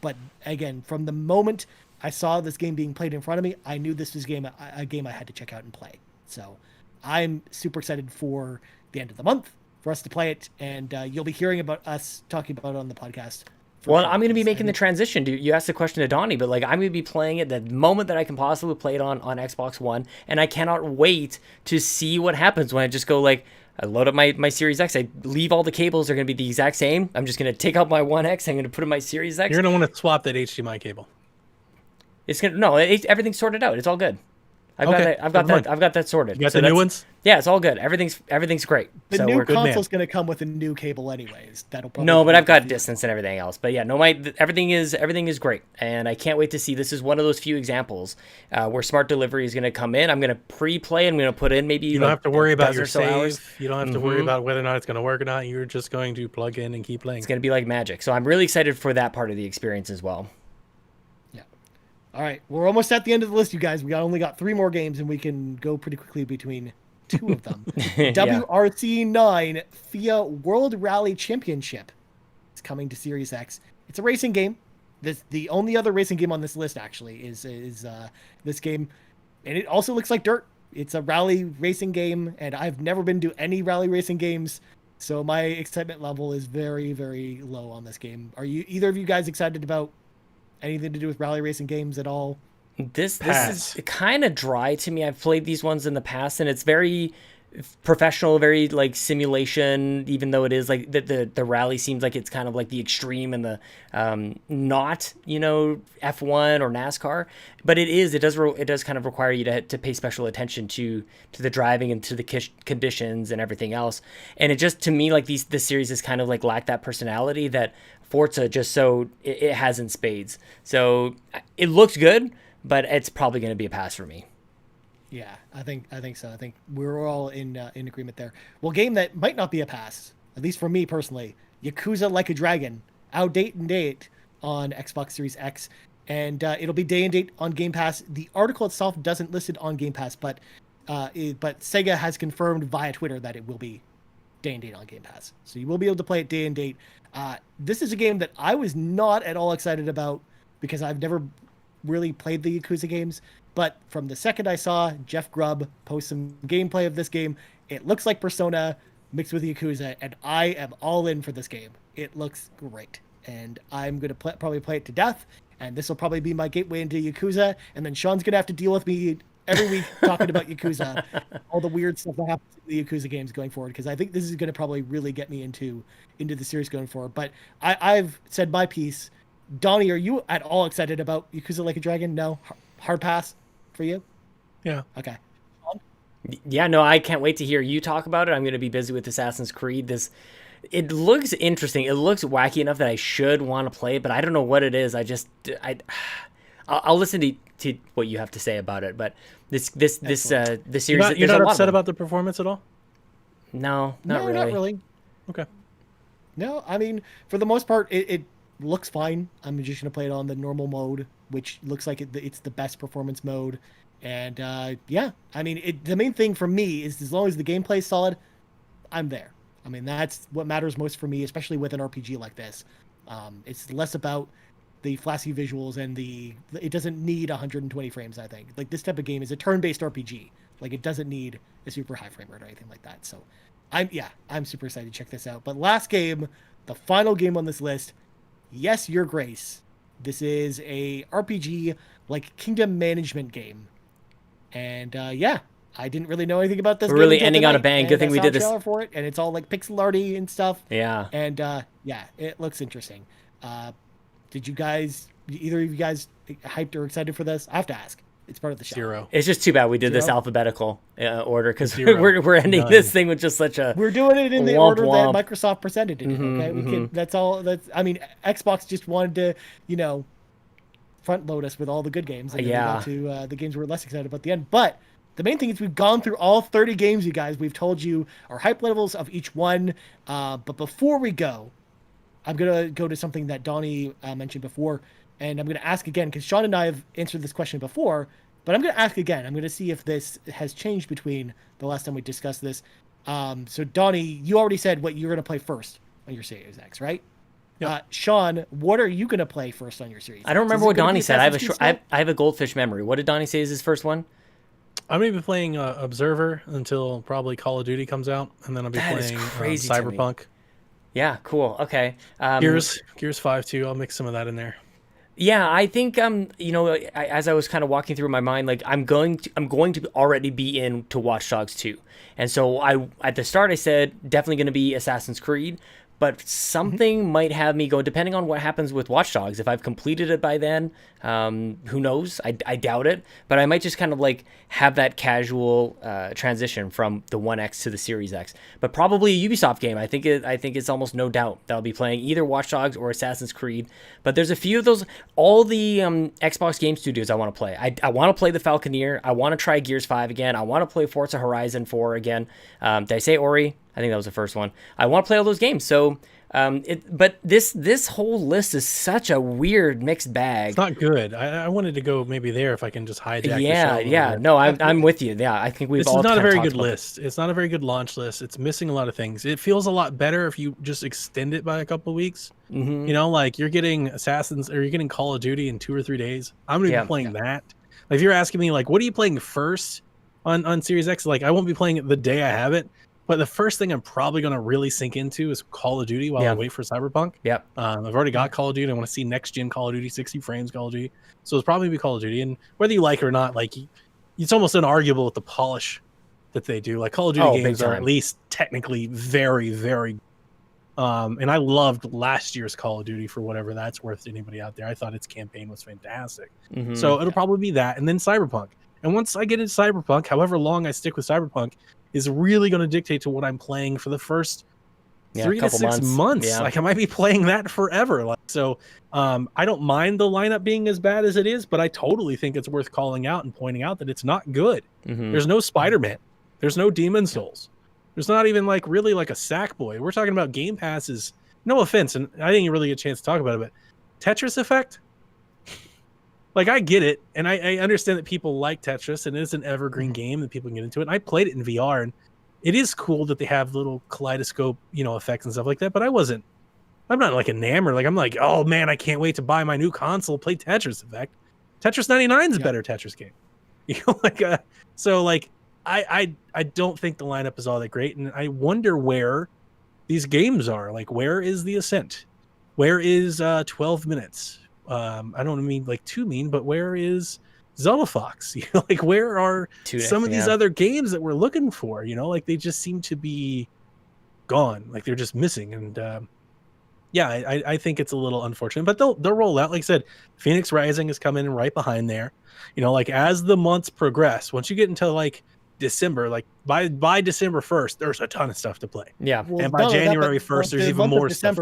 But again, from the moment I saw this game being played in front of me, I knew this was a game I had to check out and play. So I'm super excited for the end of the month for us to play it, and you'll be hearing about us talking about it on the podcast. Well, I'm going to be making the transition. You asked the question to Donnie, but like I'm going to be playing it the moment that I can possibly play it on Xbox One, and I cannot wait to see what happens when I just go like, I load up my Series X. I leave all the cables are going to be the exact same. I'm just going to take out my One X. I'm going to put in my Series X. You're going to want to swap that HDMI cable. Everything's sorted out. It's all good. I've got that sorted. You got the new ones? Yeah, it's all good. Everything's great. The new console's going to come with a new cable anyways. That'll probably but I've got distance and everything else. But yeah, everything is great, and I can't wait to see. This is one of those few examples where smart delivery is going to come in. I'm going to pre-play. I'm going to put in maybe you don't have to worry about your save. You don't have to worry about whether or not it's going to work or not. You're just going to plug in and keep playing. It's going to be like magic. So I'm really excited for that part of the experience as well. All right, we're almost at the end of the list, you guys. We only got 3 more games, and we can go pretty quickly between 2 of them. WRC 9 FIA World Rally Championship is coming to Series X. It's a racing game. The only other racing game on this list actually is this game, and it also looks like dirt. It's a rally racing game, and I've never been to any rally racing games, so my excitement level is very, very low on this game. Are you either of you guys excited about anything to do with rally racing games at all? This is kind of dry to me. I've played these ones in the past, and it's very professional, very like simulation, even though it is like the rally seems like it's kind of like the extreme and the not F1 or NASCAR, but it does kind of require you to pay special attention to the driving and to the conditions and everything else. And it just, to me, like this series is kind of like lack that personality that Forza just it has in spades. So it looks good, but it's probably going to be a pass for me. Yeah, I think so. I think we're all in agreement there. Well, game that might not be a pass, at least for me personally, Yakuza Like a Dragon, out date and date on Xbox Series X, and it'll be day and date on Game Pass. The article itself doesn't list it on Game Pass, but Sega has confirmed via Twitter that it will be day and date on Game Pass, so you will be able to play it day and date. This is a game that I was not at all excited about because I've never really played the Yakuza games. But from the second I saw Jeff Grubb post some gameplay of this game, it looks like Persona mixed with Yakuza, and I am all in for this game. It looks great, and I'm going to probably play it to death, and this will probably be my gateway into Yakuza, and then Sean's going to have to deal with me every week talking about Yakuza, all the weird stuff that happens in the Yakuza games going forward, because I think this is going to probably really get me into the series going forward. But I've said my piece. Donnie, are you at all excited about Yakuza Like a Dragon? No? Hard pass for you? Yeah. Okay. Yeah, no, I can't wait to hear you talk about it. I'm going to be busy with Assassin's Creed. It looks interesting. It looks wacky enough that I should want to play it, but I don't know what it is. I'll listen to what you have to say about it. But the series, you're not upset about the performance at all? No, not really. Okay. No, I mean, for the most part, it looks fine. I'm just going to play it on the normal mode, which looks like it's the best performance mode. And yeah, I mean, the main thing for me is as long as the gameplay is solid, I'm there. I mean, that's what matters most for me, especially with an RPG like this. It's less about the flashy visuals and it doesn't need 120 frames, I think. Like, this type of game is a turn-based RPG. Like, it doesn't need a super high frame rate or anything like that. So I'm super excited to check this out. But last game, the final game on this list, Yes, Your Grace. This is a RPG like kingdom management game. And yeah, I didn't really know anything about this. We're really ending on a bang. Good thing we did this for it, and it's all like pixel arty and stuff. Yeah. And yeah, it looks interesting. Did you guys either of you guys hyped or excited for this? I have to ask. It's part of the show. 0. It's just too bad we did this Zero? alphabetical order because 0. we're ending None. this thing with just such a We're doing it in the Womp order womp. that Microsoft presented it. Okay, we can. That's all. I mean, Xbox just wanted to, front load us with all the good games. And then we got to the games we're less excited about at the end. But the main thing is we've gone through all 30 games, you guys. We've told you our hype levels of each one. But before we go, I'm gonna go to something that Donnie mentioned before, and I'm gonna ask again because Sean and I have answered this question before. But I'm going to ask again. I'm going to see if this has changed between the last time we discussed this. So, Donnie, you already said what you're going to play first on your Series X, right? Yep. Sean, what are you going to play first on your Series X? I don't remember Is it what gonna Donnie be said. I have Assassin's Creed I have a goldfish memory. What did Donnie say is his first one? I'm going to be playing Observer until probably Call of Duty comes out, and then I'll be That is playing crazy to me. Cyberpunk. Yeah, cool. Okay. Gears 5 too. I'll mix some of that in there. Yeah, I think as I was kind of walking through my mind, like I'm going to already be into Watch Dogs 2. And so I at the start I said definitely going to be Assassin's Creed, but something might have me go, depending on what happens with Watch Dogs. If I've completed it by then, who knows? I doubt it, but I might just kind of like have that casual transition from the One X to the Series X. But probably a Ubisoft game. I think it's almost no doubt that I'll be playing either Watch Dogs or Assassin's Creed. But there's a few of those. All the Xbox Game Studios I want to play. I want to play the Falconeer. I want to try Gears 5 again. I want to play Forza Horizon 4 again. Did I say Ori? I think that was the first one. I want to play all those games. So, but this whole list is such a weird mixed bag. It's not good. I wanted to go maybe there if I can just hijack. the show a Yeah, little yeah. bit. No, I'm with you. Yeah, I think we've This all is not a kinda very talked good about list. It's not a very good launch list. It's missing a lot of things. It feels a lot better if you just extend it by a couple of weeks. Mhm. Like you're getting Assassins or you're getting Call of Duty in 2 or 3 days. I'm gonna Yeah. be playing that. Like, if you're asking me, like, what are you playing first on Series X? Like, I won't be playing it the day I have it. But the first thing I'm probably going to really sink into is Call of Duty while I wait for Cyberpunk. Yep. I've already got Call of Duty. I want to see next gen Call of Duty, 60 frames Call of Duty. So it's probably going to be Call of Duty. And whether you like it or not, like, it's almost unarguable with the polish that they do. Like, Call of Duty Oh, big games are time. at least technically very, very. And I loved last year's Call of Duty for whatever that's worth to anybody out there. I thought its campaign was fantastic. Mhm. So it'll probably be that. And then Cyberpunk. And once I get into Cyberpunk, however long I stick with Cyberpunk, is really going to dictate to what I'm playing for the first 3 to couple 6 months. Yeah. Like, I might be playing that forever. Like, so I don't mind the lineup being as bad as it is, but I totally think it's worth calling out and pointing out that it's not good. Mhm. There's no Spider-Man. There's no Demon Souls. There's not even like really like a Sackboy. We're talking about Game Passes. No offense, and I didn't really get a chance to talk about it, but Tetris Effect. Like, I get it, and I understand that people like Tetris, and it is an evergreen game that people can get into it. And I played it in VR, and it is cool that they have little kaleidoscope, effects and stuff like that. But I'm not like enamored. Like, I'm like, oh man, I can't wait to buy my new console, play Tetris Effect. Tetris 99 is a better Tetris game. So like, I don't think the lineup is all that great, and I wonder where these games are. Like, where is The Ascent? Where is 12 Minutes? I don't mean like too mean, but where is Zelda Fox? Like, where are some of these other games that we're looking for? Like, they just seem to be gone. Like, they're just missing. And I think it's a little unfortunate, but they'll roll out. Like I said, Phoenix Rising is coming in right behind there. Like, as the months progress, once you get into like December, like by December 1st, there's a ton of stuff to play. Yeah. Well, and by not only that, January but 1st, there's the even month of more stuff.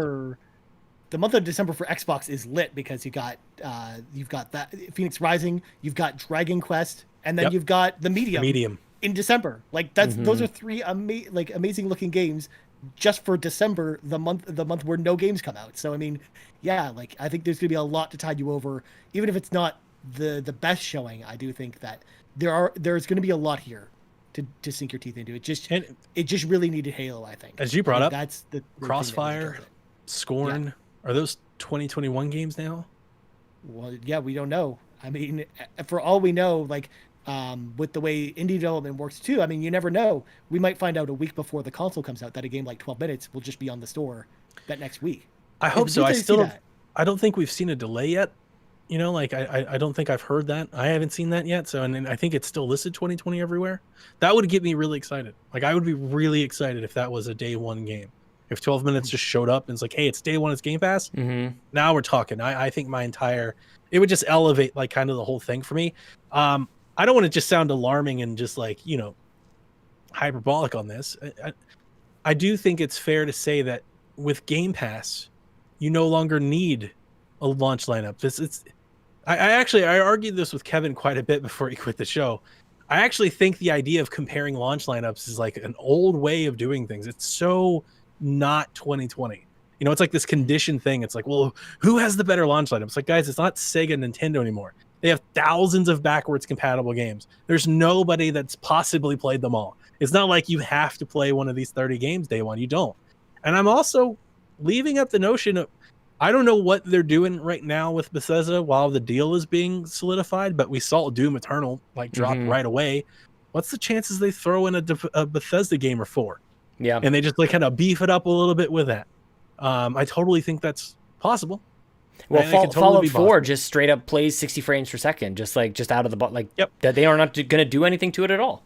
The month of December for Xbox is lit because you've got that Phoenix Rising, you've got Dragon Quest, and then you've got the Medium in December. Like, those are 3 amazing looking games just for December, the month where no games come out. So I mean, yeah, like, I think there's gonna be a lot to tide you over, even if it's not the best showing. I do think that there's gonna be a lot here to sink your teeth into. It just really needed Halo, I think. As you brought up, that's the Crossfire, Scorn. Yeah. Are those 2021 games now? Well, yeah, we don't know. I mean, for all we know, like, with the way indie development works too, I mean, you never know. We might find out a week before the console comes out that a game like 12 Minutes will just be on the store that next week. I hope so. I I don't think we've seen a delay yet. Like, I don't think I've heard that. I haven't seen that yet. So, and I think it's still listed 2020 everywhere. That would get me really excited. Like, I would be really excited if that was a day one game. If 12 minutes just showed up and it's like, hey, it's day one, it's Game Pass. Now we're talking. I think it would just elevate like kind of the whole thing for me. I don't want to just sound alarming and just like, hyperbolic on this. I do think it's fair to say that with Game Pass, you no longer need a launch lineup. I argued this with Kevin quite a bit before he quit the show. I actually think the idea of comparing launch lineups is like an old way of doing things. It's so not 2020. It's like this conditioned thing. It's like, well, who has the better launch lineup? It's like, guys, it's not Sega and Nintendo anymore. They have thousands of backwards compatible games. There's nobody that's possibly played them all. It's not like you have to play one of these 30 games day one. You don't. And I'm also leaving up the notion of, I don't know what they're doing right now with Bethesda while the deal is being solidified, but we saw Doom Eternal drop right away. What's the chances they throw in a Bethesda game or 4? Yeah. And they just kind of beef it up a little bit with that. I totally think that's possible. Well, Fallout 4 just straight up plays 60 frames per second, just out of the box. That they are not going to do anything to it at all.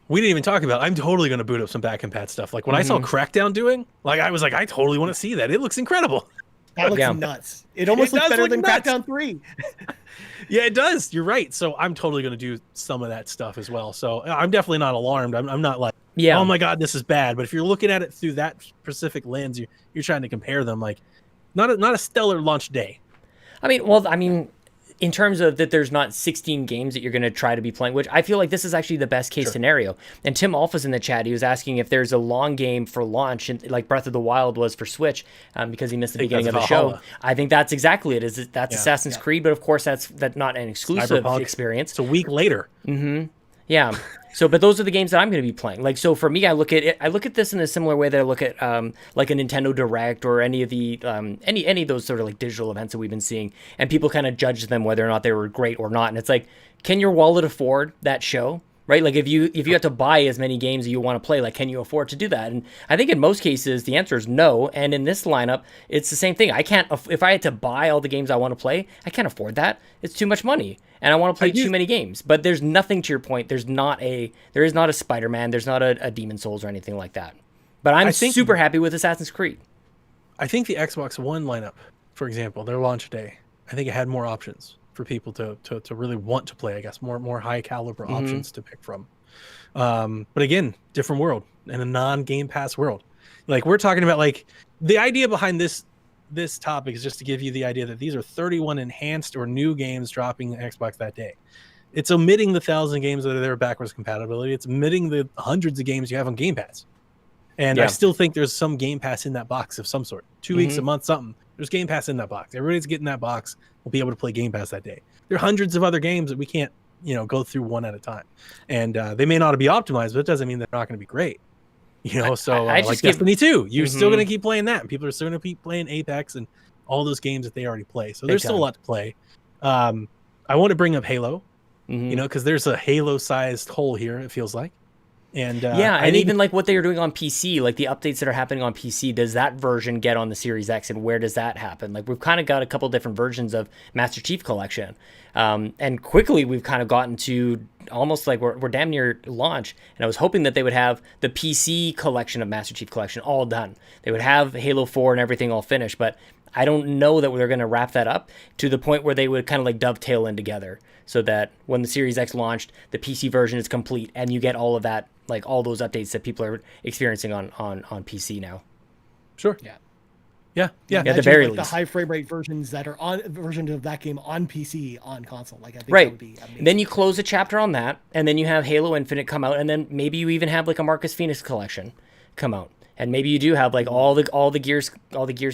We didn't even talk about I'm totally going to boot up some back and pat stuff. Like when I saw Crackdown doing, I was like, I totally want to see that. It looks incredible. That looks nuts. It almost looks better than Crackdown 3. Yeah, it does. You're right. So I'm totally going to do some of that stuff as well. So I'm definitely not alarmed. I'm not like, oh my God, this is bad. But if you're looking at it through that specific lens, you're trying to compare them. Like, not a stellar launch day. I mean, in terms of that there's not 16 games that you're going to try to be playing, which I feel like this is actually the best case scenario. And Tim Alpha's in the chat. He was asking if there's a long game for launch, and like Breath of the Wild was for Switch, because he missed the beginning of the show. I think that's exactly it. That's Assassin's Creed, but of course that's not an exclusive experience. It's a week later. Yeah. So, but those are the games that I'm going to be playing. Like, so for me, I look at this in a similar way that I look at like a Nintendo Direct or any of the any of those sort of like digital events that we've been seeing, and people kind of judge them whether or not they were great or not. And it's like, can your wallet afford that show? Right? Like if you have to buy as many games as you want to play, like can you afford to do that? And I think in most cases the answer is no. And in this lineup, it's the same thing. I can't, if I had to buy all the games I want to play, I can't afford that. It's too much money, and I want to play too many games. But there's nothing, to your point. There is not a Spider-Man. There's not a Demon Souls or anything like that. But I'm super happy with Assassin's Creed. I think the Xbox One lineup, for example, their launch day, I think it had more options for people to really want to play, I guess, more high caliber options to pick from. But again, different world, in a non-Game Pass world. Like we're talking about, like the idea behind this topic is just to give you the idea that these are 31 enhanced or new games dropping the Xbox that day. It's omitting the 1,000 games that are there backwards compatibility. It's omitting the hundreds of games you have on Game Pass. And I still think there's some Game Pass in that box of some sort. 2 weeks, a month, something. There's Game Pass in that box. Everybody's getting that box will be able to play Game Pass that day. There are hundreds of other games that we can't, go through one at a time. And they may not be optimized, but it doesn't mean they're not going to be great. Like Destiny 2, you're still going to keep playing that. And people are still going to keep playing Apex and all those games that they already play. So there's still a lot to play. I want to bring up Halo, because there's a Halo-sized hole here, it feels like. And even like what they are doing on PC, like the updates that are happening on PC, does that version get on the Series X, and where does that happen? Like we've kind of got a couple different versions of Master Chief Collection, and quickly we've kind of gotten to almost like we're damn near launch. And I was hoping that they would have the PC collection of Master Chief Collection all done. They would have Halo 4 and everything all finished, but I don't know that they're going to wrap that up to the point where they would kind of like dovetail in together, so that when the Series X launched, the PC version is complete and you get all of that, like all those updates that people are experiencing on PC now. Sure. Yeah. At the very least, the high frame rate versions that are on versions of that game on PC on console. Like I think right. That would be amazing. Then you close a chapter on that, and then you have Halo Infinite come out, and then maybe you even have like a Marcus Phoenix collection come out. And maybe you do have like all the Gears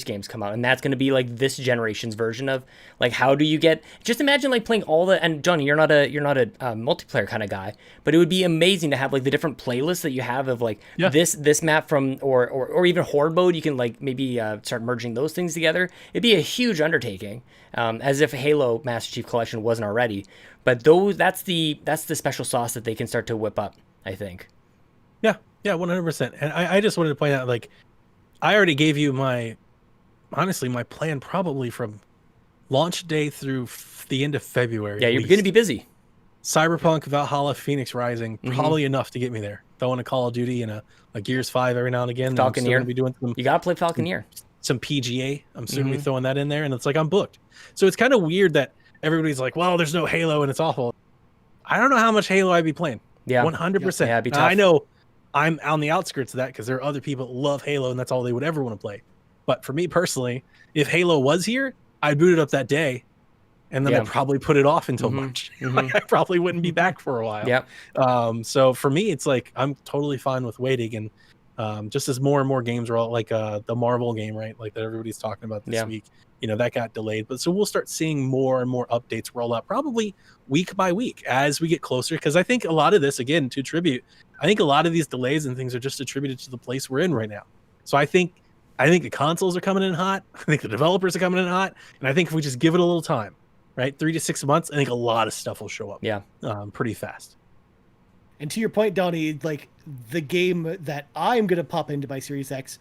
games come out, and that's going to be like this generation's version of like how do you get? Just imagine like playing all the, and Johnny, you're not a multiplayer kind of guy, but it would be amazing to have like the different playlists that you have of like this map from or even Horde mode. You can like maybe start merging those things together. It'd be a huge undertaking, as if Halo Master Chief Collection wasn't already. But that's the special sauce that they can start to whip up, I think. Yeah, 100%. And I just wanted to point out, like, I already gave you my plan probably from launch day through the end of February. Yeah, you're going to be busy. Cyberpunk, Valhalla, Phoenix Rising, probably enough to get me there. throwing a Call of Duty and a Gears 5 every now and again. And I'm still Falconeer. going to be doing You gotta play Falconeer. some PGA. I'm still going to be throwing that in there, and it's like I'm booked. So it's kind of weird that everybody's like, well, there's no Halo and it's awful. I don't know how much Halo I'd be playing. Yeah. 100%. Yeah, it'd be tough. I know I'm on the outskirts of that because there are other people that love Halo and that's all they would ever want to play. But for me personally, if Halo was here, I'd boot it up that day, and then I'd probably put it off until March. Like, I probably wouldn't be back for a while. Yep. So for me, it's like I'm totally fine with waiting, and just as more and more games roll, like the Marvel game, right, like that everybody's talking about this week, that got delayed. But so we'll start seeing more and more updates roll out, probably week by week as we get closer. Because I think a lot of this, again, to attribute, I think a lot of these delays and things are just attributed to the place we're in right now. So I think the consoles are coming in hot. I think the developers are coming in hot. And I think if we just give it a little time, right, 3 to 6 months, I think a lot of stuff will show up. Yeah. Pretty fast. And to your point, Donnie, like the game that I'm going to pop into my Series X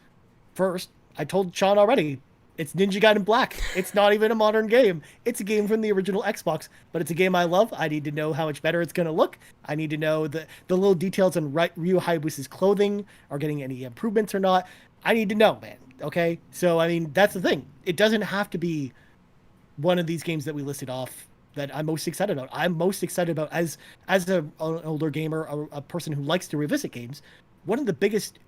first, I told Sean already, it's Ninja Gaiden Black. It's not even a modern game. It's a game from the original Xbox, but it's a game I love. I need to know how much better it's going to look. I need to know the little details on Ryu Hayabusa's clothing are getting any improvements or not. I need to know, man. Okay? So, I mean, that's the thing. It doesn't have to be one of these games that we listed off that I'm most excited about. I'm most excited about, as an older gamer, a person who likes to revisit games, one of the biggest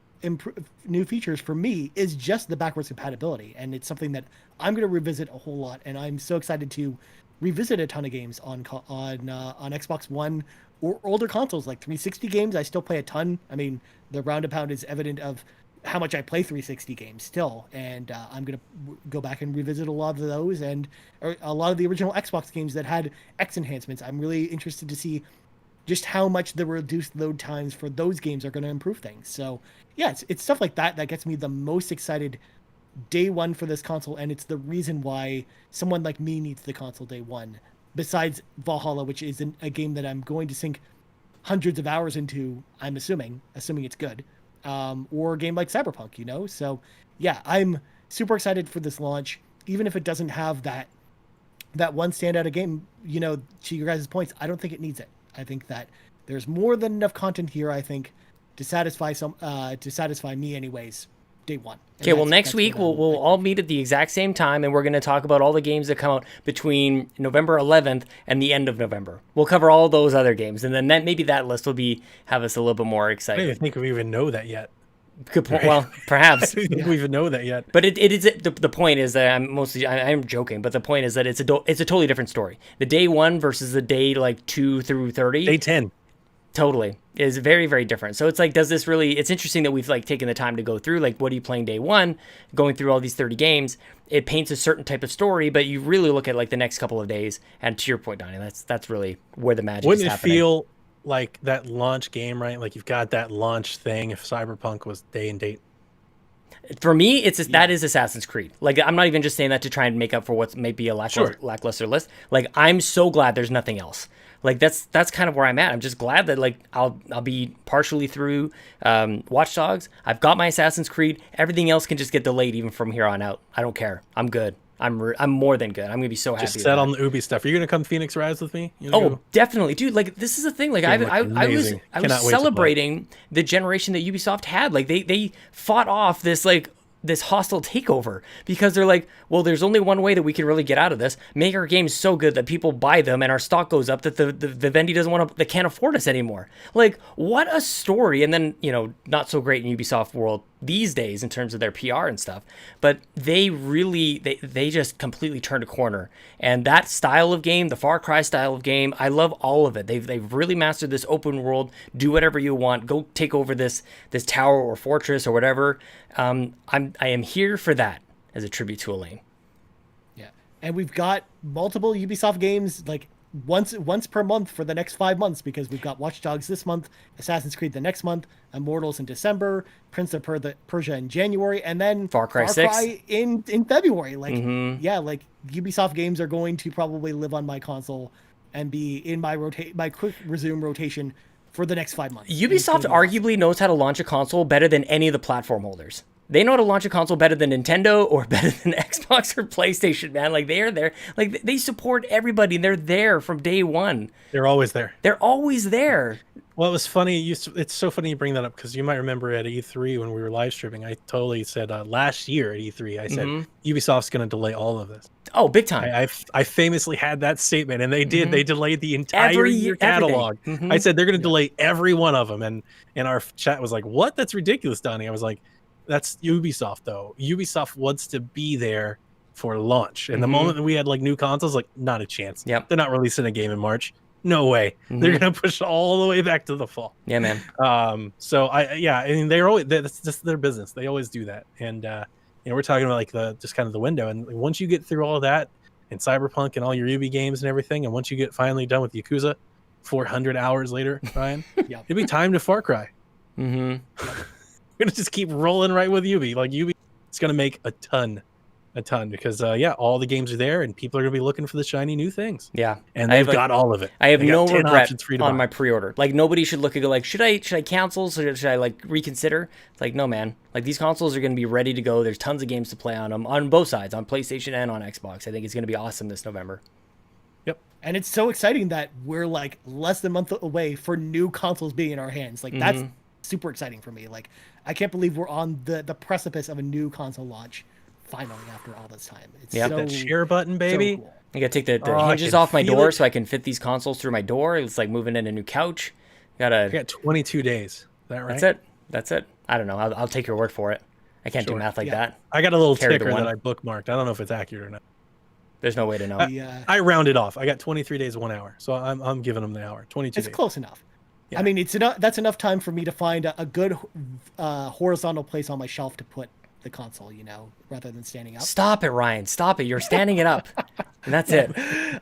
new features for me is just the backwards compatibility, and it's something that I'm going to revisit a whole lot, and I'm so excited to revisit a ton of games on Xbox One or older consoles like 360 games. I still play a ton. I mean, the round and pound is evident of how much I play 360 games still, and I'm going to go back and revisit a lot of those, and a lot of the original Xbox games that had X enhancements. I'm really interested to see just how much the reduced load times for those games are going to improve things. So yeah, it's stuff like that that gets me the most excited day one for this console, and it's the reason why someone like me needs the console day one, besides Valhalla, which is a game that I'm going to sink hundreds of hours into, I'm assuming it's good, or a game like Cyberpunk, So yeah, I'm super excited for this launch, even if it doesn't have that one standout a game. To your guys' points, I don't think it needs it. I think that there's more than enough content here, I think, to satisfy me anyways, day one. Okay, well, next week we'll all meet at the exact same time, and we're going to talk about all the games that come out between November 11th and the end of November. We'll cover all those other games, and then maybe that list will have us a little bit more excited. I don't even think we even know that yet. Good point. Well, perhaps. I don't think we even know that yet. But it is the point is that I'm joking, but the point is that it's a totally different story. The day 1 versus the day like 2 through 30. Day 10. Totally is very, very different. So it's like, it's interesting that we've like taken the time to go through, like, what are you playing day 1, going through all these 30 games. It paints a certain type of story, but you really look at like the next couple of days. And to your point, Donnie, that's really where the magic is happening. Wouldn't it feel like that launch game, right? Like you've got that launch thing if Cyberpunk was day and date. For me, that is Assassin's Creed. Like, I'm not even just saying that to try and make up for what may be a lackluster list. Like, I'm so glad there's nothing else. Like, that's kind of where I'm at. I'm just glad that like I'll be partially through Watch Dogs. I've got my Assassin's Creed. Everything else can just get delayed even from here on out. I don't care. I'm good. I'm more than good. I'm gonna be so happy. Just set on the Ubi stuff. Are you gonna come Phoenix Rise with me? Definitely, dude. Like, this is the thing. Like, I was celebrating the generation that Ubisoft had. Like, they fought off this hostile takeover because they're like, well, there's only one way that we can really get out of this: make our games so good that people buy them and our stock goes up that the Vivendi they can't afford us anymore. Like, what a story. And then, not so great in Ubisoft world these days in terms of their PR and stuff, but they really, they just completely turned a corner. And that style of game, the Far Cry style of game, I love all of it. They've really mastered this open world, do whatever you want, go take over this tower or fortress or whatever. I am here for that as a tribute to Elaine. Yeah. And we've got multiple Ubisoft games like once per month for the next 5 months, because we've got Watch Dogs this month, Assassin's Creed the next month, Immortals in December, Prince of Persia in January, and then Far Cry 6 in February. Like, yeah, like Ubisoft games are going to probably live on my console and be in my quick resume rotation for the next 5 months. Ubisoft arguably knows how to launch a console better than any of the platform holders. They know how to launch a console better than Nintendo or better than Xbox or PlayStation, man. Like, they are there. Like, they support everybody. They're there from day one. They're always there. They're always there. Well, it was funny. It's so funny you bring that up because you might remember at E3 when we were live streaming, I totally said last year at E3, I said Ubisoft's going to delay all of this. Oh, big time. I famously had that statement, and they did. They delayed the entire Every year everything. catalog. I said they're going to delay every one of them, and our chat was like, "What? That's ridiculous, Donnie." I was like, "That's Ubisoft, though. Ubisoft wants to be there for launch, and the moment that we had like new consoles, like not a chance. Yep. They're not releasing a game in March. No way. They're going to push all the way back to the fall." Yeah, man. So I mean, that's just their business. They always do that, and we're talking about like just kind of the window, and once you get through all of that and Cyberpunk and all your Ubi games and everything, and once you get finally done with Yakuza 400 hours later, Ryan, it'll be time to Far Cry. We're gonna just keep rolling right with Ubi. Like Ubi, it's gonna make a ton because all the games are there and people are gonna be looking for the shiny new things. Yeah, and they've got all of it. I have no 10 regret options for you to on buy. my pre-order. Like nobody should look and go like, should I cancel? Should I like reconsider? It's like, no, man. Like these consoles are gonna be ready to go. There's tons of games to play on them on both sides, on PlayStation and on Xbox. I think it's gonna be awesome this November. Yep. And it's so exciting that we're like less than a month away for new consoles being in our hands. Like that's super exciting for me. Like I can't believe we're on the precipice of a new console launch finally after all this time. It's so, that share button, baby. so cool. I gotta take the I hinges can off my feel door it. so I can fit these consoles through my door. It's like moving in a new couch. I got 22 days. Is that right? That's it. I don't know. I'll take your word for it. I can't do math like that. I got a little Carry the ticker one. that I bookmarked. I don't know if it's accurate or not. There's no way to know. I rounded off. I got 23 days, 1 hour. So I'm giving them the hour. 22 It's days. close enough. Yeah. I mean, it's enough. That's enough time for me to find a good horizontal place on my shelf to put the console, rather than standing up. Stop it, Ryan. Stop it. You're standing it up. And that's it.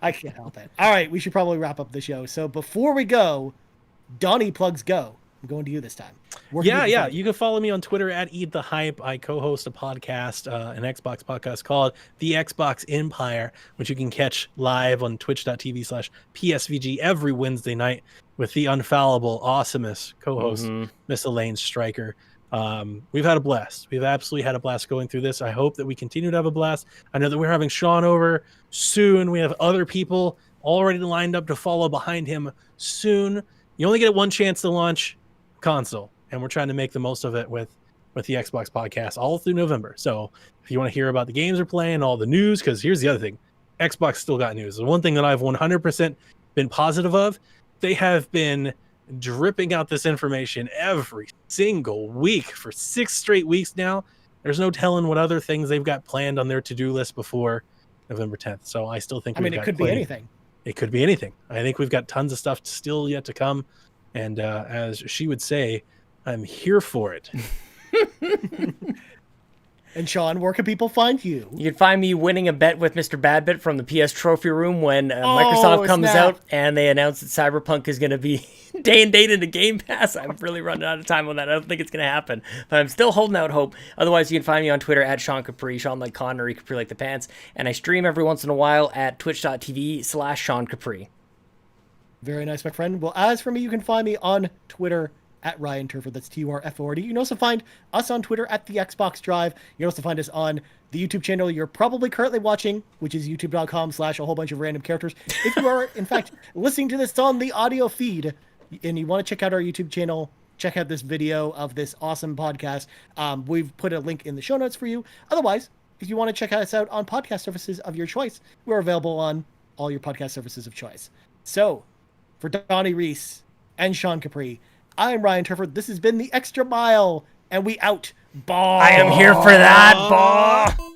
I can't help it. All right, we should probably wrap up the show. So before we go, Donnie plugs go. I'm going to you this time. You can follow me on Twitter at Eat the Hype. I co-host a podcast, an Xbox podcast called The Xbox Empire, which you can catch live on twitch.tv/PSVG every Wednesday night with the unfallible, awesomest co-host, Miss Elaine Stryker. We've had a blast. We've absolutely had a blast going through this. I hope that we continue to have a blast. I know that we're having Sean over soon. We have other people already lined up to follow behind him soon. You only get one chance to launch console, and we're trying to make the most of it with the Xbox podcast all through November. So if you want to hear about the games we're playing, all the news, because here's the other thing, Xbox still got news. The one thing that I've 100% been positive of, they have been dripping out this information every single week for 6 straight weeks now. There's no telling what other things they've got planned on their to-do list before November 10th. So I still think it could be anything. It could be anything. I think we've got tons of stuff still yet to come. And as she would say, I'm here for it. And Sean, where can people find you? You can find me winning a bet with Mr. Badbit from the PS Trophy Room when Microsoft comes out and they announce that Cyberpunk is going to be day and date into Game Pass. I'm really running out of time on that. I don't think it's going to happen, but I'm still holding out hope. Otherwise, you can find me on Twitter at Sean Capri, Sean like Connery, Capri like the pants, and I stream every once in a while at twitch.tv/Sean Capri. Very nice, my friend. Well, as for me, you can find me on Twitter at Ryan Turford. That's TURFORD. You can also find us on Twitter at the Xbox Drive. You can also find us on the YouTube channel you're probably currently watching, which is youtube.com/a whole bunch of random characters. If you are, in fact, listening to this on the audio feed and you want to check out our YouTube channel, check out this video of this awesome podcast. We've put a link in the show notes for you. Otherwise, if you want to check us out on podcast services of your choice, we're available on all your podcast services of choice. So, for Donnie Reece and Sean Capri, I'm Ryan Turford. This has been The Extra Mile, and we out. Bye. I am here for that. Ball.